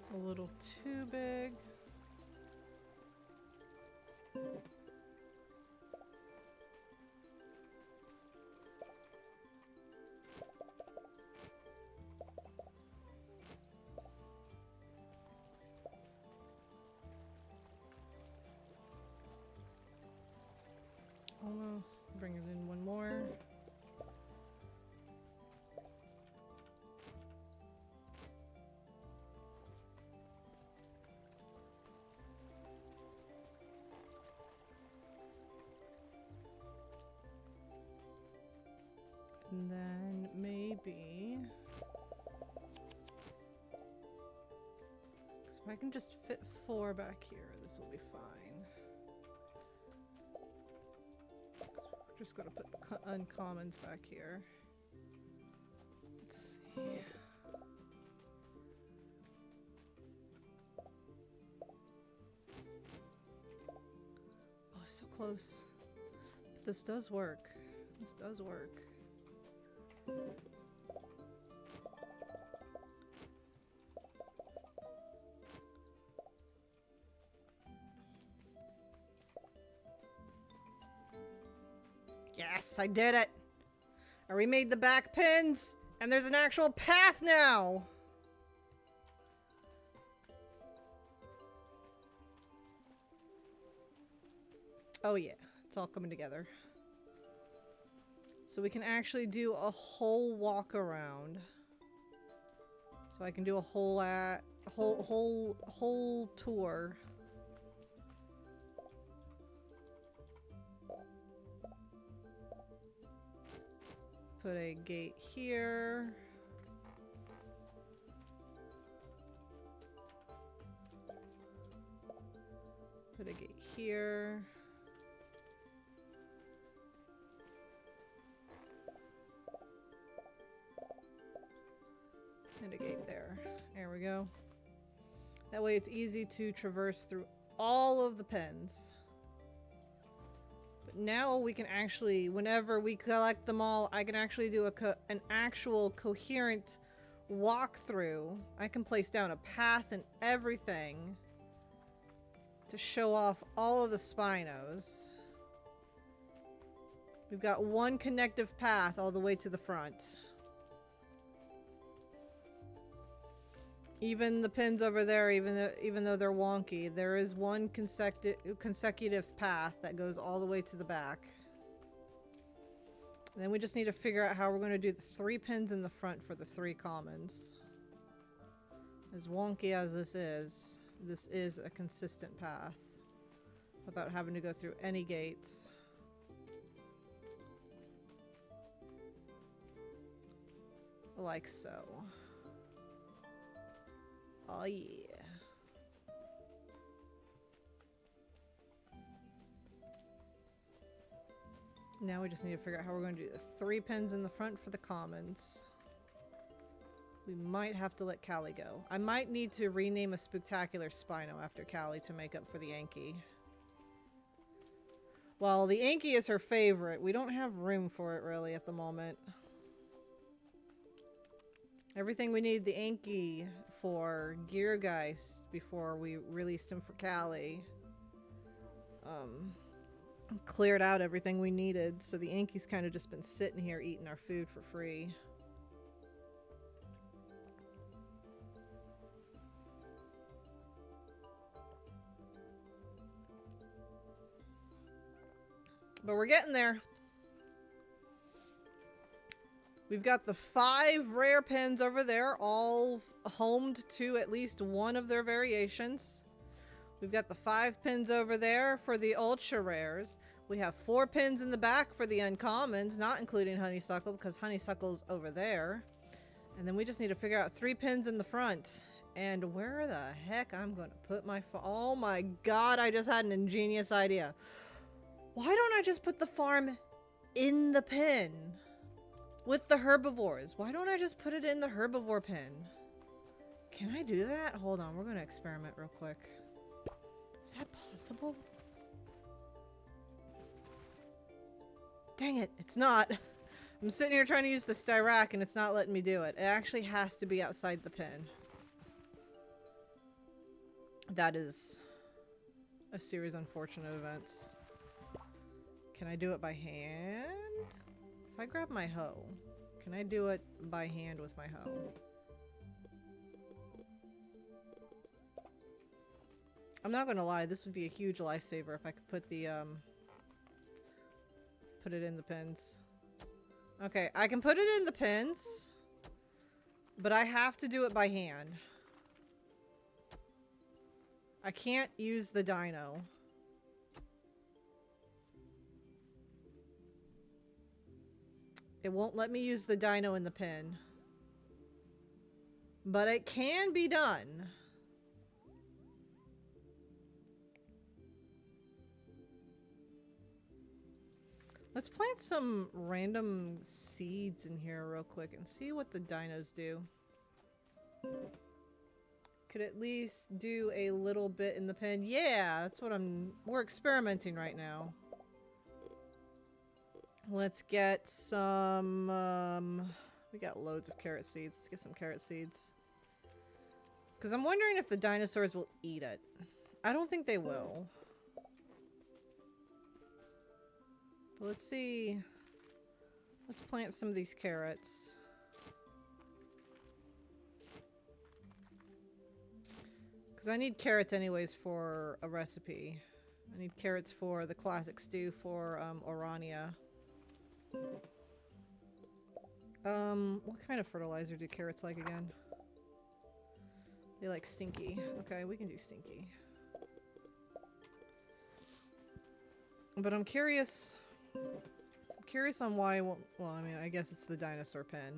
It's a little too big. If I can just fit 4 back here, this will be fine. We're just gonna put uncommons back here. Let's see. Oh, so close. But this does work. This does work. Yes, I did it! I remade the back pins, and there's an actual path now! Oh yeah, it's all coming together. So we can actually do a whole walk around. So I can do a whole tour. Put a gate here. Put a gate here. And a gate there. There we go. That way it's easy to traverse through all of the pens. But now we can actually, whenever we collect them all, I can actually do an actual coherent walkthrough. I can place down a path and everything to show off all of the Spinos. We've got one connective path all the way to the front. Even the pins over there, even though they're wonky, there is one consecutive path that goes all the way to the back. And then we just need to figure out how we're going to do the 3 pins in the front for the 3 commons. As wonky as this is a consistent path without having to go through any gates. Like so. Oh yeah. Now we just need to figure out how we're going to do the 3 pins in the front for the commons. We might have to let Callie go. I might need to rename a spectacular Spino after Callie to make up for the Yankee. While the Yankee is her favorite, we don't have room for it really at the moment. Everything we need the Yankee for Geargeist before we released him for Callie. Cleared out everything we needed, so the Yankee's kind of just been sitting here eating our food for free. But we're getting there. We've got the 5 rare pins over there, all homed to at least one of their variations. We've got the 5 pins over there for the ultra rares. We have 4 pins in the back for the uncommons, not including Honeysuckle because Honeysuckle's over there. And then we just need to figure out 3 pins in the front. And where the heck I'm going to put my oh my god, I just had an ingenious idea. Why don't I just put the farm in the pin? With the herbivores. Why don't I just put it in the herbivore pin? Can I do that? Hold on, we're going to experiment real quick. Is that possible? Dang it, it's not. I'm sitting here trying to use the Styrac and it's not letting me do it. It actually has to be outside the pin. That is a series of unfortunate events. Can I do it by hand? If I grab my hoe, can I do it by hand with my hoe? I'm not gonna lie, this would be a huge lifesaver if I could put the, put it in the pins. Okay, I can put it in the pins, but I have to do it by hand. I can't use the dyno. It won't let me use the dyno in the pin. But it can be done. Let's plant some random seeds in here real quick and see what the dinos do. Could at least do a little bit in the pen. Yeah, that's what we're experimenting right now. Let's get some, we got loads of carrot seeds. Let's get some carrot seeds. Because I'm wondering if the dinosaurs will eat it. I don't think they will. But let's see. Let's plant some of these carrots. Because I need carrots anyways for a recipe. I need carrots for the classic stew for Orania. What kind of fertilizer do carrots like again? They like stinky. Okay, we can do stinky. But I'm curious on why I won't, well, I mean, I guess it's the dinosaur pen.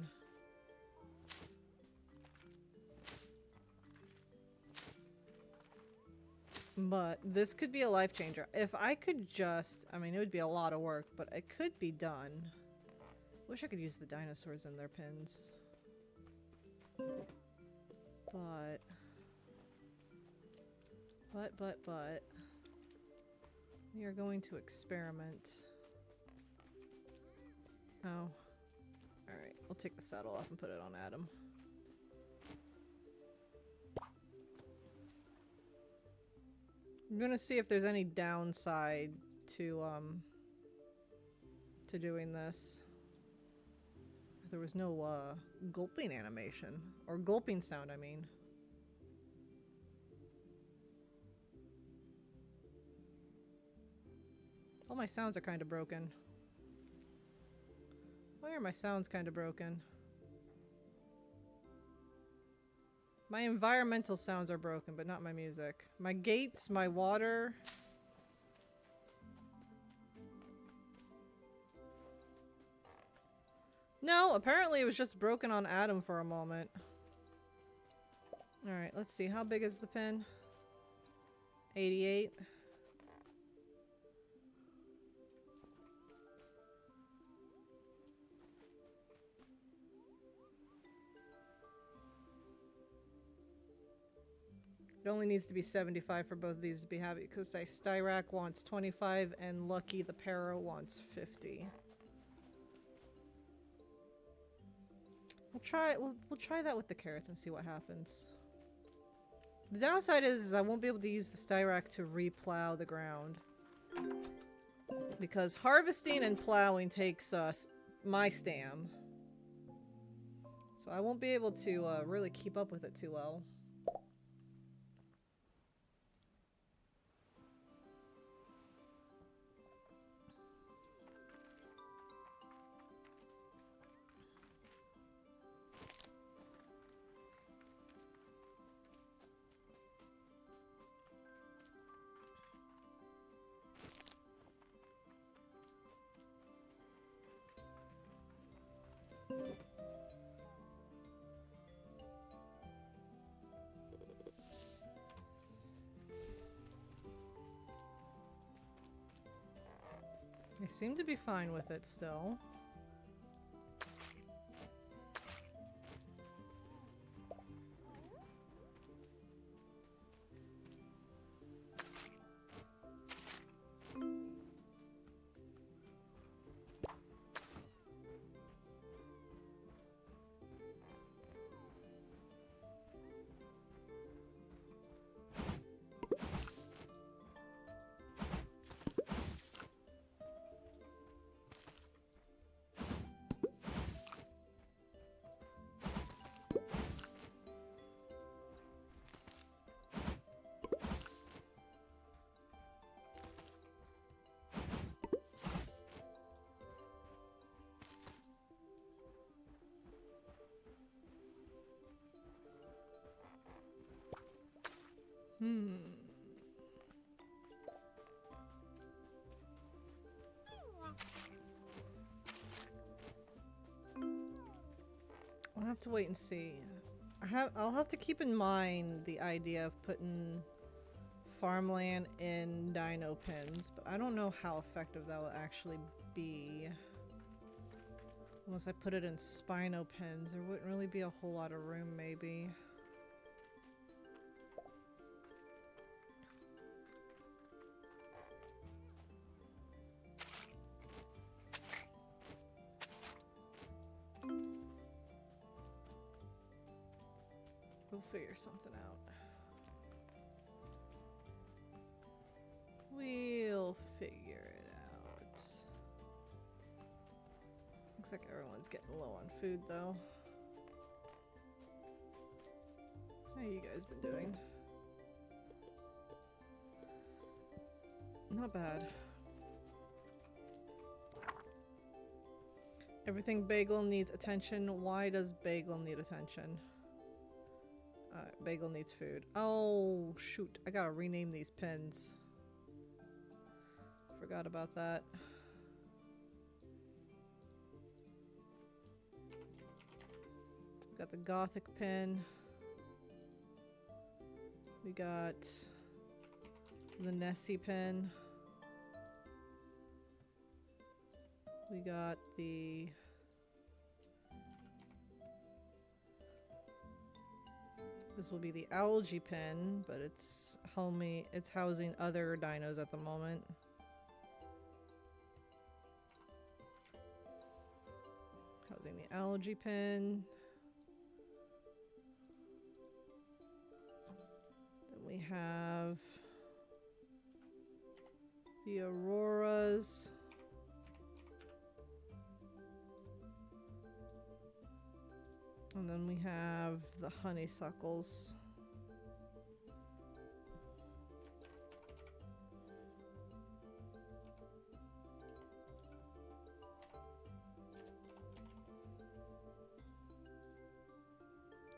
But this could be a life changer. If I could just, I mean, it would be a lot of work, but it could be done. Wish I could use the dinosaurs in their pens. But, we are going to experiment. Oh. Alright, we'll take the saddle off and put it on Adam. I'm gonna see if there's any downside to doing this. There was no, gulping animation. Or gulping sound, I mean. All my sounds are kind of broken. Why are my sounds kind of broken? My environmental sounds are broken, but not my music. My gates, my water. No, apparently it was just broken on Adam for a moment. Alright, let's see. How big is the pen? 88. It only needs to be 75 for both of these to be happy, because Styrac wants 25 and Lucky the Parrot wants 50. We'll try that with the carrots and see what happens. The downside is I won't be able to use the Styrac to replow the ground. Because harvesting and plowing takes my stam. So I won't be able to really keep up with it too well. They seem to be fine with it still. I'll have to wait and see. I'll have to keep in mind the idea of putting farmland in dino pens, but I don't know how effective that will actually be. Unless I put it in Spino pens, there wouldn't really be a whole lot of room, maybe. We'll figure something out. We'll figure it out. Looks like everyone's getting low on food, though. How you guys been doing? Not bad. Everything Bagel needs attention. Why does Bagel need attention? Bagel needs food. Oh, shoot. I gotta rename these pins. Forgot about that. We got the Gothic pin. We got the Nessie pin. We got the this will be the algae pin, but it's housing other dinos at the moment. Housing the algae pin. Then we have the auroras. And then we have the honeysuckles.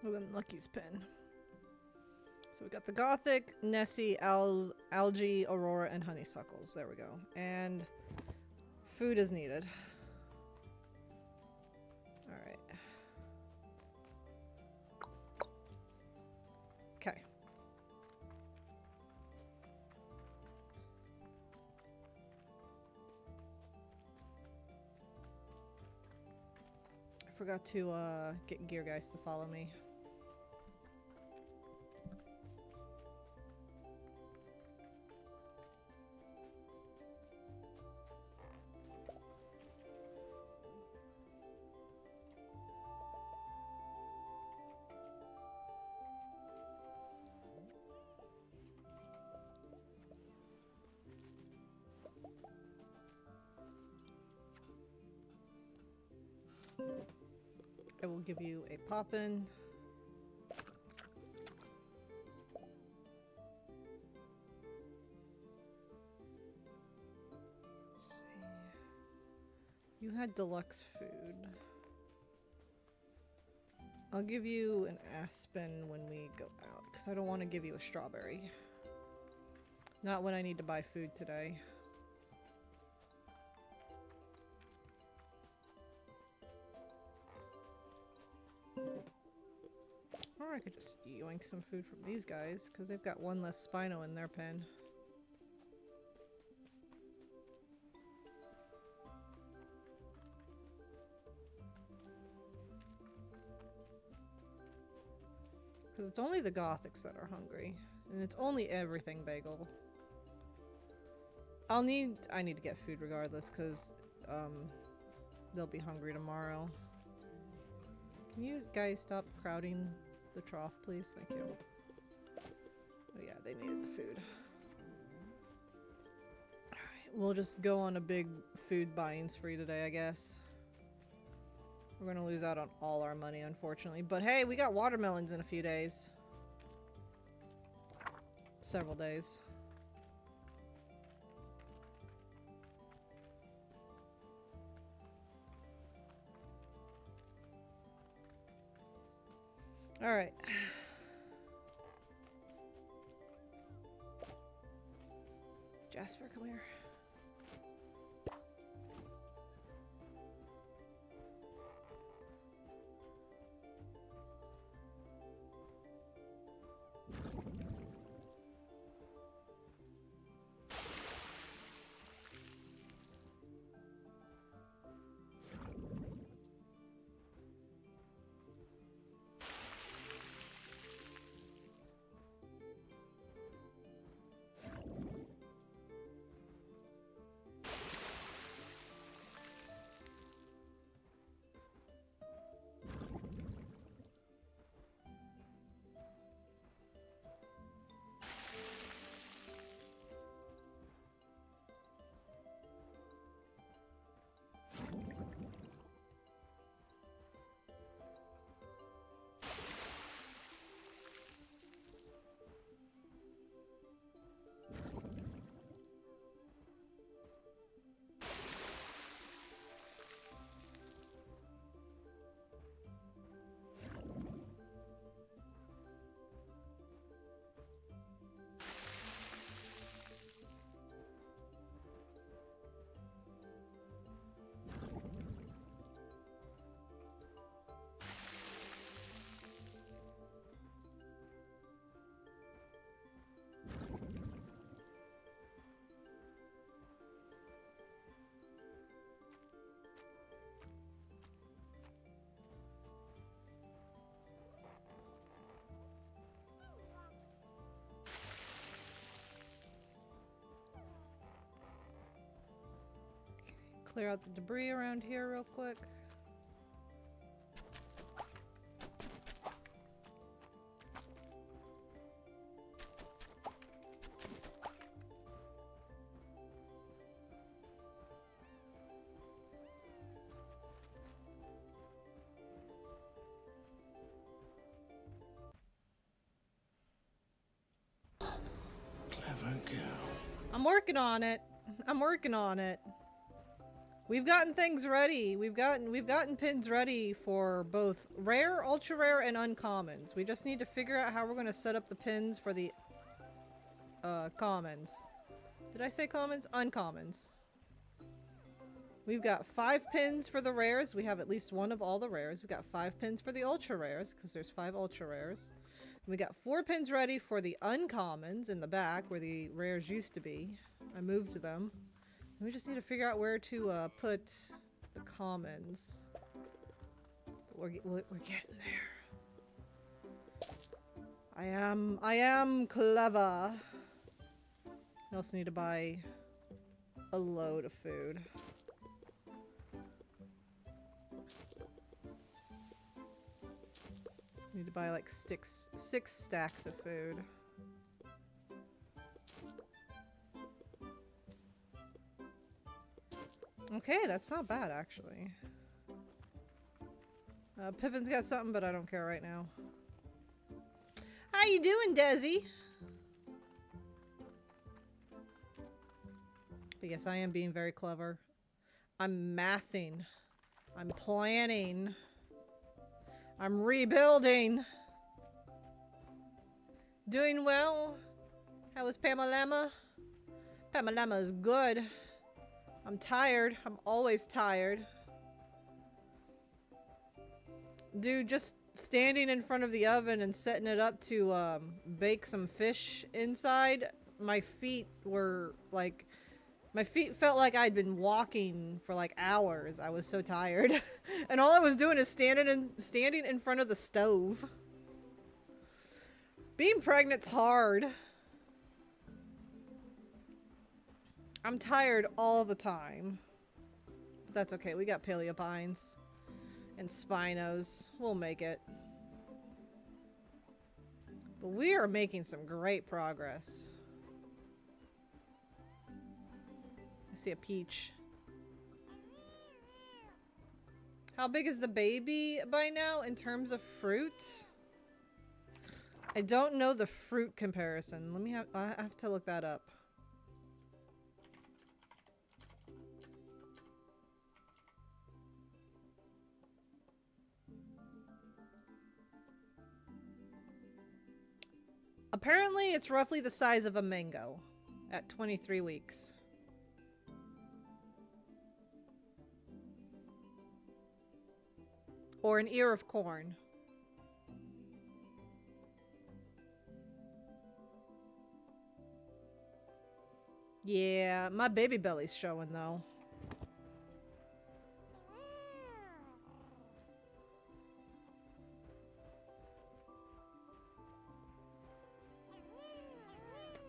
And then Lucky's pin. So we got the Gothic, Nessie, Algae, Aurora, and honeysuckles. There we go. And food is needed. Alright. Okay. I forgot to get Gear Guys to follow me. I will give you a poppin'. Let's see. You had deluxe food. I'll give you an aspen when we go out, because I don't want to give you a strawberry. Not when I need to buy food today. Or I could just yoink some food from these guys, because they've got one less Spino in their pen. Because it's only the Gothics that are hungry. And it's only everything Bagel. I need to get food regardless, because they'll be hungry tomorrow. Can you guys stop crowding the trough, please? Thank you. Oh yeah, they needed the food. Alright, we'll just go on a big food buying spree today, I guess. We're gonna lose out on all our money, unfortunately. But hey, we got watermelons in a few days. Several days. All right. Jasper, come here. clear out the debris around here real quick. Clever girl. I'm working on it. I'm working on it. We've gotten things ready. We've gotten pins ready for both rare, ultra rare, and uncommons. We just need to figure out how we're going to set up the pins for the commons. Did I say commons? Uncommons. We've got 5 pins for the rares. We have at least one of all the rares. We've got 5 pins for the ultra rares because there's 5 ultra rares. We got 4 pins ready for the uncommons in the back where the rares used to be. I moved them. We just need to figure out where to put the commons. But we're getting there. I am clever. I also need to buy a load of food. Need to buy like 6 stacks of food. Okay, that's not bad actually. Pippin's got something, but I don't care right now. How you doing, Desi? But yes, I am being very clever. I'm mathing. I'm planning. I'm rebuilding. Doing well. How is Pamalama? Pamalama is good. I'm tired. I'm always tired. Dude, just standing in front of the oven and setting it up to bake some fish inside, my feet were like... My feet felt like I'd been walking for like hours. I was so tired. And all I was doing is standing in front of the stove. Being pregnant's hard. I'm tired all the time. But that's okay. We got Paleo pines and Spinos. We'll make it. But we are making some great progress. I see a peach. How big is the baby by now in terms of fruit? I don't know the fruit comparison. I have to look that up. Apparently, it's roughly the size of a mango at 23 weeks. Or an ear of corn. Yeah, my baby belly's showing though.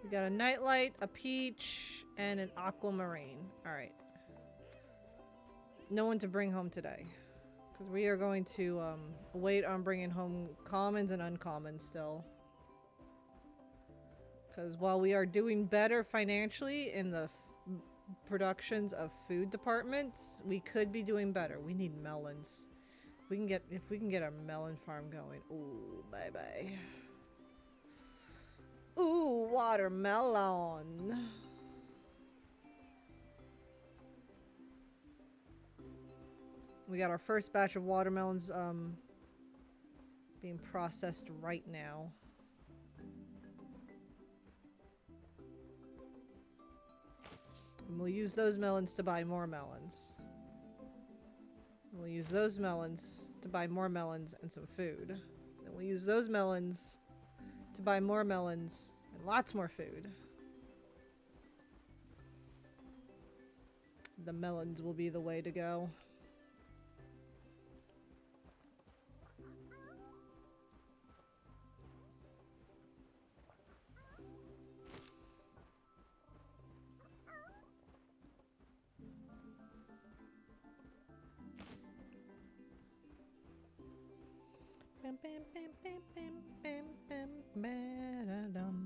We got a nightlight, a peach, and an aquamarine. Alright. No one to bring home today. Because we are going to wait on bringing home commons and uncommons still. Because while we are doing better financially in the productions of food departments, we could be doing better. We need melons. If we can get our melon farm going. Ooh, bye-bye. Ooh, watermelon. We got our first batch of watermelons being processed right now. And we'll use those melons to buy more melons. And we'll use those melons to buy more melons and some food. And we'll use those melons to buy more melons and lots more food. The melons will be the way to go. Bam, bam, bam, bam, bam, bam, bam, ba-da-dum.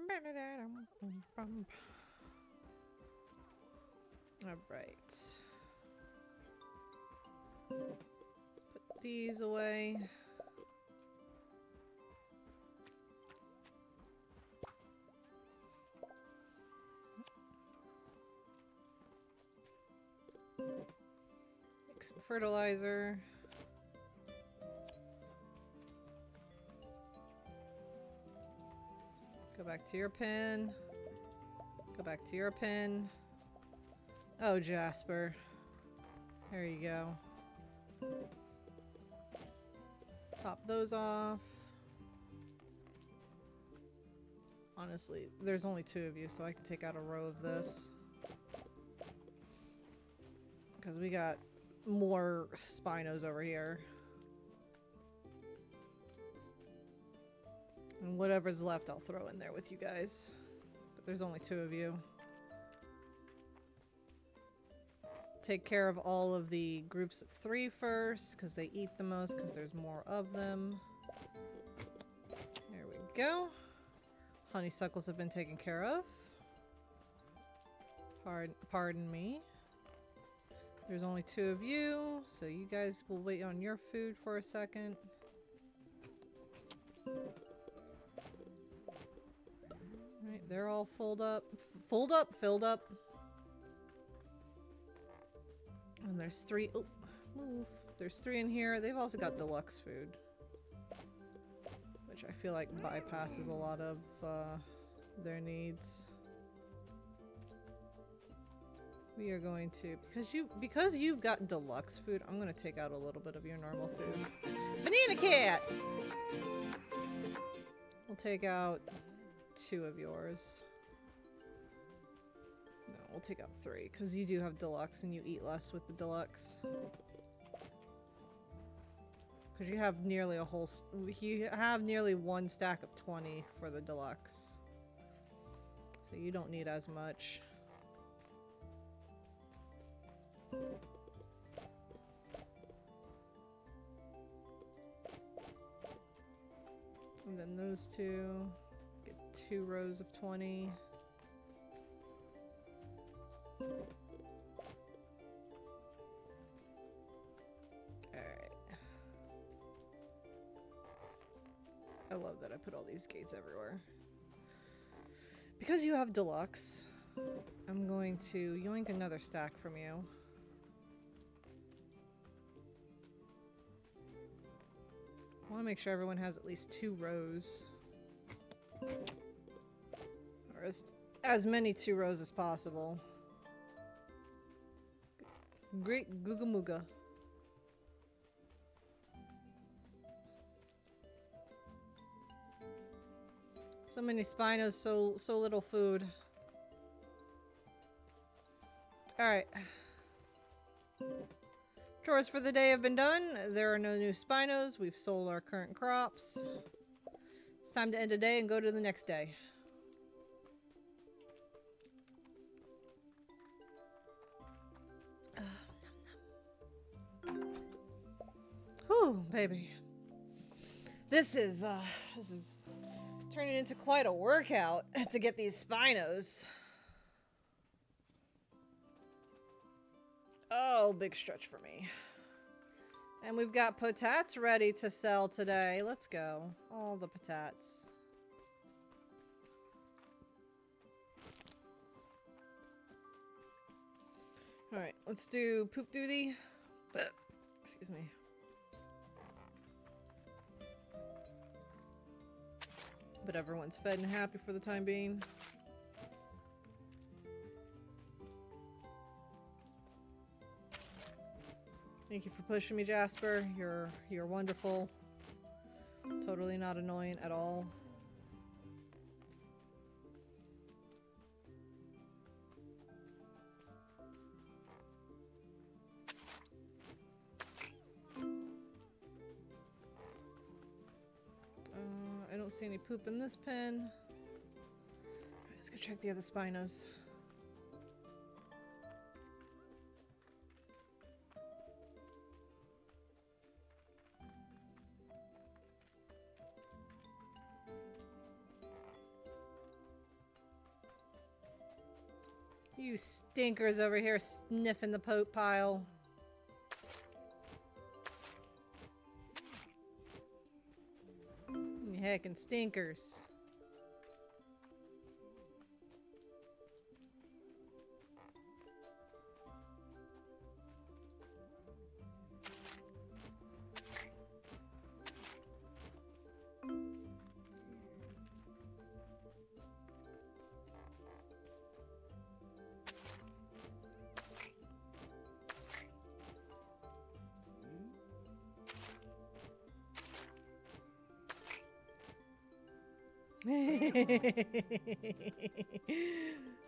Ba-da-da-dum, bum, bum. All right. Put these away. Make some fertilizer. Go back to your pen. Go back to your pen. Oh, Jasper. There you go. Top those off. Honestly, there's only 2 of you, so I can take out a row of this. Because we got more Spinos over here. And whatever's left, I'll throw in there with you guys. But there's only 2 of you. Take care of all of the groups of 3 first, because they eat the most, because there's more of them. There we go. Honeysuckles have been taken care of. Pardon me. There's only 2 of you, so you guys will wait on your food for a second. Right, they're all filled up. Filled up. And there's 3. Oh, move. There's 3 in here. They've also got deluxe food, which I feel like bypasses a lot of their needs. We are going to, because you've got deluxe food, I'm gonna take out a little bit of your normal food. Banana cat! We'll take out 2 of yours. No, we'll take out 3, because you do have deluxe and you eat less with the deluxe. Because you have nearly you have nearly 1 stack of 20 for the deluxe. So you don't need as much. And then those 2 get 2 rows of 20. Alright. I love that I put all these gates everywhere. Because you have deluxe, I'm going to yoink another stack from you. I want to make sure everyone has at least 2 rows. Or as many 2 rows as possible. Great Googa Mooga. So many Spinos, so little food. Alright. Chores for the day have been done. There are no new Spinos. We've sold our current crops. It's time to end a day and go to the next day. Whew, baby. This is turning into quite a workout to get these Spinos. Oh, big stretch for me. And we've got potats ready to sell today. Let's go. All the potats. Alright, let's do poop duty. Excuse me. But everyone's fed and happy for the time being. Thank you for pushing me, Jasper. You're wonderful. Totally not annoying at all. I don't see any poop in this pen. Alright, let's go check the other Spinos. You stinkers over here sniffing the poop pile. You heckin' stinkers.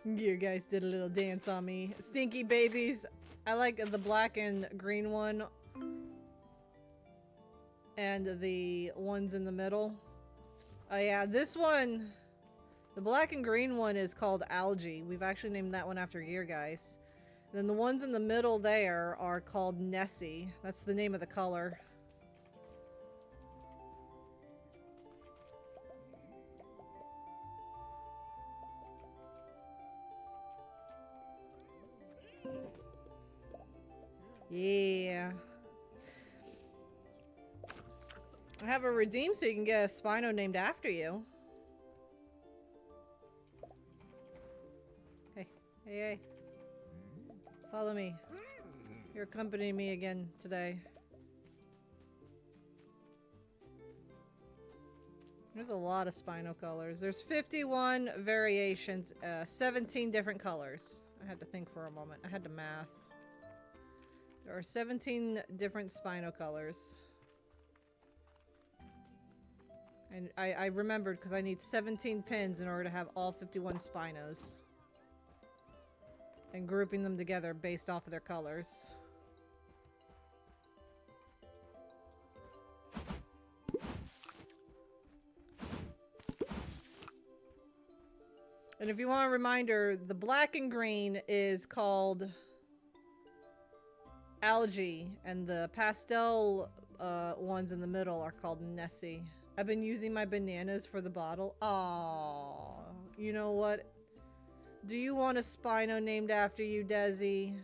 You guys did a little dance on me. Stinky babies. I like the black and green one. And the ones in the middle. Oh yeah, this one, the black and green one is called Algae. We've actually named that one after Gear Guys. Then the ones in the middle there are called Nessie. That's the name of the color. Yeah. I have a redeem so you can get a Spino named after you. Hey, hey, hey. Follow me. You're accompanying me again today. There's a lot of Spino colors. There's 51 variations, 17 different colors. I had to think for a moment. I had to math. There are 17 different Spino colors. And I remembered because I need 17 pins in order to have all 51 Spinos. And grouping them together based off of their colors. And if you want a reminder, the black and green is called Algae, and the pastel ones in the middle are called Nessie. I've been using my bananas for the bottle. Aww. You know what? Do you want a Spino named after you, Desi?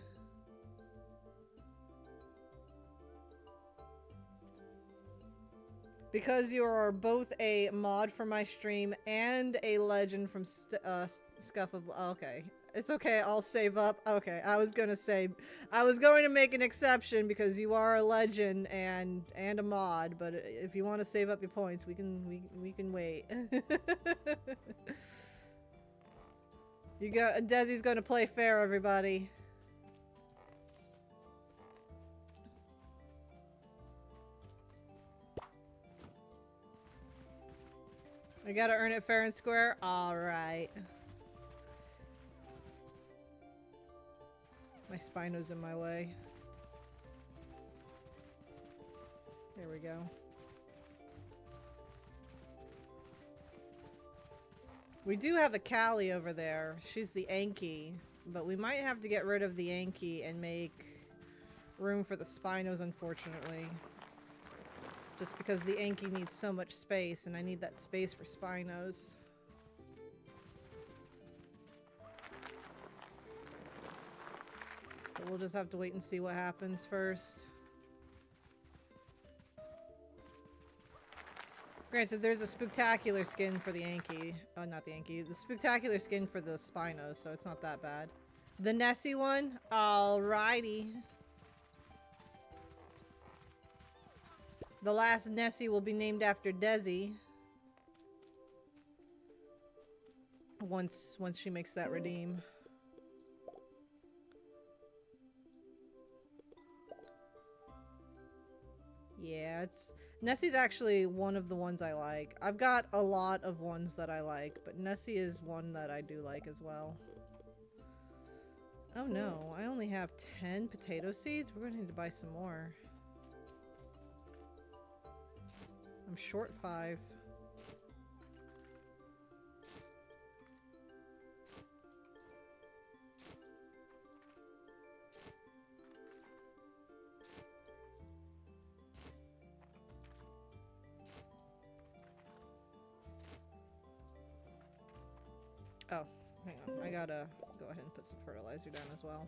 Because you are both a mod for my stream and a legend from Scuff of... Okay. It's okay, I'll save up. Okay, I was going to make an exception because you are a legend and a mod, but if you want to save up your points, we can wait. Desi's going to play fair, everybody. I gotta earn it fair and square? Alright. My Spino's in my way. There we go. We do have a Callie over there. She's the Anki, but we might have to get rid of the Anki and make room for the Spinos, unfortunately. Just because the Anki needs so much space, and I need that space for Spinos. But we'll just have to wait and see what happens first. Granted, there's a spectacular skin for the Anki. Oh, not the Anki. The spectacular skin for the Spinos, so it's not that bad. The Nessie one? Alrighty. The last Nessie will be named after Desi. Once she makes that redeem. Yeah, Nessie's actually one of the ones I like. I've got a lot of ones that I like, but Nessie is one that I do like as well. Oh no, I only have 10 potato seeds? We're gonna need to buy some more. I'm short 5. Oh, Hang on, I gotta go ahead and put some fertilizer down as well.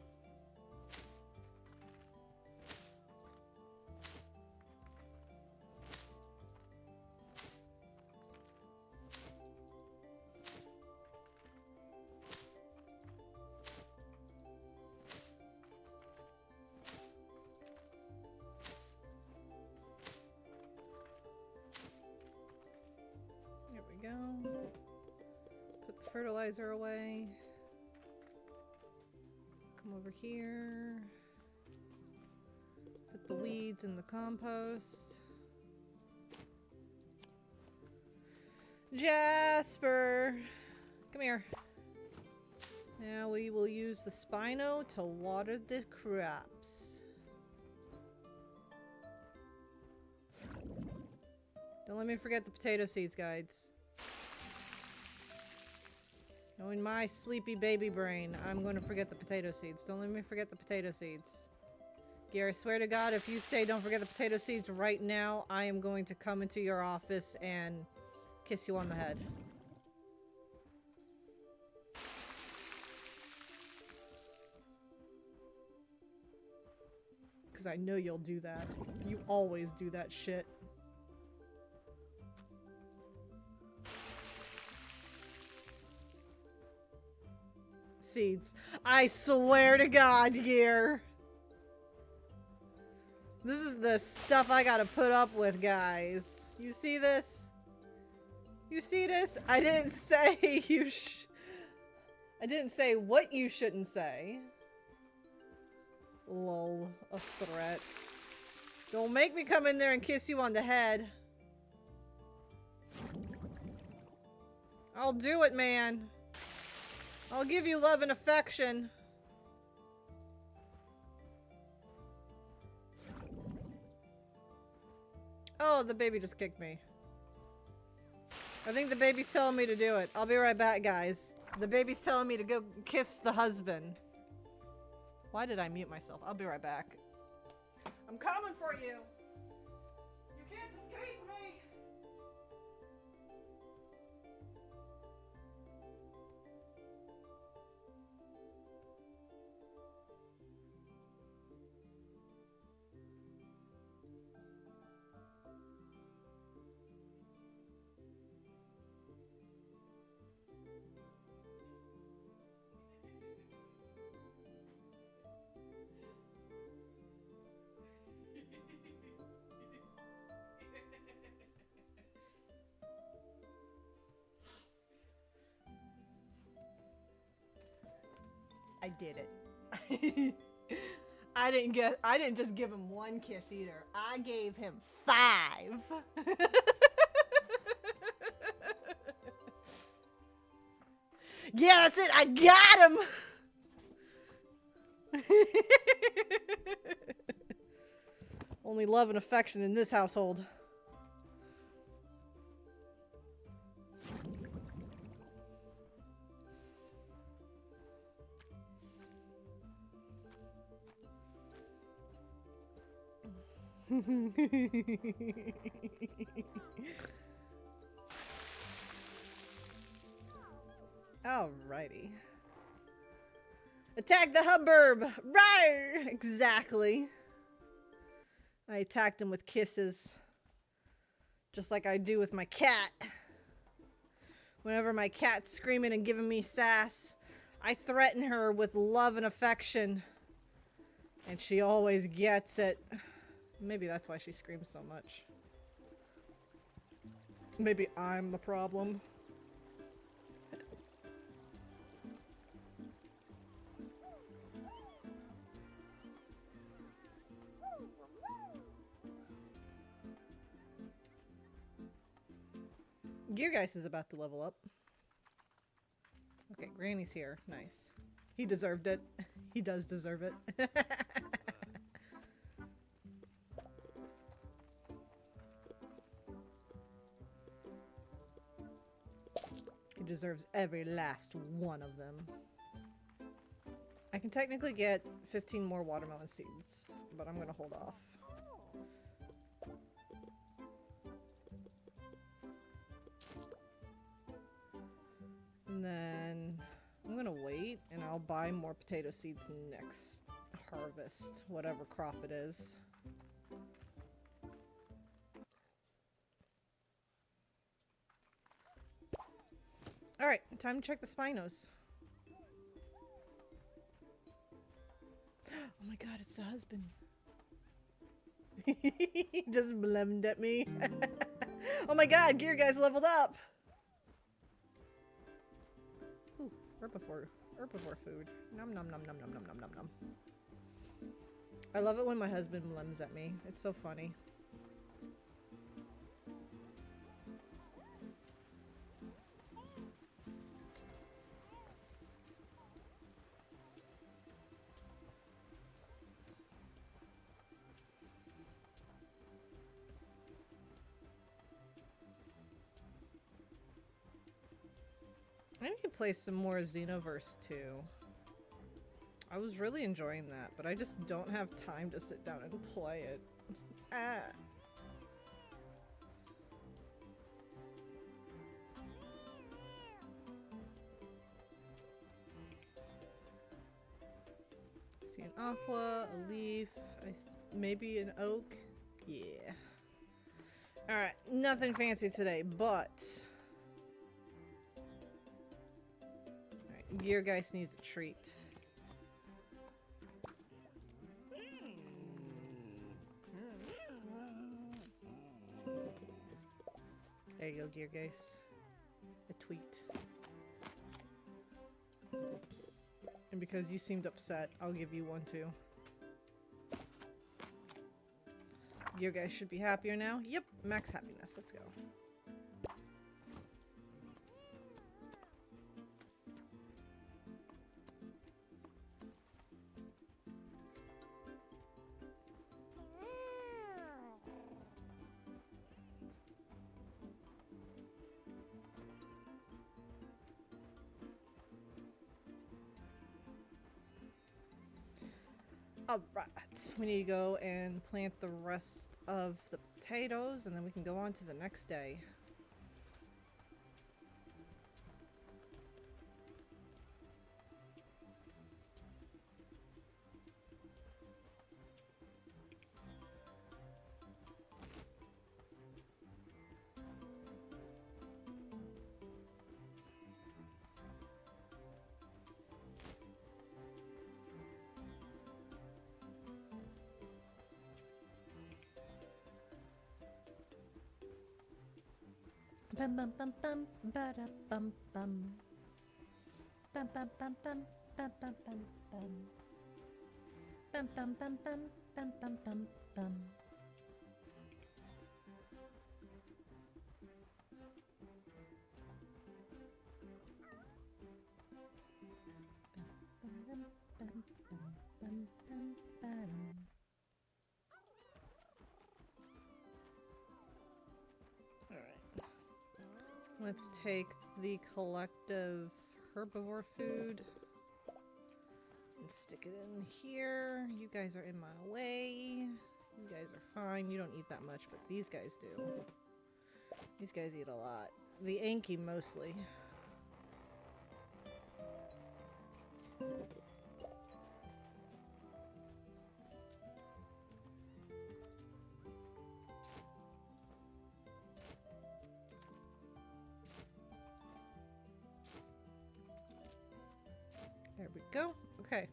There we go. Put the fertilizer away. Come over here. Put the weeds in the compost. Jasper! Come here. Now we will use the Spino to water the crops. Don't let me forget the potato seeds, guys. Knowing my sleepy baby brain, I'm going to forget the potato seeds. Don't let me forget the potato seeds. Gary, I swear to God, if you say don't forget the potato seeds right now, I am going to come into your office and kiss you on the head. Because I know you'll do that. You always do that shit. Seeds. I swear to God, Gear. This is the stuff I gotta put up with, guys. You see this? You see this? I didn't say I didn't say what you shouldn't say. Lol. A threat. Don't make me come in there and kiss you on the head. I'll do it, man. I'll give you love and affection. Oh, the baby just kicked me. I think the baby's telling me to do it. I'll be right back, guys. The baby's telling me to go kiss the husband. Why did I mute myself? I'll be right back. I'm coming for you. You can't escape me. I did it. I didn't just give him one kiss either. I gave him 5. Yeah, that's it. I got him. Only love and affection in this household. Alrighty. Attack the hubbub! Rawr! Exactly. I attacked him with kisses. Just like I do with my cat. Whenever my cat's screaming and giving me sass, I threaten her with love and affection. And she always gets it. Maybe that's why she screams so much. Maybe I'm the problem. Geargeist is about to level up. Okay, Granny's here. Nice. He deserved it. He does deserve it. He deserves every last one of them. I can technically get 15 more watermelon seeds, but I'm gonna hold off. And then I'm I'll buy more potato seeds next harvest, whatever crop it is. Alright, time to check the Spinos. Oh my god, it's the husband. He just blemed at me. Oh my god, Gear Guy's leveled up! Ooh, herbivore food. Nom nom nom nom nom nom nom nom nom. I love it when my husband blems at me. It's so funny. I need to play some more Xenoverse 2. I was really enjoying that, but I just don't have time to sit down and play it. Ah. See an aqua, a leaf, maybe an oak. Yeah. Alright, nothing fancy today, but... Gear Geist needs a treat. There you go, Gear Geist. A tweet. And because you seemed upset, I'll give you one too. Gear Geist should be happier now. Yep, max happiness. Let's go. Alright, we need to go and plant the rest of the potatoes and then we can go on to the next day. Bum bum bum bum ba da bum bum bum bum bum bum bum bum bum bum bum bum bum bum bum bum bum. Let's take the collective herbivore food and stick it in here. You guys are in my way. You guys are fine. You don't eat that much, but these guys do. These guys eat a lot. The Anki mostly. There we go. Okay.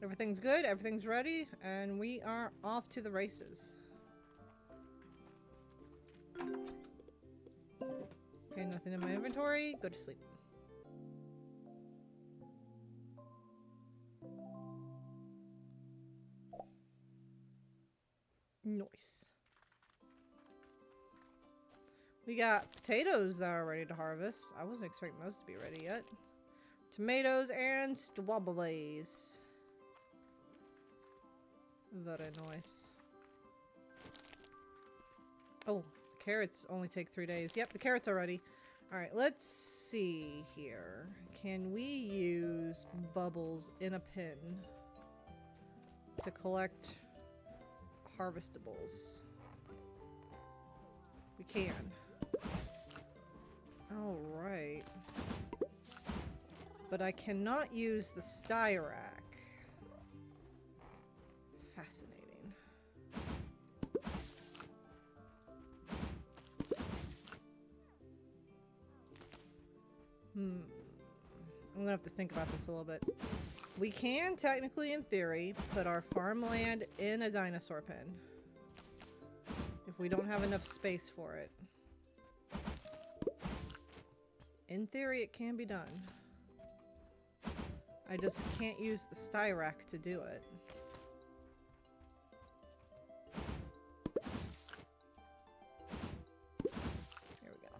Everything's good. Everything's ready. And we are off to the races. Okay, nothing in my inventory. Go to sleep. Nice. We got potatoes that are ready to harvest. I wasn't expecting those to be ready yet. Tomatoes and strawberries. Very nice. Oh, carrots only take 3 days. Yep, the carrots are ready. Alright, let's see here. Can we use bubbles in a pin to collect harvestables? We can. Alright. But I cannot use the styrac. Fascinating. I'm gonna have to think about this a little bit. We can technically, in theory, put our farmland in a dinosaur pen. If we don't have enough space for it. In theory, it can be done. I just can't use the styrac to do it. Here we go.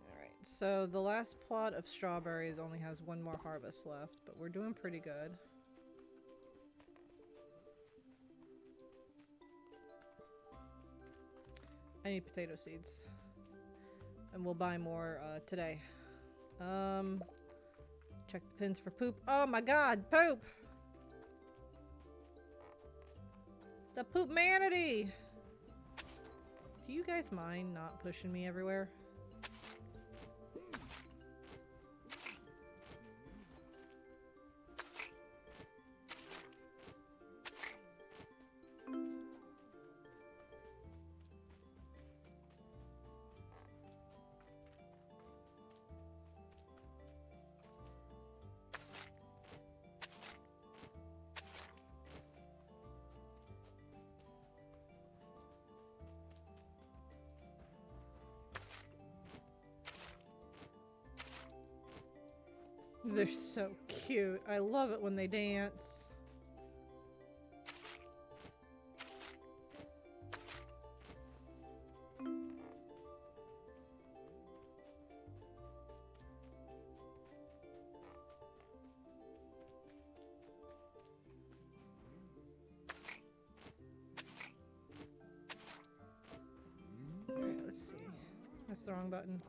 Alright, so the last plot of strawberries only has one more harvest left, but we're doing pretty good. I need potato seeds. And we'll buy more today. Check the pins for poop. Oh my god, poop! The poop manatee! Do you guys mind not pushing me everywhere? They're so cute. I love it when they dance. Alright, let's see. That's the wrong button.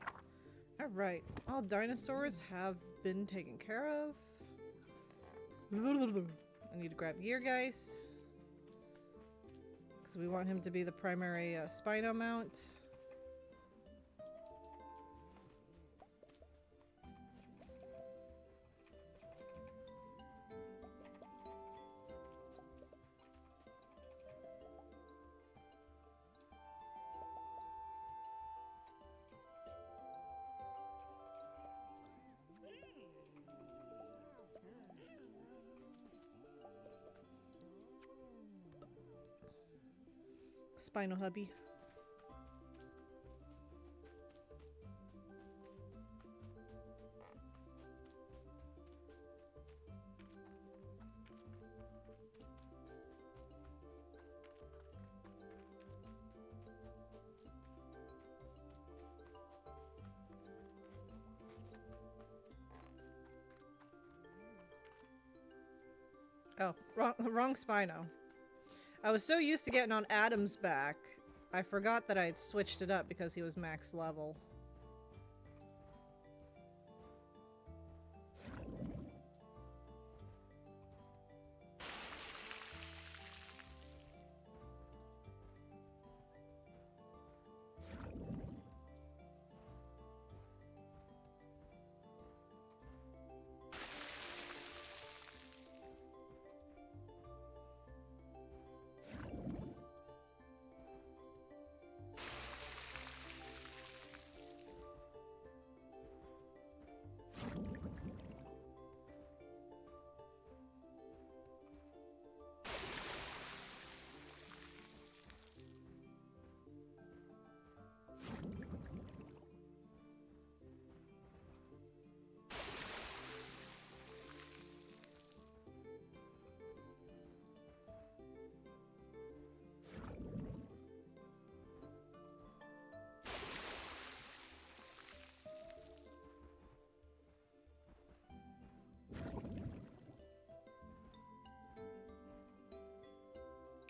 Alright, all dinosaurs have been taken care of. I need to grab Geargeist. Because we want him to be the primary Spino mount. Spinal hubby. Oh, wrong Spino. I was so used to getting on Adam's back, I forgot that I had switched it up because he was max level.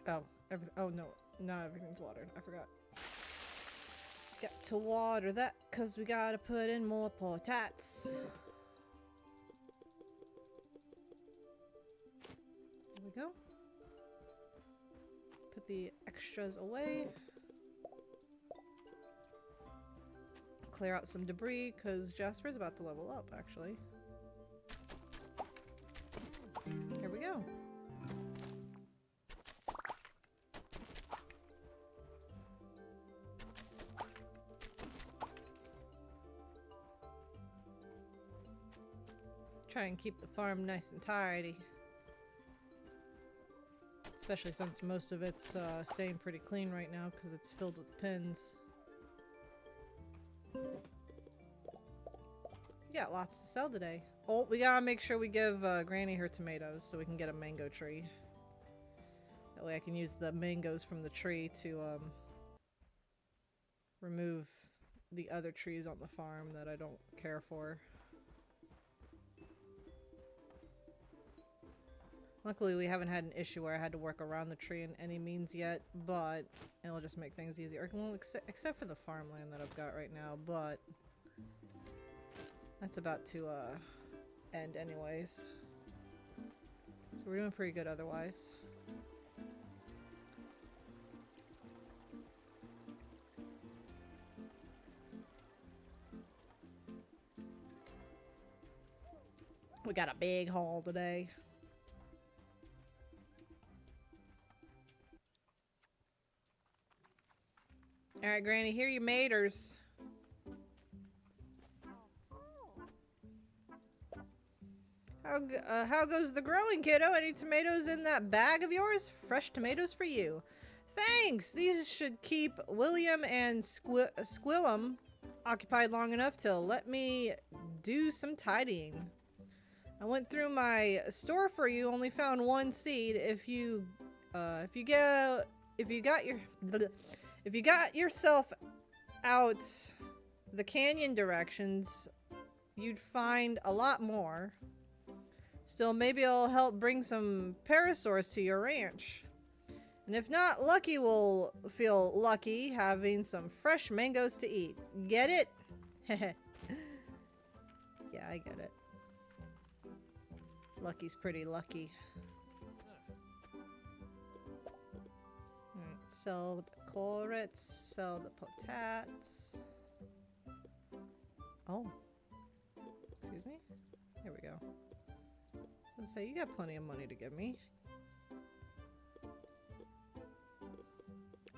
Oh, oh no, not everything's watered. I forgot. Got to water that because we gotta put in more potats. There we go. Put the extras away. Clear out some debris, because Jasper's about to level up, actually. Here we go. Try and keep the farm nice and tidy. Especially since most of it's staying pretty clean right now because it's filled with pins. We got lots to sell today. Oh, we gotta make sure we give Granny her tomatoes so we can get a mango tree. That way I can use the mangoes from the tree to remove the other trees on the farm that I don't care for. Luckily, we haven't had an issue where I had to work around the tree in any means yet, but it'll just make things easier. Well, except for the farmland that I've got right now, but that's about to end anyways. So we're doing pretty good otherwise. We got a big haul today. Alright, Granny, here you maters. How goes the growing, kiddo? Any tomatoes in that bag of yours? Fresh tomatoes for you. Thanks! These should keep William and Squillum occupied long enough to let me do some tidying. I went through my store for you, only found one seed. If you got yourself out the canyon directions, you'd find a lot more. Still, maybe it'll help bring some parasaurs to your ranch. And if not, Lucky will feel lucky having some fresh mangoes to eat. Get it? Yeah, I get it. Lucky's pretty lucky. Alright, sell the carrots, sell the potats. Oh. Excuse me? There we go. Let's say you got plenty of money to give me.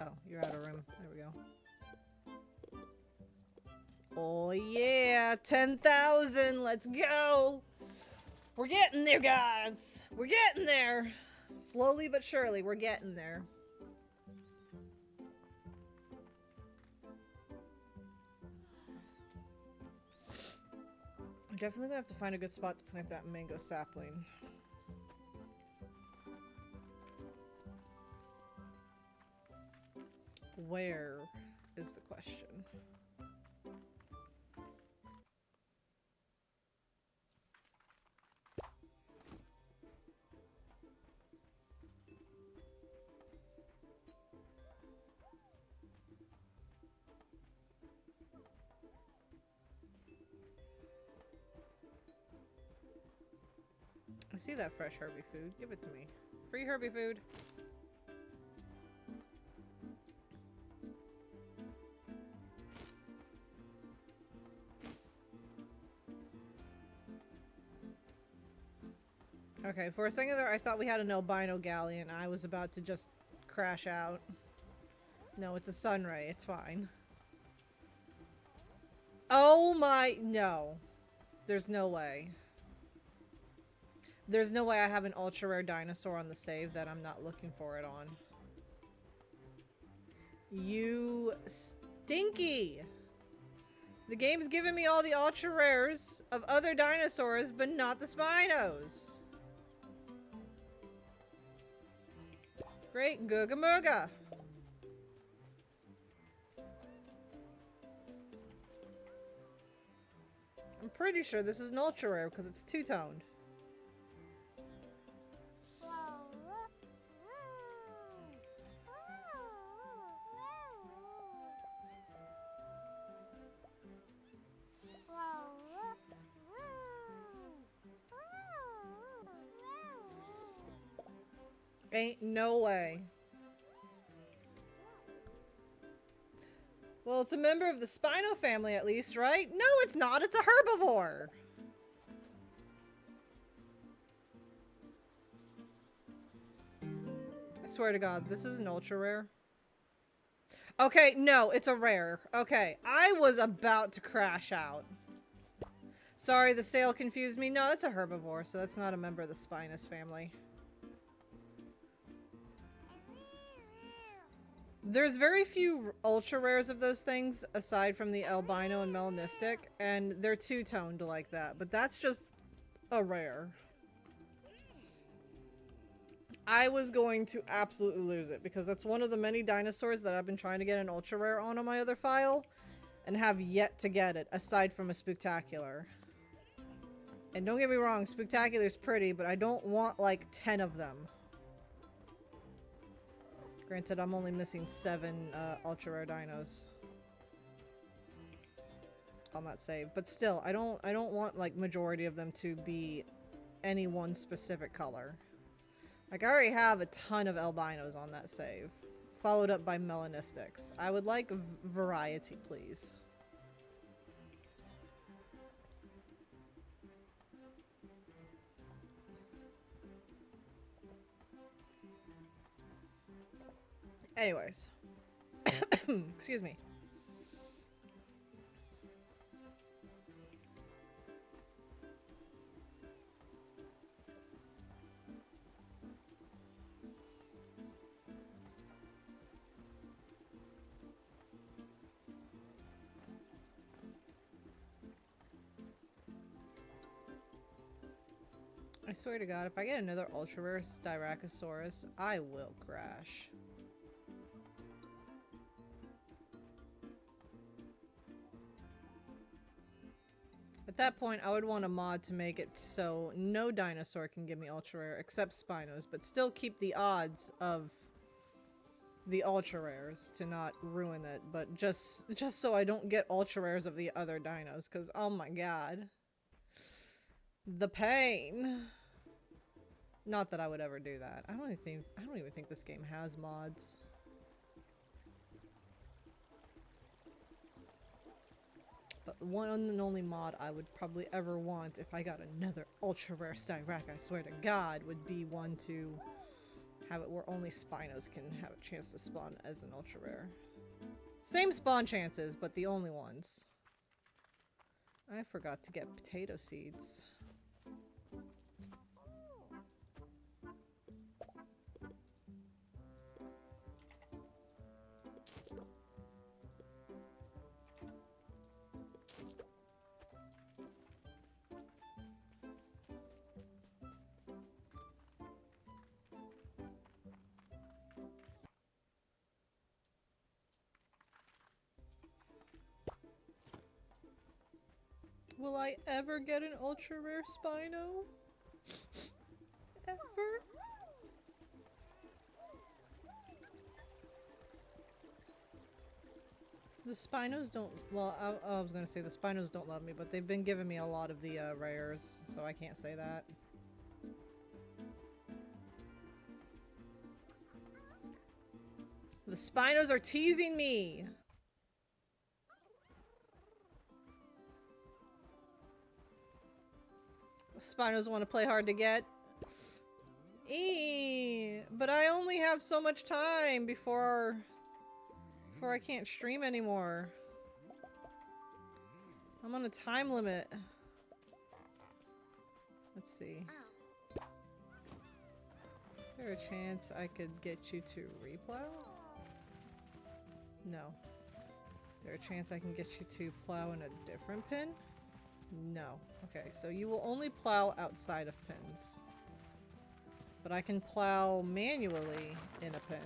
Oh, you're out of room. There we go. Oh yeah, 10,000. Let's go. We're getting there, guys. We're getting there. Slowly but surely, we're getting there. We're definitely gonna have to find a good spot to plant that mango sapling. Where is the question? I see that fresh Herbie food. Give it to me. Free Herbie food. Okay, for a second there, I thought we had an albino galleon. I was about to just crash out. No, it's a sunray. It's fine. Oh my... No. There's no way. There's no way I have an ultra rare dinosaur on the save that I'm not looking for it on. You stinky! The game's giving me all the ultra rares of other dinosaurs, but not the Spinos. Great Googa Mooga. I'm pretty sure this is an ultra rare because it's two-toned. Ain't no way. Well, it's a member of the Spino family at least, right? No, it's not. It's a herbivore. I swear to God, this is an ultra rare. Okay, no, it's a rare. Okay, I was about to crash out. Sorry, the sale confused me. No, that's a herbivore, so that's not a member of the Spinous family. There's very few ultra rares of those things, aside from the albino and melanistic, and they're two-toned like that, but that's just a rare. I was going to absolutely lose it, because that's one of the many dinosaurs that I've been trying to get an ultra rare on my other file, and have yet to get it, aside from a Spooktacular. And don't get me wrong, Spooktacular's pretty, but I don't want like 10 of them. Granted, I'm only missing 7 ultra rare dinos on that save, but still, I don't want like majority of them to be any one specific color. Like I already have a ton of albinos on that save, followed up by melanistics. I would like variety, please. Anyways. Excuse me. I swear to God, if I get another ultra rare Styracosaurus, I will crash. At that point, I would want a mod to make it so no dinosaur can give me ultra rare except Spinos, but still keep the odds of the ultra rares to not ruin it, but just so I don't get ultra rares of the other dinos, because oh my God, the pain. Not that I would ever do that. I don't even think this game has mods. But the one and only mod I would probably ever want if I got another ultra rare Styrac, I swear to God, would be one to have it where only Spinos can have a chance to spawn as an ultra rare. Same spawn chances, but the only ones. I forgot to get potato seeds. Will I ever get an ultra rare Spino? Ever? The Spinos don't, well, I was gonna say the Spinos don't love me, but they've been giving me a lot of the rares, so I can't say that. The Spinos are teasing me! Spinos want to play hard to get. But I only have so much time before I can't stream anymore. I'm on a time limit. Let's see. Is there a chance I could get you to replow? No. Is there a chance I can get you to plow in a different pin? No. Okay, so you will only plow outside of pins. But I can plow manually in a pin.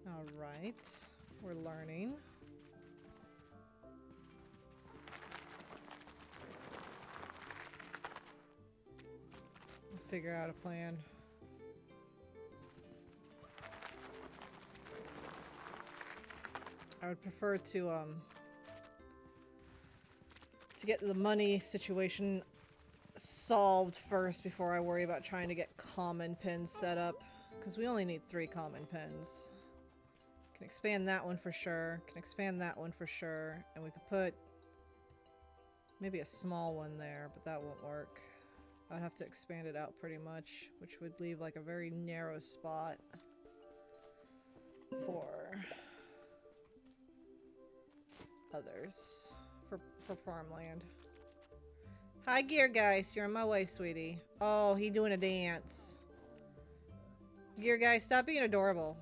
Alright. We're learning. We'll figure out a plan. I would prefer to get the money situation solved first before I worry about trying to get common pins set up, because we only need 3 common pins. Can expand that one for sure. Can expand that one for sure. And we could put maybe a small one there, but that won't work. I'd have to expand it out pretty much, which would leave like a very narrow spot for others, for farmland. Hi, Geargeist. You're on my way, sweetie. Oh, he doing a dance. Geargeist, stop being adorable.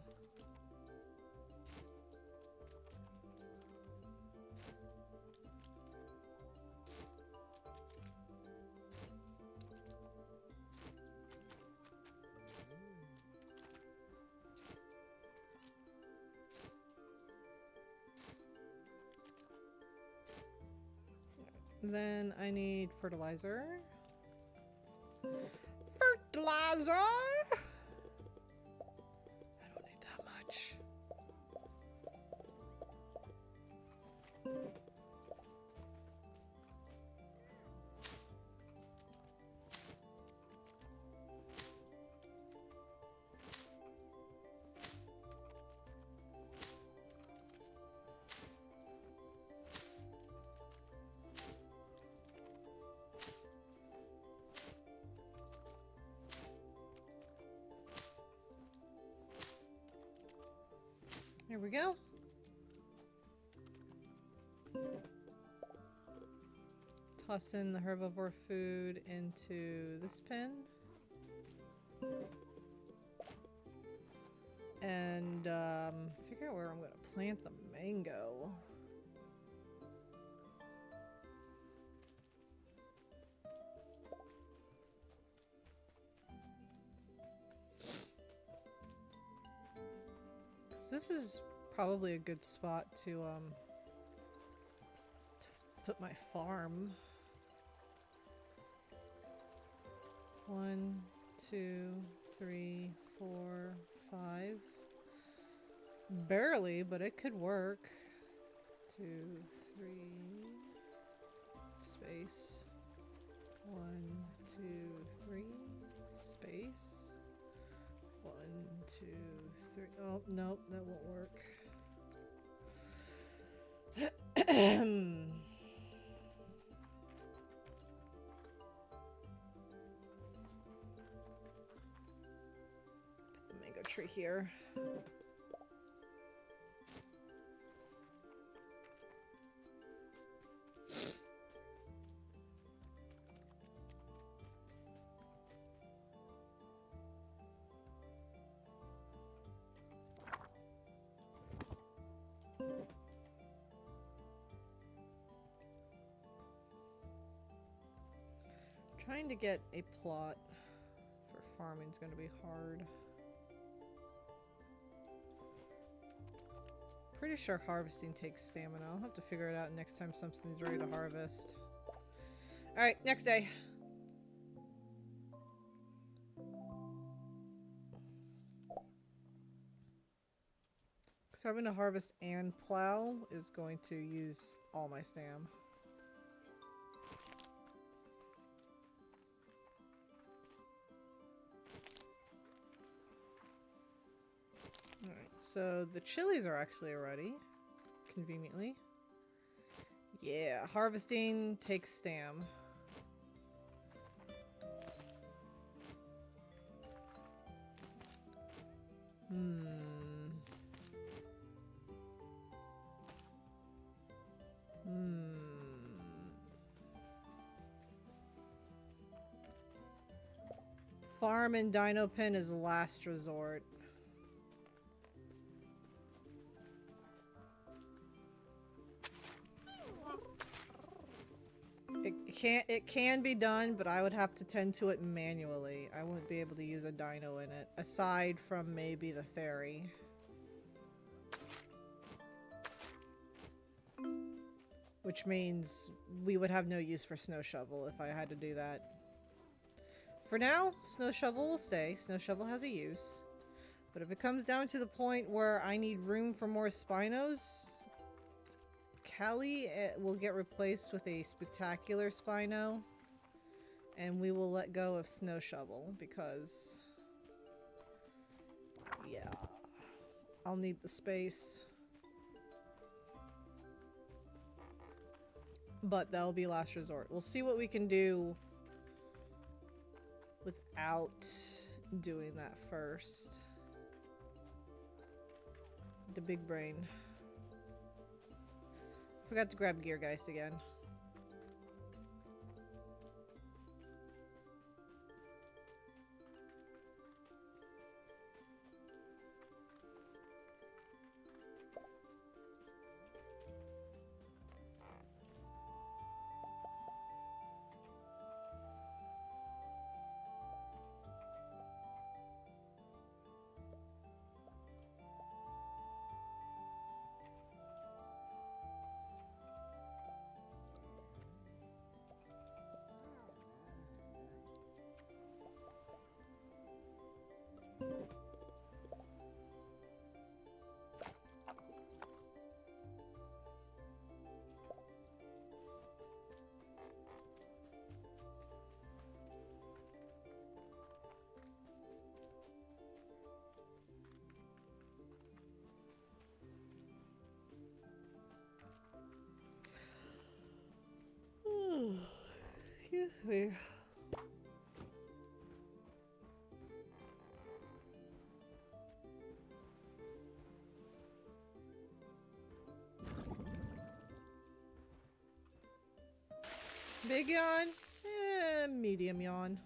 Then I need fertilizer. Fertilizer! I don't need that much. Here we go. Toss in the herbivore food into this pen. And figure out where I'm going to plant the mango. This is probably a good spot to put my farm. 1, 2, 3, 4, 5. Barely, but it could work. 2, 3. Space. 1, 2, 3. Space. 1, 2, 3. Oh, nope, that won't work. Put the mango tree here. Trying to get a plot for farming is going to be hard. Pretty sure harvesting takes stamina. I'll have to figure it out next time something's ready to harvest. Alright, next day. So having to harvest and plow is going to use all my stam. Alright, so the chilies are actually ready, conveniently. Yeah, harvesting takes stam. Farm and dino pen is last resort. It can be done, but I would have to tend to it manually. I wouldn't be able to use a dino in it, aside from maybe the ferry. Which means we would have no use for snow shovel if I had to do that. For now, snow shovel will stay. Snow shovel has a use. But if it comes down to the point where I need room for more Spinos, Callie will get replaced with a spectacular Spino, and we will let go of Snow Shovel because, yeah, I'll need the space. But that'll be last resort. We'll see what we can do without doing that first. The big brain. Forgot to grab Geargeist again. Excuse me. Big yawn? Medium yawn.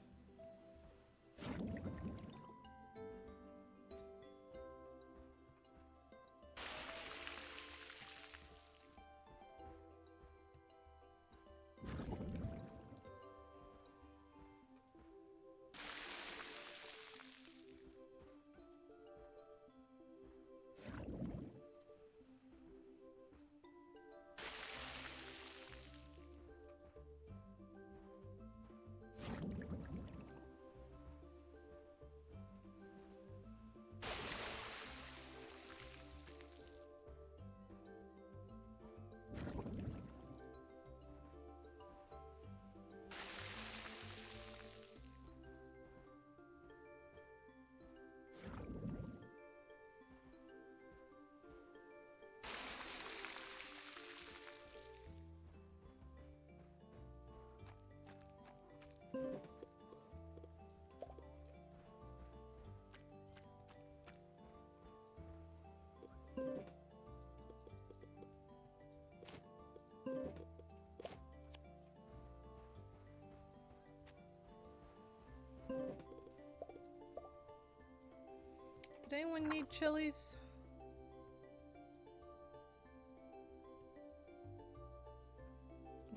Did anyone need chilies?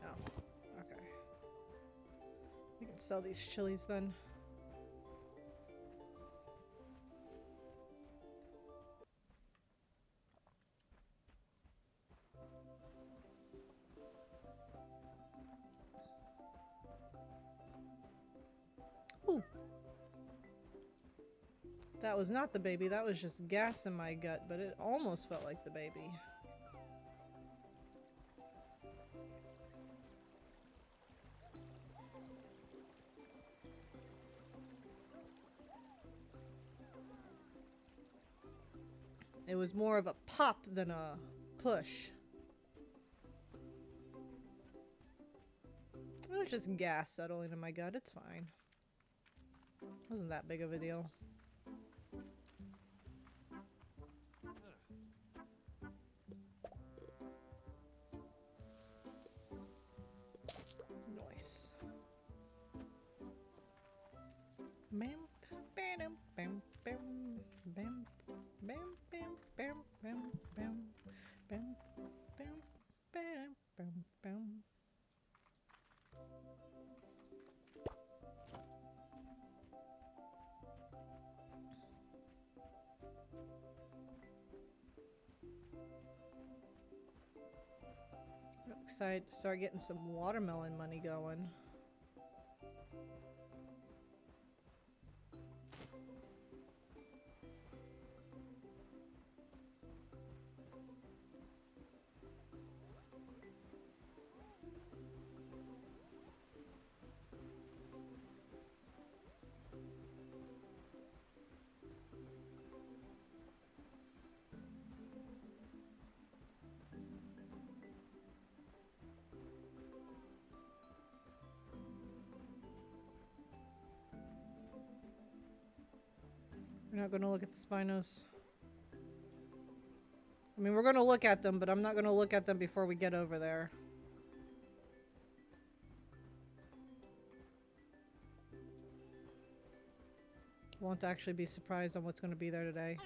No. Okay. We can sell these chilies then. Ooh. That was not the baby, that was just gas in my gut, but it almost felt like the baby. It was more of a pop than a push. It was just gas settling in my gut, it's fine. Wasn't that big of a deal. Nice. Bam, bam, bam, bam, bam, bam, bam, bam, bam, bam, bam, bam, bam, bam, bam. I'm excited to start getting some watermelon money going. We're not gonna look at the Spinos. I mean, we're gonna look at them, but I'm not gonna look at them before we get over there. Won't actually be surprised on what's gonna be there today.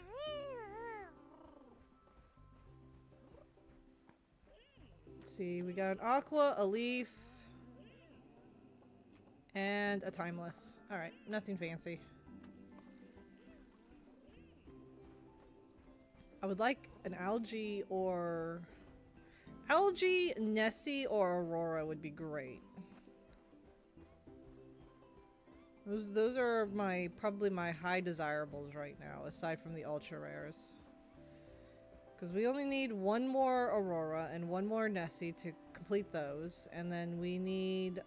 Let's see, we got an aqua, a leaf, and a timeless. Alright, nothing fancy. I would like an algae or... Algae, Nessie, or Aurora would be great. Those are probably my high desirables right now, aside from the ultra rares. Because we only need one more Aurora and one more Nessie to complete those. And then we need,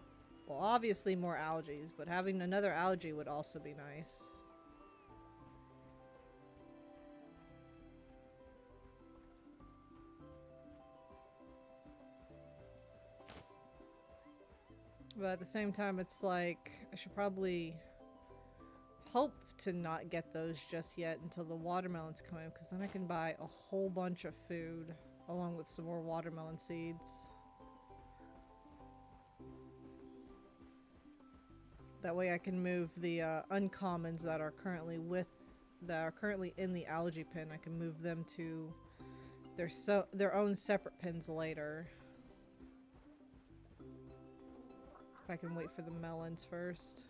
well, obviously more algaes, but having another algae would also be nice. But at the same time, it's like, I should probably hope to not get those just yet until the watermelons come in, because then I can buy a whole bunch of food along with some more watermelon seeds. That way I can move the uncommons that are currently in the algae pin. I can move them to their own separate pins later. If I can wait for the melons first.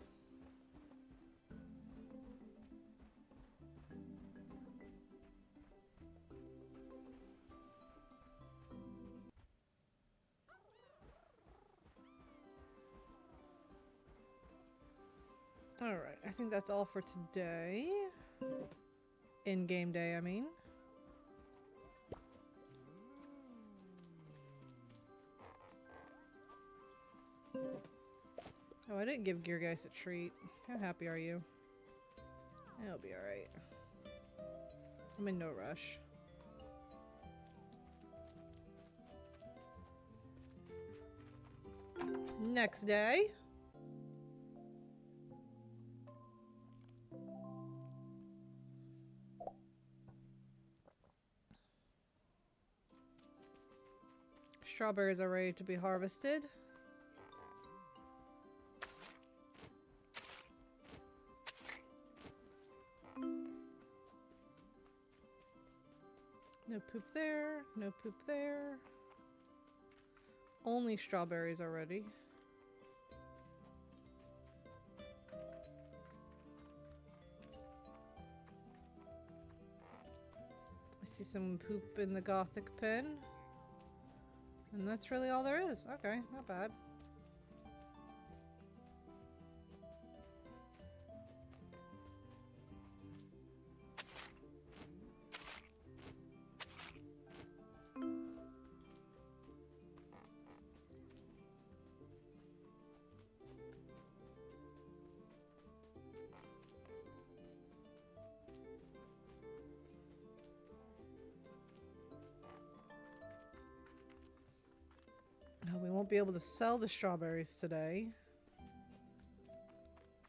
Alright, I think that's all for today. In-game day, I mean. Oh, I didn't give Geargeist a treat. How happy are you? It'll be alright. I'm in no rush. Next day. Strawberries are ready to be harvested. No poop there, no poop there. Only strawberries are ready. I see some poop in the Gothic pen. And that's really all there is. Okay, not bad. No, we won't be able to sell the strawberries today.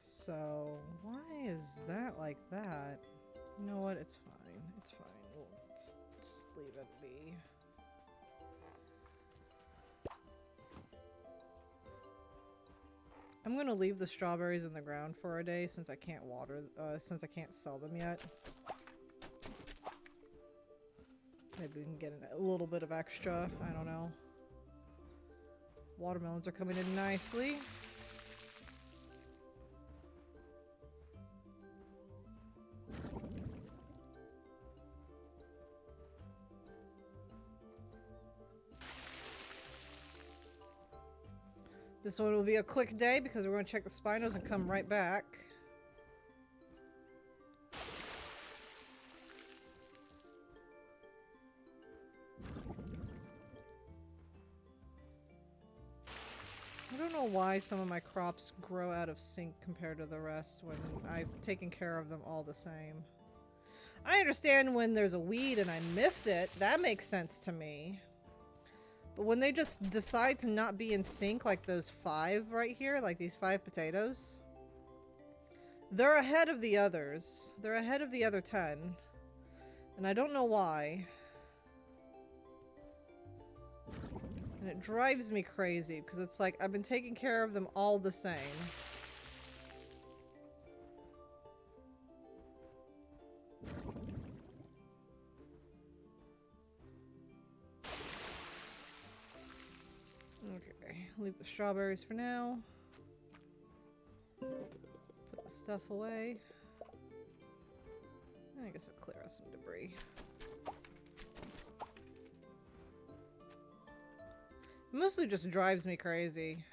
So, why is that like that? You know what? It's fine. It's fine. We'll just leave it be. I'm gonna leave the strawberries in the ground for a day since I can't since I can't sell them yet. Maybe we can get a little bit of extra. I don't know. Watermelons are coming in nicely. This one will be a quick day because we're going to check the Spinos and come right back. I don't know why some of my crops grow out of sync compared to the rest when I've taken care of them all the same. I understand when there's a weed and I miss it, that makes sense to me. But when they just decide to not be in sync, like those 5 right here, like these 5 potatoes, They're ahead of the others. They're ahead of the other 10. And I don't know why. And it drives me crazy because it's like I've been taking care of them all the same. Okay, leave the strawberries for now. Put the stuff away. I guess I'll clear out some debris. It mostly just drives me crazy.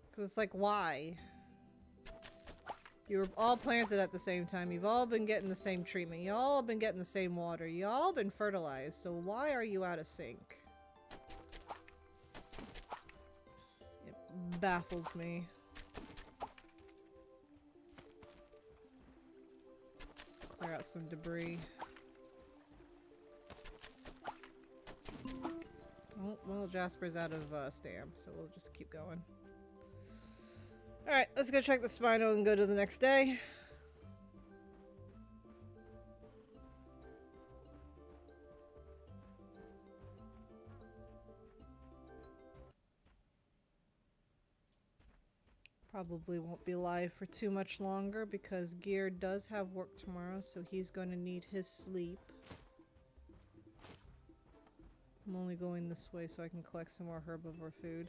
Because it's like, why? You were all planted at the same time. You've all been getting the same treatment. You all been getting the same water. You all been fertilized. So why are you out of sync? It baffles me. Clear out some debris. Oh, well, Jasper's out of stamp, so we'll just keep going. Alright, let's go check the Spino and go to the next day. Probably won't be live for too much longer because Gear does have work tomorrow, so he's going to need his sleep. I'm only going this way so I can collect some more herbivore food.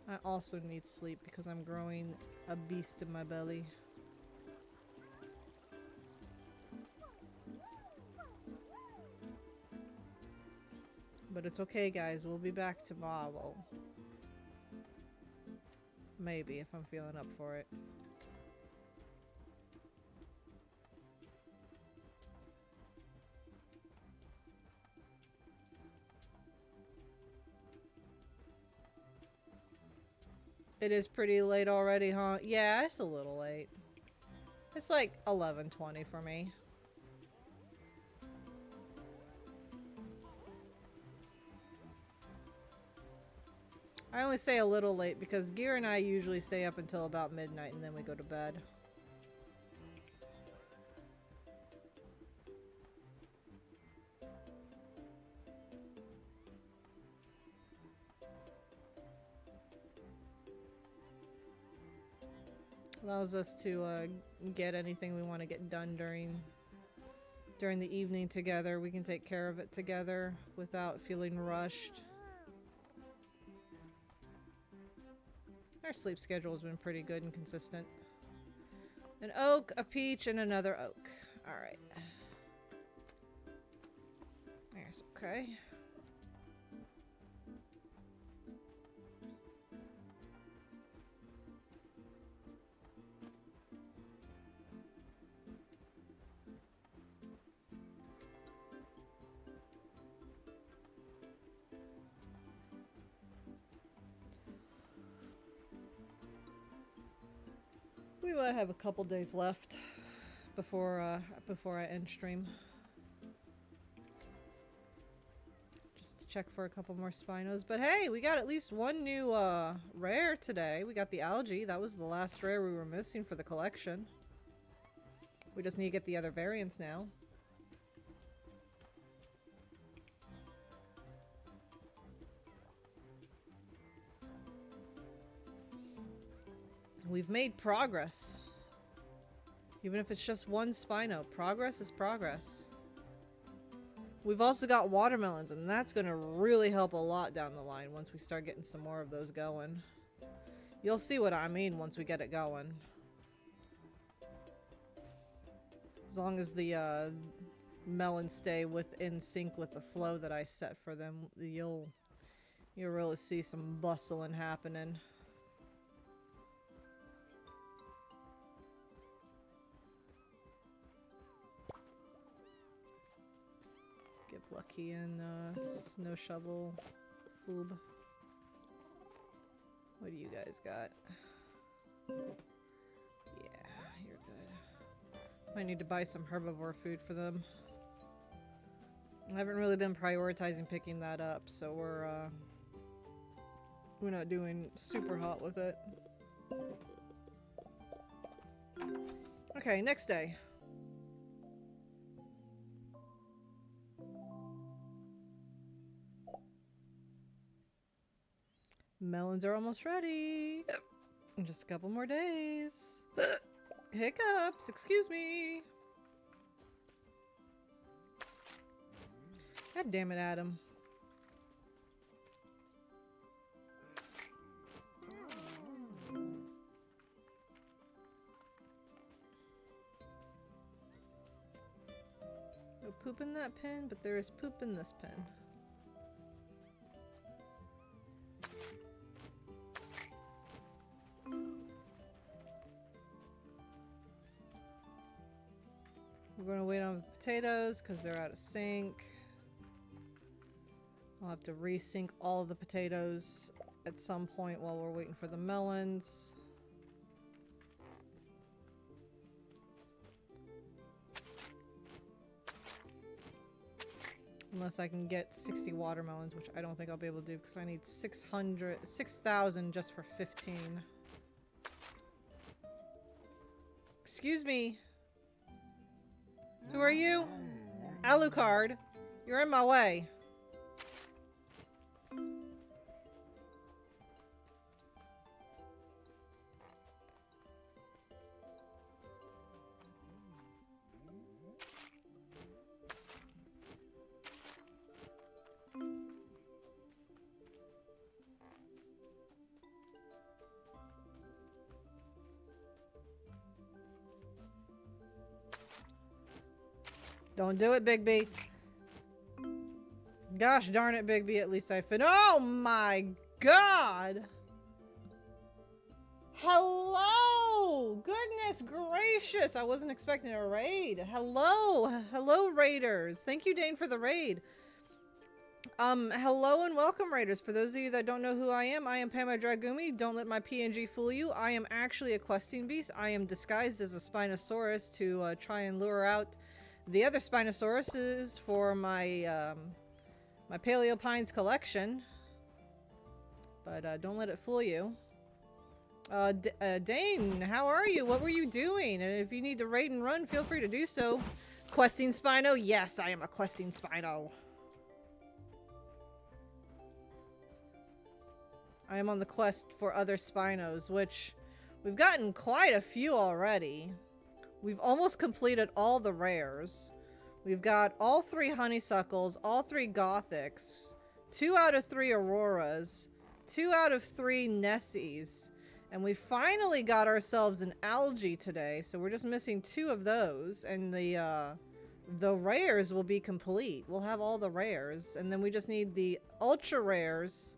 I also need sleep because I'm growing a beast in my belly. But it's okay, guys. We'll be back tomorrow. Maybe, if I'm feeling up for it. It is pretty late already, huh? Yeah, it's a little late. It's like 11:20 for me. I only say a little late because Gear and I usually stay up until about midnight and then we go to bed. Allows us to get anything we want to get done during the evening together. We can take care of it together without feeling rushed. Our sleep schedule has been pretty good and consistent. An oak, a peach, and another oak. Alright. There's okay. We might have a couple days left before I end stream. Just to check for a couple more Spinos. But hey, we got at least one new rare today. We got the algae. That was the last rare we were missing for the collection. We just need to get the other variants now. We've made progress. Even if it's just one Spino, progress is progress. We've also got watermelons, and that's going to really help a lot down the line once we start getting some more of those going. You'll see what I mean once we get it going. As long as the melons stay in sync with the flow that I set for them, you'll really see some bustling happening. Give Lucky and Snow Shovel Foob. What do you guys got? Yeah, you're good. Might need to buy some herbivore food for them. I haven't really been prioritizing picking that up, so we're not doing super hot with it. Okay, next day. Melons are almost ready. In just a couple more days. Hiccups, excuse me. God damn it, Adam. No poop in that pen, but there is poop in this pen. We're going to wait on the potatoes because they're out of sync. I'll have to resync all of the potatoes at some point while we're waiting for the melons. Unless I can get 60 watermelons, which I don't think I'll be able to do because I need 6,000 just for 15. Excuse me. Who are you? Alucard. You're in my way. Don't do it, Bigby. Gosh darn it, Bigby. At least I Oh my god! Hello! Goodness gracious! I wasn't expecting a raid. Hello! Hello, raiders. Thank you, Dane, for the raid. Hello and welcome, raiders. For those of you that don't know who I am Pama Dragumi. Don't let my PNG fool you. I am actually a questing beast. I am disguised as a Spinosaurus to try and lure out the other Spinosauruses for my my Paleo Pines collection. But don't let it fool you. Dane, how are you? What were you doing? And if you need to raid and run, feel free to do so. Questing Spino? Yes, I am a questing Spino. I am on the quest for other Spinos, which we've gotten quite a few already. We've almost completed all the rares. We've got all 3 honeysuckles, all 3 gothics, 2 out of 3 auroras, 2 out of 3 Nessies, and we finally got ourselves an algae today, so we're just missing 2 of those, and the rares will be complete. We'll have all the rares, and then we just need the ultra rares,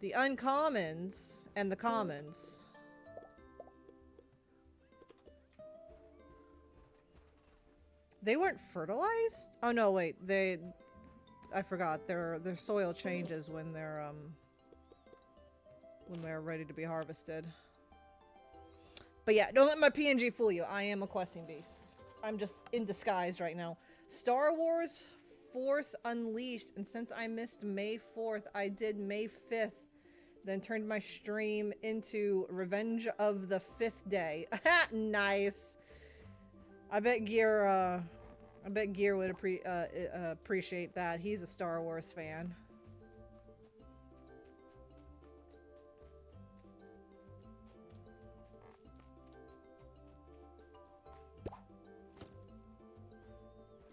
the uncommons, and the commons. They weren't fertilized? Oh no, wait. I forgot. Their soil changes when they're ready to be harvested. But yeah, don't let my PNG fool you. I am a questing beast. I'm just in disguise right now. Star Wars Force Unleashed, and since I missed May 4th, I did May 5th, then turned my stream into Revenge of the 5th Day. Nice. I bet Gear would appreciate that. He's a Star Wars fan.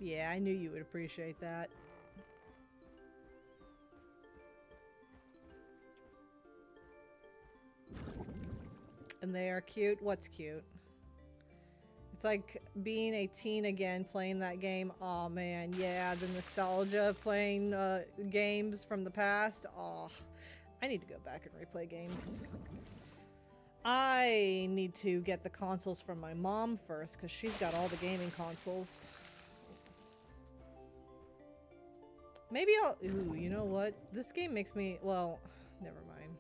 Yeah, I knew you would appreciate that. And they are cute. What's cute? It's like being a teen again, playing that game. Aw, man, yeah, the nostalgia of playing games from the past. Aw, I need to go back and replay games. I need to get the consoles from my mom first, because she's got all the gaming consoles. Maybe I'll... Ooh, you know what? This game makes me... Well, never mind.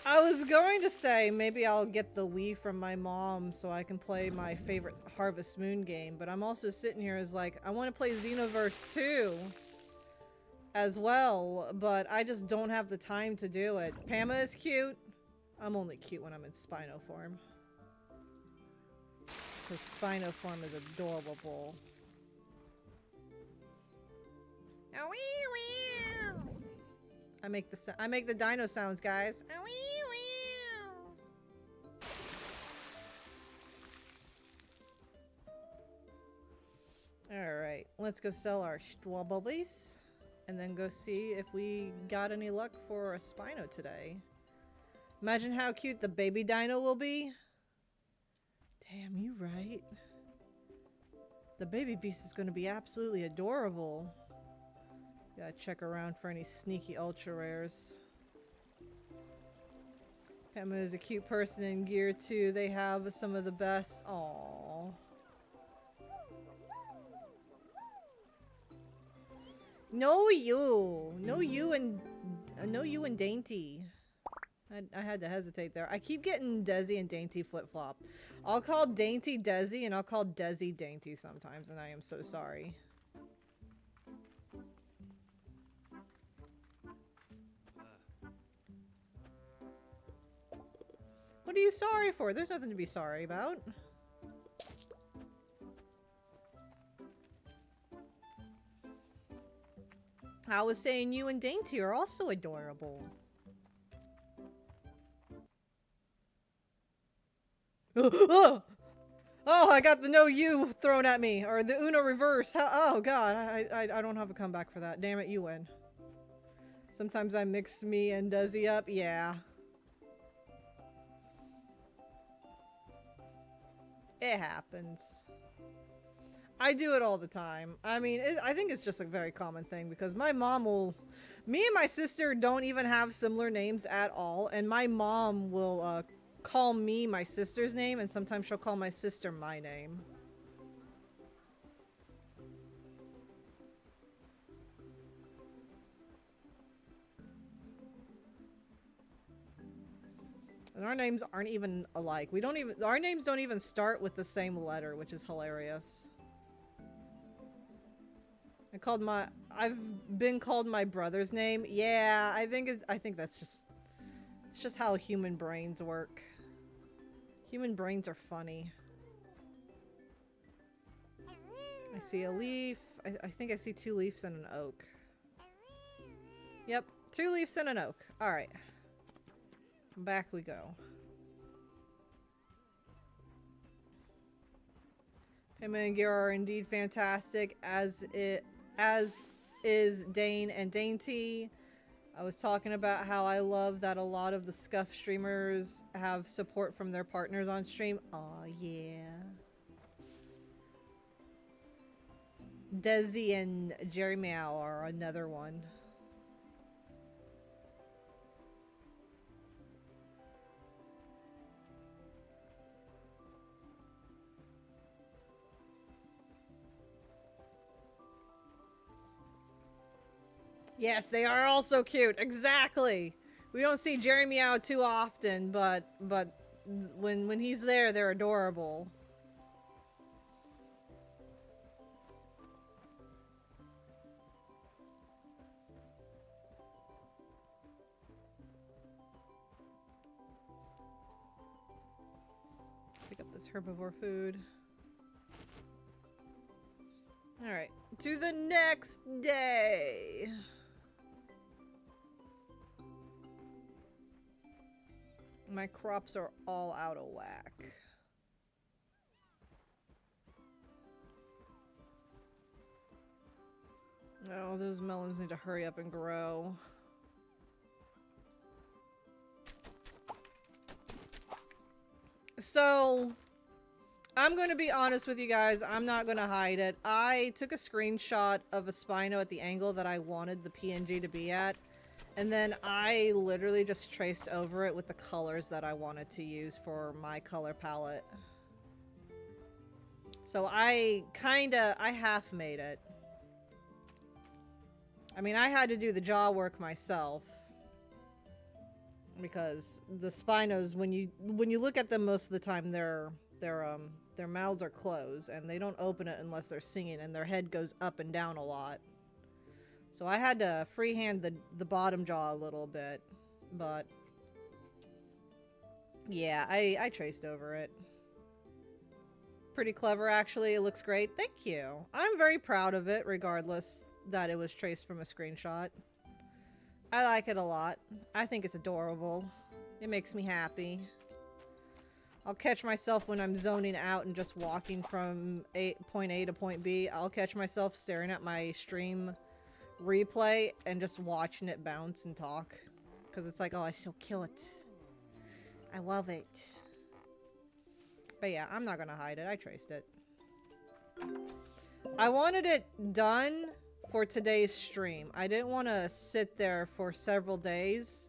I was going to say maybe I'll get the Wii from my mom so I can play my favorite Harvest Moon game, but I'm also sitting here as like, I want to play Xenoverse 2 as well, but I just don't have the time to do it. Pama is cute. I'm only cute when I'm in Spino form. Because Spino form is adorable. I make the dino sounds, guys. Alright, let's go sell our Schwabblies. And then go see if we got any luck for a Spino today. Imagine how cute the baby dino will be. Damn, you right. The baby beast is going to be absolutely adorable. Gotta check around for any sneaky ultra rares. Pema is a cute person in gear too. They have some of the best. Aww. No you and Dainty. I had to hesitate there. I keep getting Desi and Dainty flip-flop. I'll call Dainty Desi and I'll call Desi Dainty sometimes, and I am so sorry. What are you sorry for? There's nothing to be sorry about. I was saying you and Dainty are also adorable. Oh, I got the no you thrown at me, or the Uno reverse. Oh god, I don't have a comeback for that. Damn it, you win. Sometimes I mix me and Desi up. Yeah. It happens. I do it all the time. I mean, I think it's just a very common thing because my mom will... Me and my sister don't even have similar names at all, and my mom will call me my sister's name, and sometimes she'll call my sister my name. And our names aren't even alike. Our names don't even start with the same letter, which is hilarious. I've been called my brother's name. Yeah, I think that's just... It's just how human brains work. Human brains are funny. I see a leaf. I think I see 2 leaves and an oak. Yep, 2 leaves and an oak. Alright. Back we go. Him and Gear are indeed fantastic, as is Dane and Dainty. I was talking about how I love that a lot of the Scuff streamers have support from their partners on stream. Aw, yeah. Desi and Jerry Meow are another one. Yes, they are also cute. Exactly. We don't see Jerry Meow too often, but when he's there, they're adorable. Pick up this herbivore food. All right, to the next day. My crops are all out of whack. Oh, those melons need to hurry up and grow. So, I'm going to be honest with you guys. I'm not going to hide it. I took a screenshot of a Spino at the angle that I wanted the PNG to be at. And then I literally just traced over it with the colors that I wanted to use for my color palette. So I half made it. I mean, I had to do the jaw work myself. Because the Spinos, when you look at them most of the time, their mouths are closed and they don't open it unless they're singing, and their head goes up and down a lot. So I had to freehand the bottom jaw a little bit, but yeah, I traced over it. Pretty clever, actually. It looks great. Thank you. I'm very proud of it, regardless that it was traced from a screenshot. I like it a lot. I think it's adorable. It makes me happy. I'll catch myself when I'm zoning out and just walking from point A to point B. I'll catch myself staring at my stream replay and just watching it bounce and talk. Because it's like, oh, I still kill it. I love it. But yeah, I'm not gonna hide it. I traced it. I wanted it done for today's stream. I didn't want to sit there for several days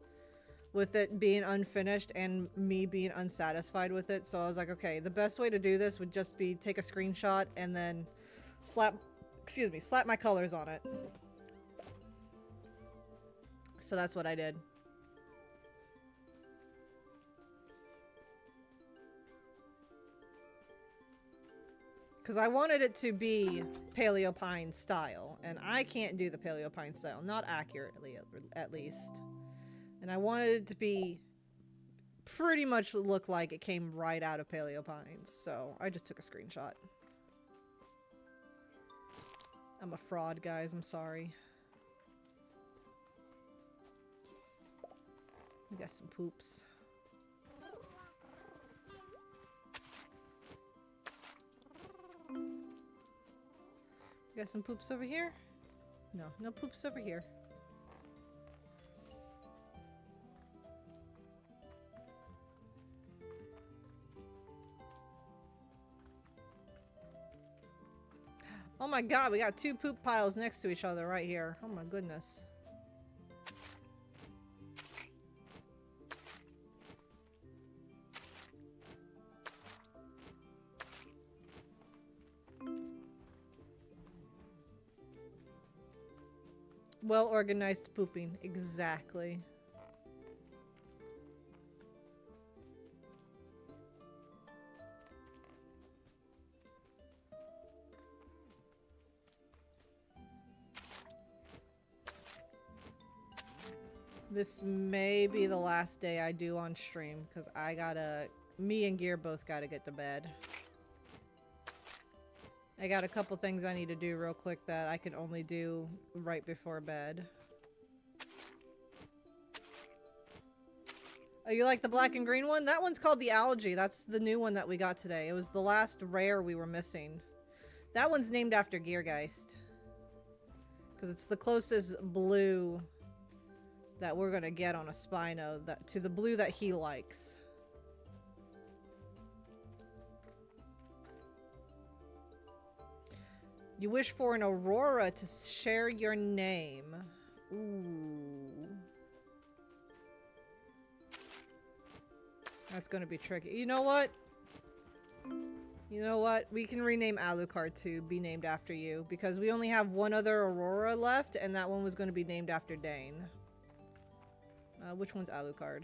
with it being unfinished and me being unsatisfied with it. So I was like, okay, the best way to do this would just be take a screenshot and then slap my colors on it. So that's what I did. Because I wanted it to be Paleo Pine style, and I can't do the Paleo Pine style, not accurately at least. And I wanted it to be pretty much look like it came right out of Paleo Pines, so I just took a screenshot. I'm a fraud, guys, I'm sorry. We got some poops. We got some poops over here? No, no poops over here. Oh my god, we got two poop piles next to each other right here. Oh my goodness. Well organized pooping, exactly. This may be the last day I do on stream, because me and Gear both gotta get to bed. I got a couple things I need to do real quick that I can only do right before bed. Oh, you like the black and green one? That one's called the Algae. That's the new one that we got today. It was the last rare we were missing. That one's named after Geargeist. Because it's the closest blue that we're gonna get on a Spino to the blue that he likes. You wish for an Aurora to share your name. Ooh. That's gonna be tricky. You know what? You know what? We can rename Alucard to be named after you, because we only have one other Aurora left, and that one was gonna be named after Dane. Which one's Alucard?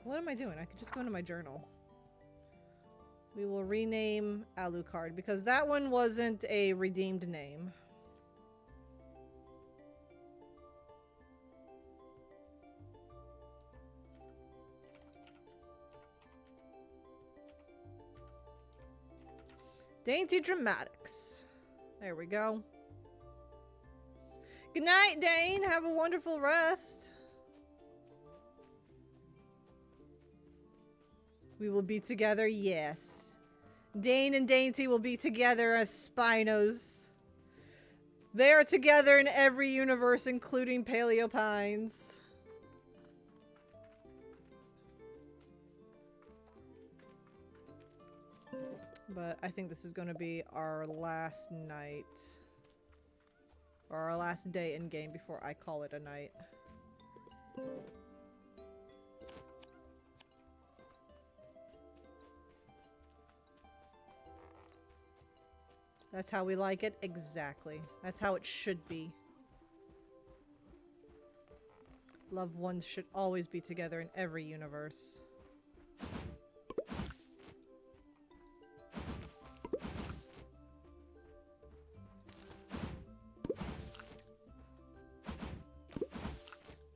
What am I doing? I could just go into my journal. We will rename Alucard, because that one wasn't a redeemed name. Dainty Dramatics. There we go. Good night, Dane. Have a wonderful rest. We will be together, yes. Dane and Dainty will be together as Spinos. They are together in every universe, including Paleo Pines. But I think this is going to be our last night. Or our last day in game before I call it a night. That's how we like it? Exactly. That's how it should be. Loved ones should always be together in every universe.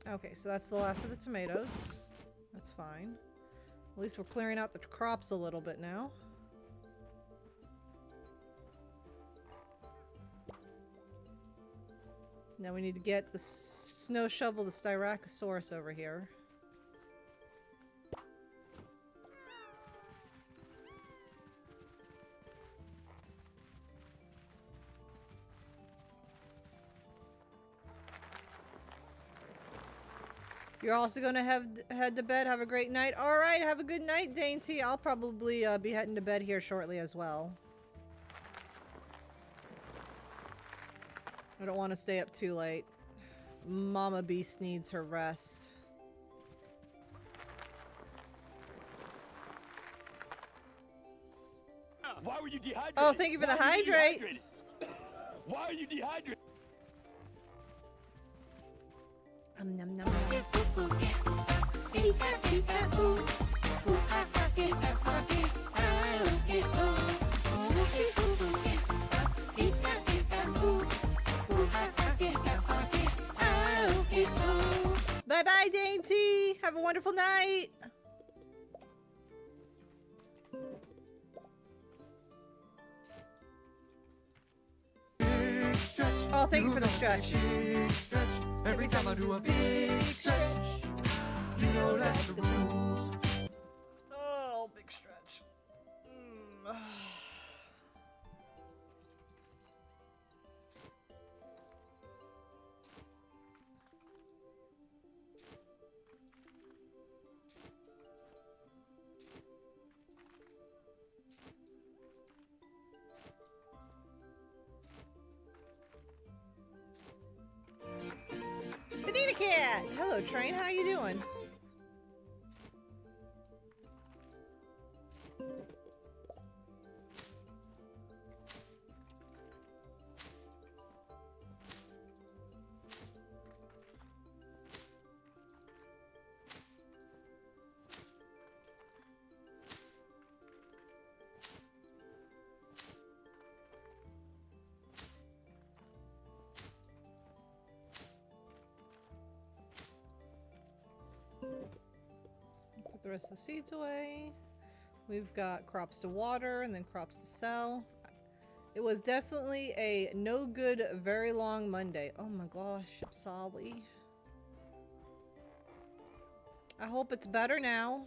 Okay, so that's the last of the tomatoes. That's fine. At least we're clearing out the crops a little bit now. Now we need to get the snow shovel, the Styracosaurus over here. You're also gonna head to bed. Have a great night. All right, have a good night, Dainty. I'll probably be heading to bed here shortly as well. I don't want to stay up too late. Mama Beast needs her rest. Why were you dehydrated? Oh, thank you for the Why were you hydrate. dehydrated? Why are you dehydrated? Nom, nom. Bye-bye, Dainty. Have a wonderful night. Big stretch. Oh, thank you for the stretch. Big stretch. Every time I do a big stretch, you know that's the rules. Oh, big stretch. Banana Cat! Hello, Train. How you doing? Put the rest of the seeds away. We've got crops to water and then crops to sell. It was definitely a no good, very long Monday. Oh my gosh, I'm sorry. I hope it's better now.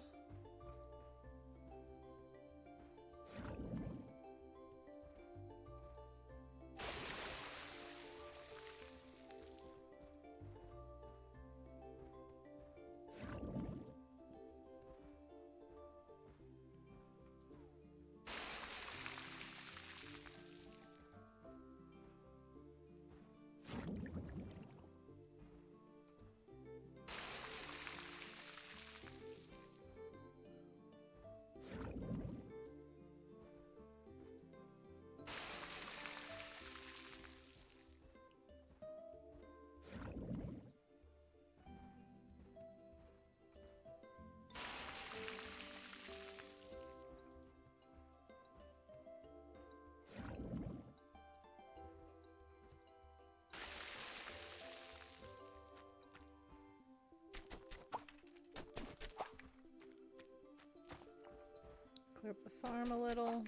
Clear up the farm a little.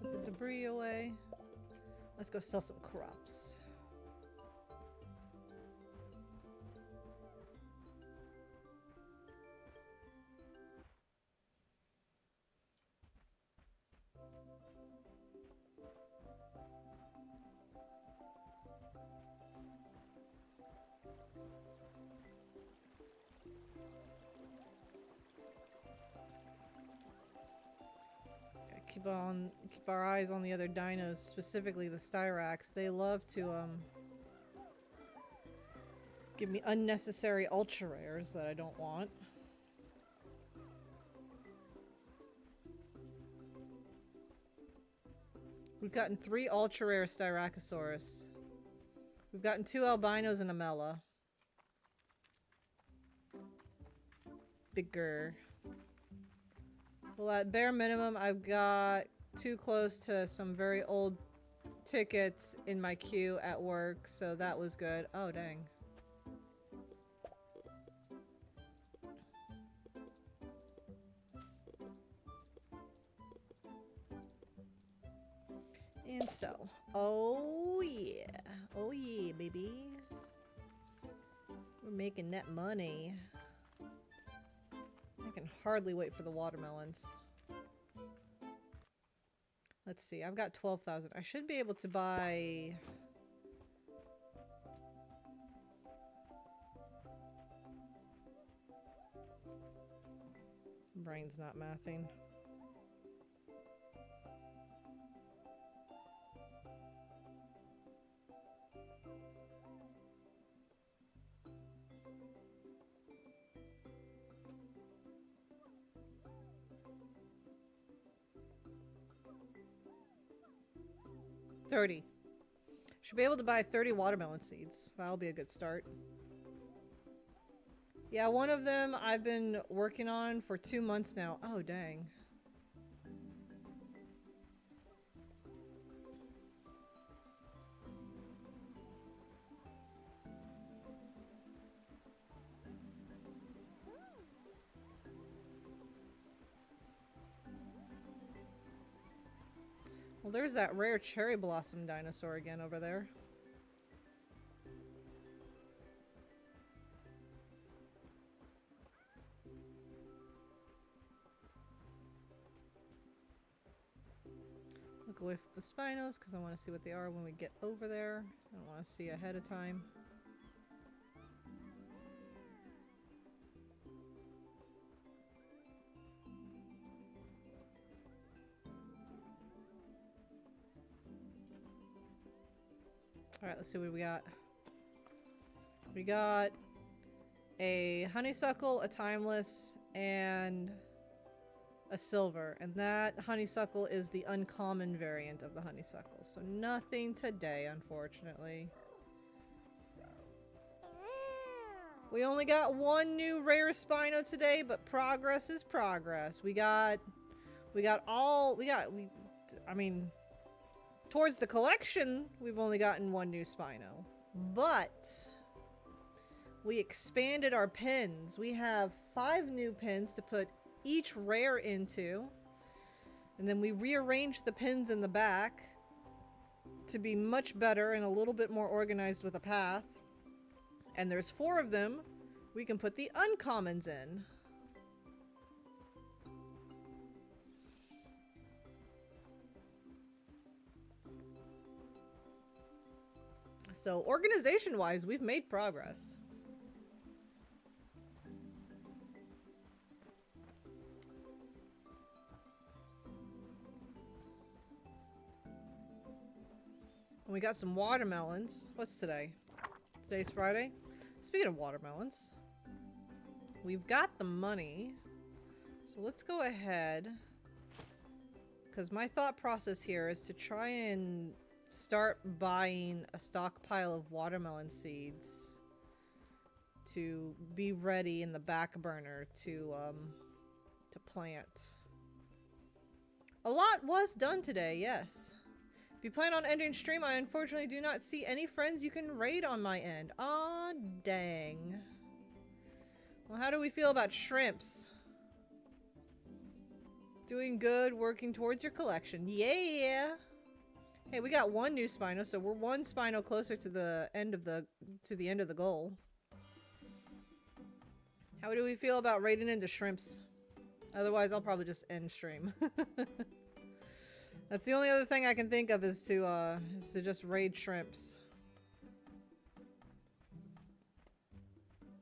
Put the debris away. Let's go sell some crops. Keep our eyes on the other dinos, specifically the Styrax. They love to give me unnecessary ultra rares that I don't want. We've gotten 3 ultra rare Styracosaurus. We've gotten 2 albinos and a Mela. Bigger. Well, at bare minimum, I've got too close to some very old tickets in my queue at work, so that was good. Oh, dang. And so, oh yeah. Oh yeah, baby. We're making that money. I can hardly wait for the watermelons. Let's see, I've got 12,000. I should be able to buy... Brain's not mathing. $30. Should be able to buy 30 watermelon seeds. That'll be a good start. Yeah, one of them I've been working on for 2 months now. Oh, dang. Well, there's that rare cherry blossom dinosaur again over there. Look away from the Spinos because I want to see what they are when we get over there. I don't want to see ahead of time. Alright, let's see what we got. We got a honeysuckle, a timeless, and a silver. And that honeysuckle is the uncommon variant of the honeysuckle. So nothing today, unfortunately. We only got one new rare Spino today, but progress is progress. I mean... Towards the collection, we've only gotten one new Spino. But we expanded our pins. We have 5 new pins to put each rare into. And then we rearranged the pins in the back to be much better and a little bit more organized with a path. And there's 4 of them we can put the uncommons in. So, organization-wise, we've made progress. And we got some watermelons. What's today? Today's Friday. Speaking of watermelons, we've got the money. So let's go ahead. Because my thought process here is to try and start buying a stockpile of watermelon seeds to be ready in the back burner to plant. A lot was done today, yes. If you plan on ending stream, I unfortunately do not see any friends you can raid on my end. Aw, dang. Well, how do we feel about shrimps? Doing good, working towards your collection. Yeah! Hey, we got one new Spino, so we're one Spino closer to the end of the goal. How do we feel about raiding into shrimps? Otherwise, I'll probably just end stream. That's the only other thing I can think of is to just raid shrimps.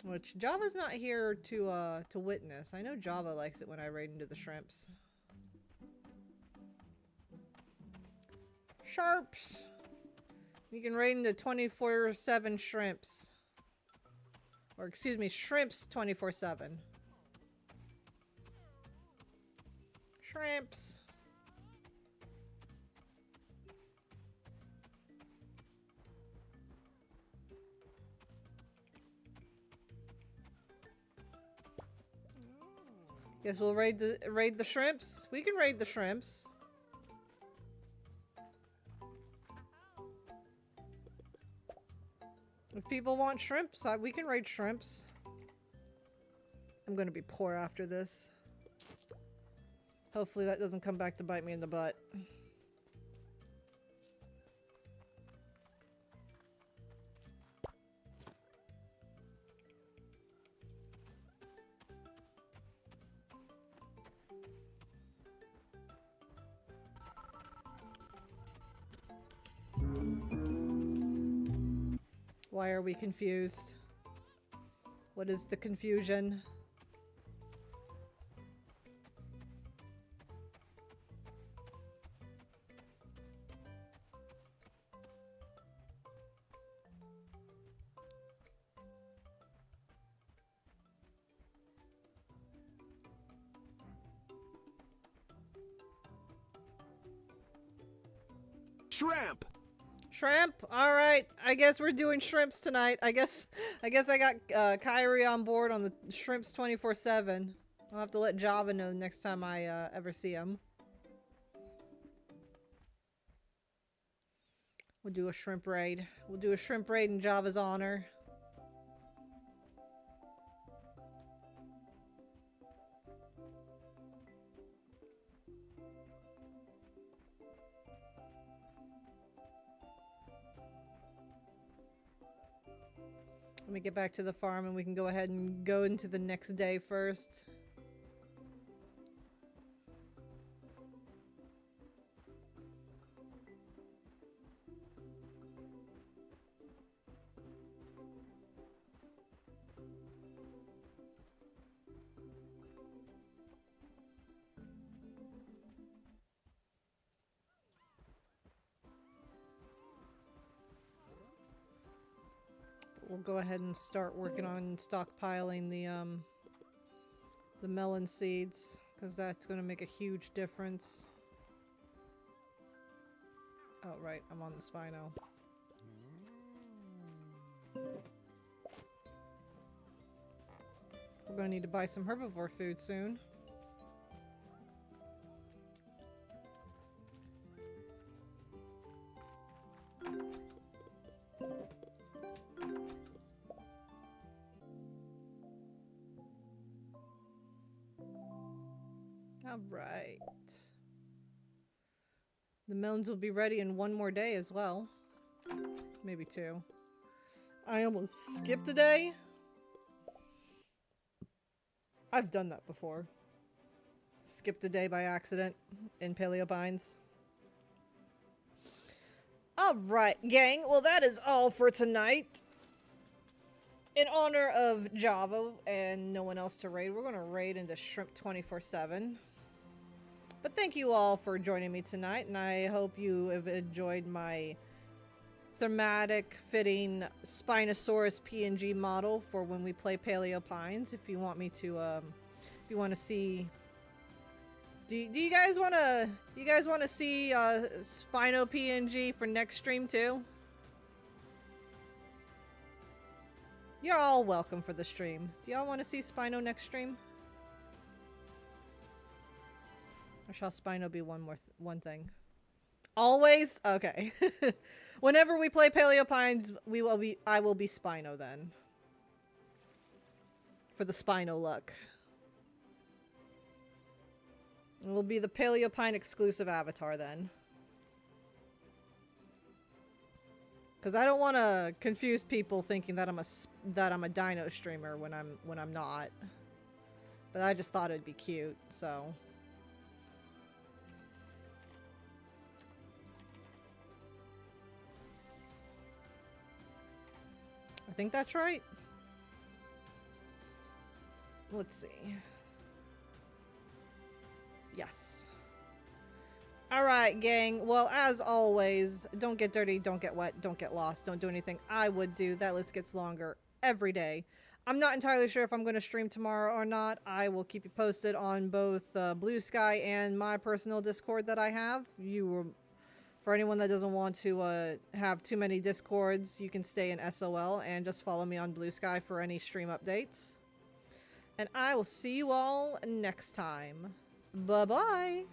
Which Java's not here to witness. I know Java likes it when I raid into the shrimps. Sharps! You can raid into 24/7 shrimps. Or excuse me, shrimps 24/7. Shrimps. Guess we'll raid the shrimps. We can raid the shrimps. If people want shrimps, we can raid shrimps. I'm gonna be poor after this. Hopefully that doesn't come back to bite me in the butt. Why are we confused? What is the confusion? Shrimp! Shrimp? Alright, I guess we're doing shrimps tonight. I guess I got Kyrie on board on the shrimps 24/7. I'll have to let Java know next time I ever see him. We'll do a shrimp raid. We'll do a shrimp raid in Java's honor. Let me get back to the farm and we can go ahead and go into the next day first. We'll go ahead and start working on stockpiling the melon seeds, because that's going to make a huge difference. Oh right, I'm on the Spino. We're going to need to buy some herbivore food soon. Alright. The melons will be ready in one more day as well. Maybe two. I almost skipped a day. I've done that before. Skipped a day by accident in Paleo Pines. Alright, gang. Well, that is all for tonight. In honor of Java and no one else to raid, we're going to raid into Shrimp 24/7. But thank you all for joining me tonight, and I hope you have enjoyed my thematic, fitting Spinosaurus PNG model for when we play Paleo Pines. If you want me to, if you want to see, do you guys want to see Spino PNG for next stream too? You're all welcome for the stream. Do y'all want to see Spino next stream? Or shall Spino be one thing? Always? Okay. Whenever we play Paleo Pines, I will be Spino then. For the Spino look. It will be the Paleo Pine exclusive avatar then. Because I don't want to confuse people thinking that I'm a dino streamer when I'm not. But I just thought it'd be cute, so. I think that's right. Let's see. Yes. Alright, gang. Well, as always, don't get dirty, don't get wet, don't get lost, don't do anything I would do. That list gets longer every day. I'm not entirely sure if I'm going to stream tomorrow or not. I will keep you posted on both Blue Sky and my personal Discord that I have. For anyone that doesn't want to have too many Discords, you can stay in SOL and just follow me on Blue Sky for any stream updates. And I will see you all next time. Bye-bye!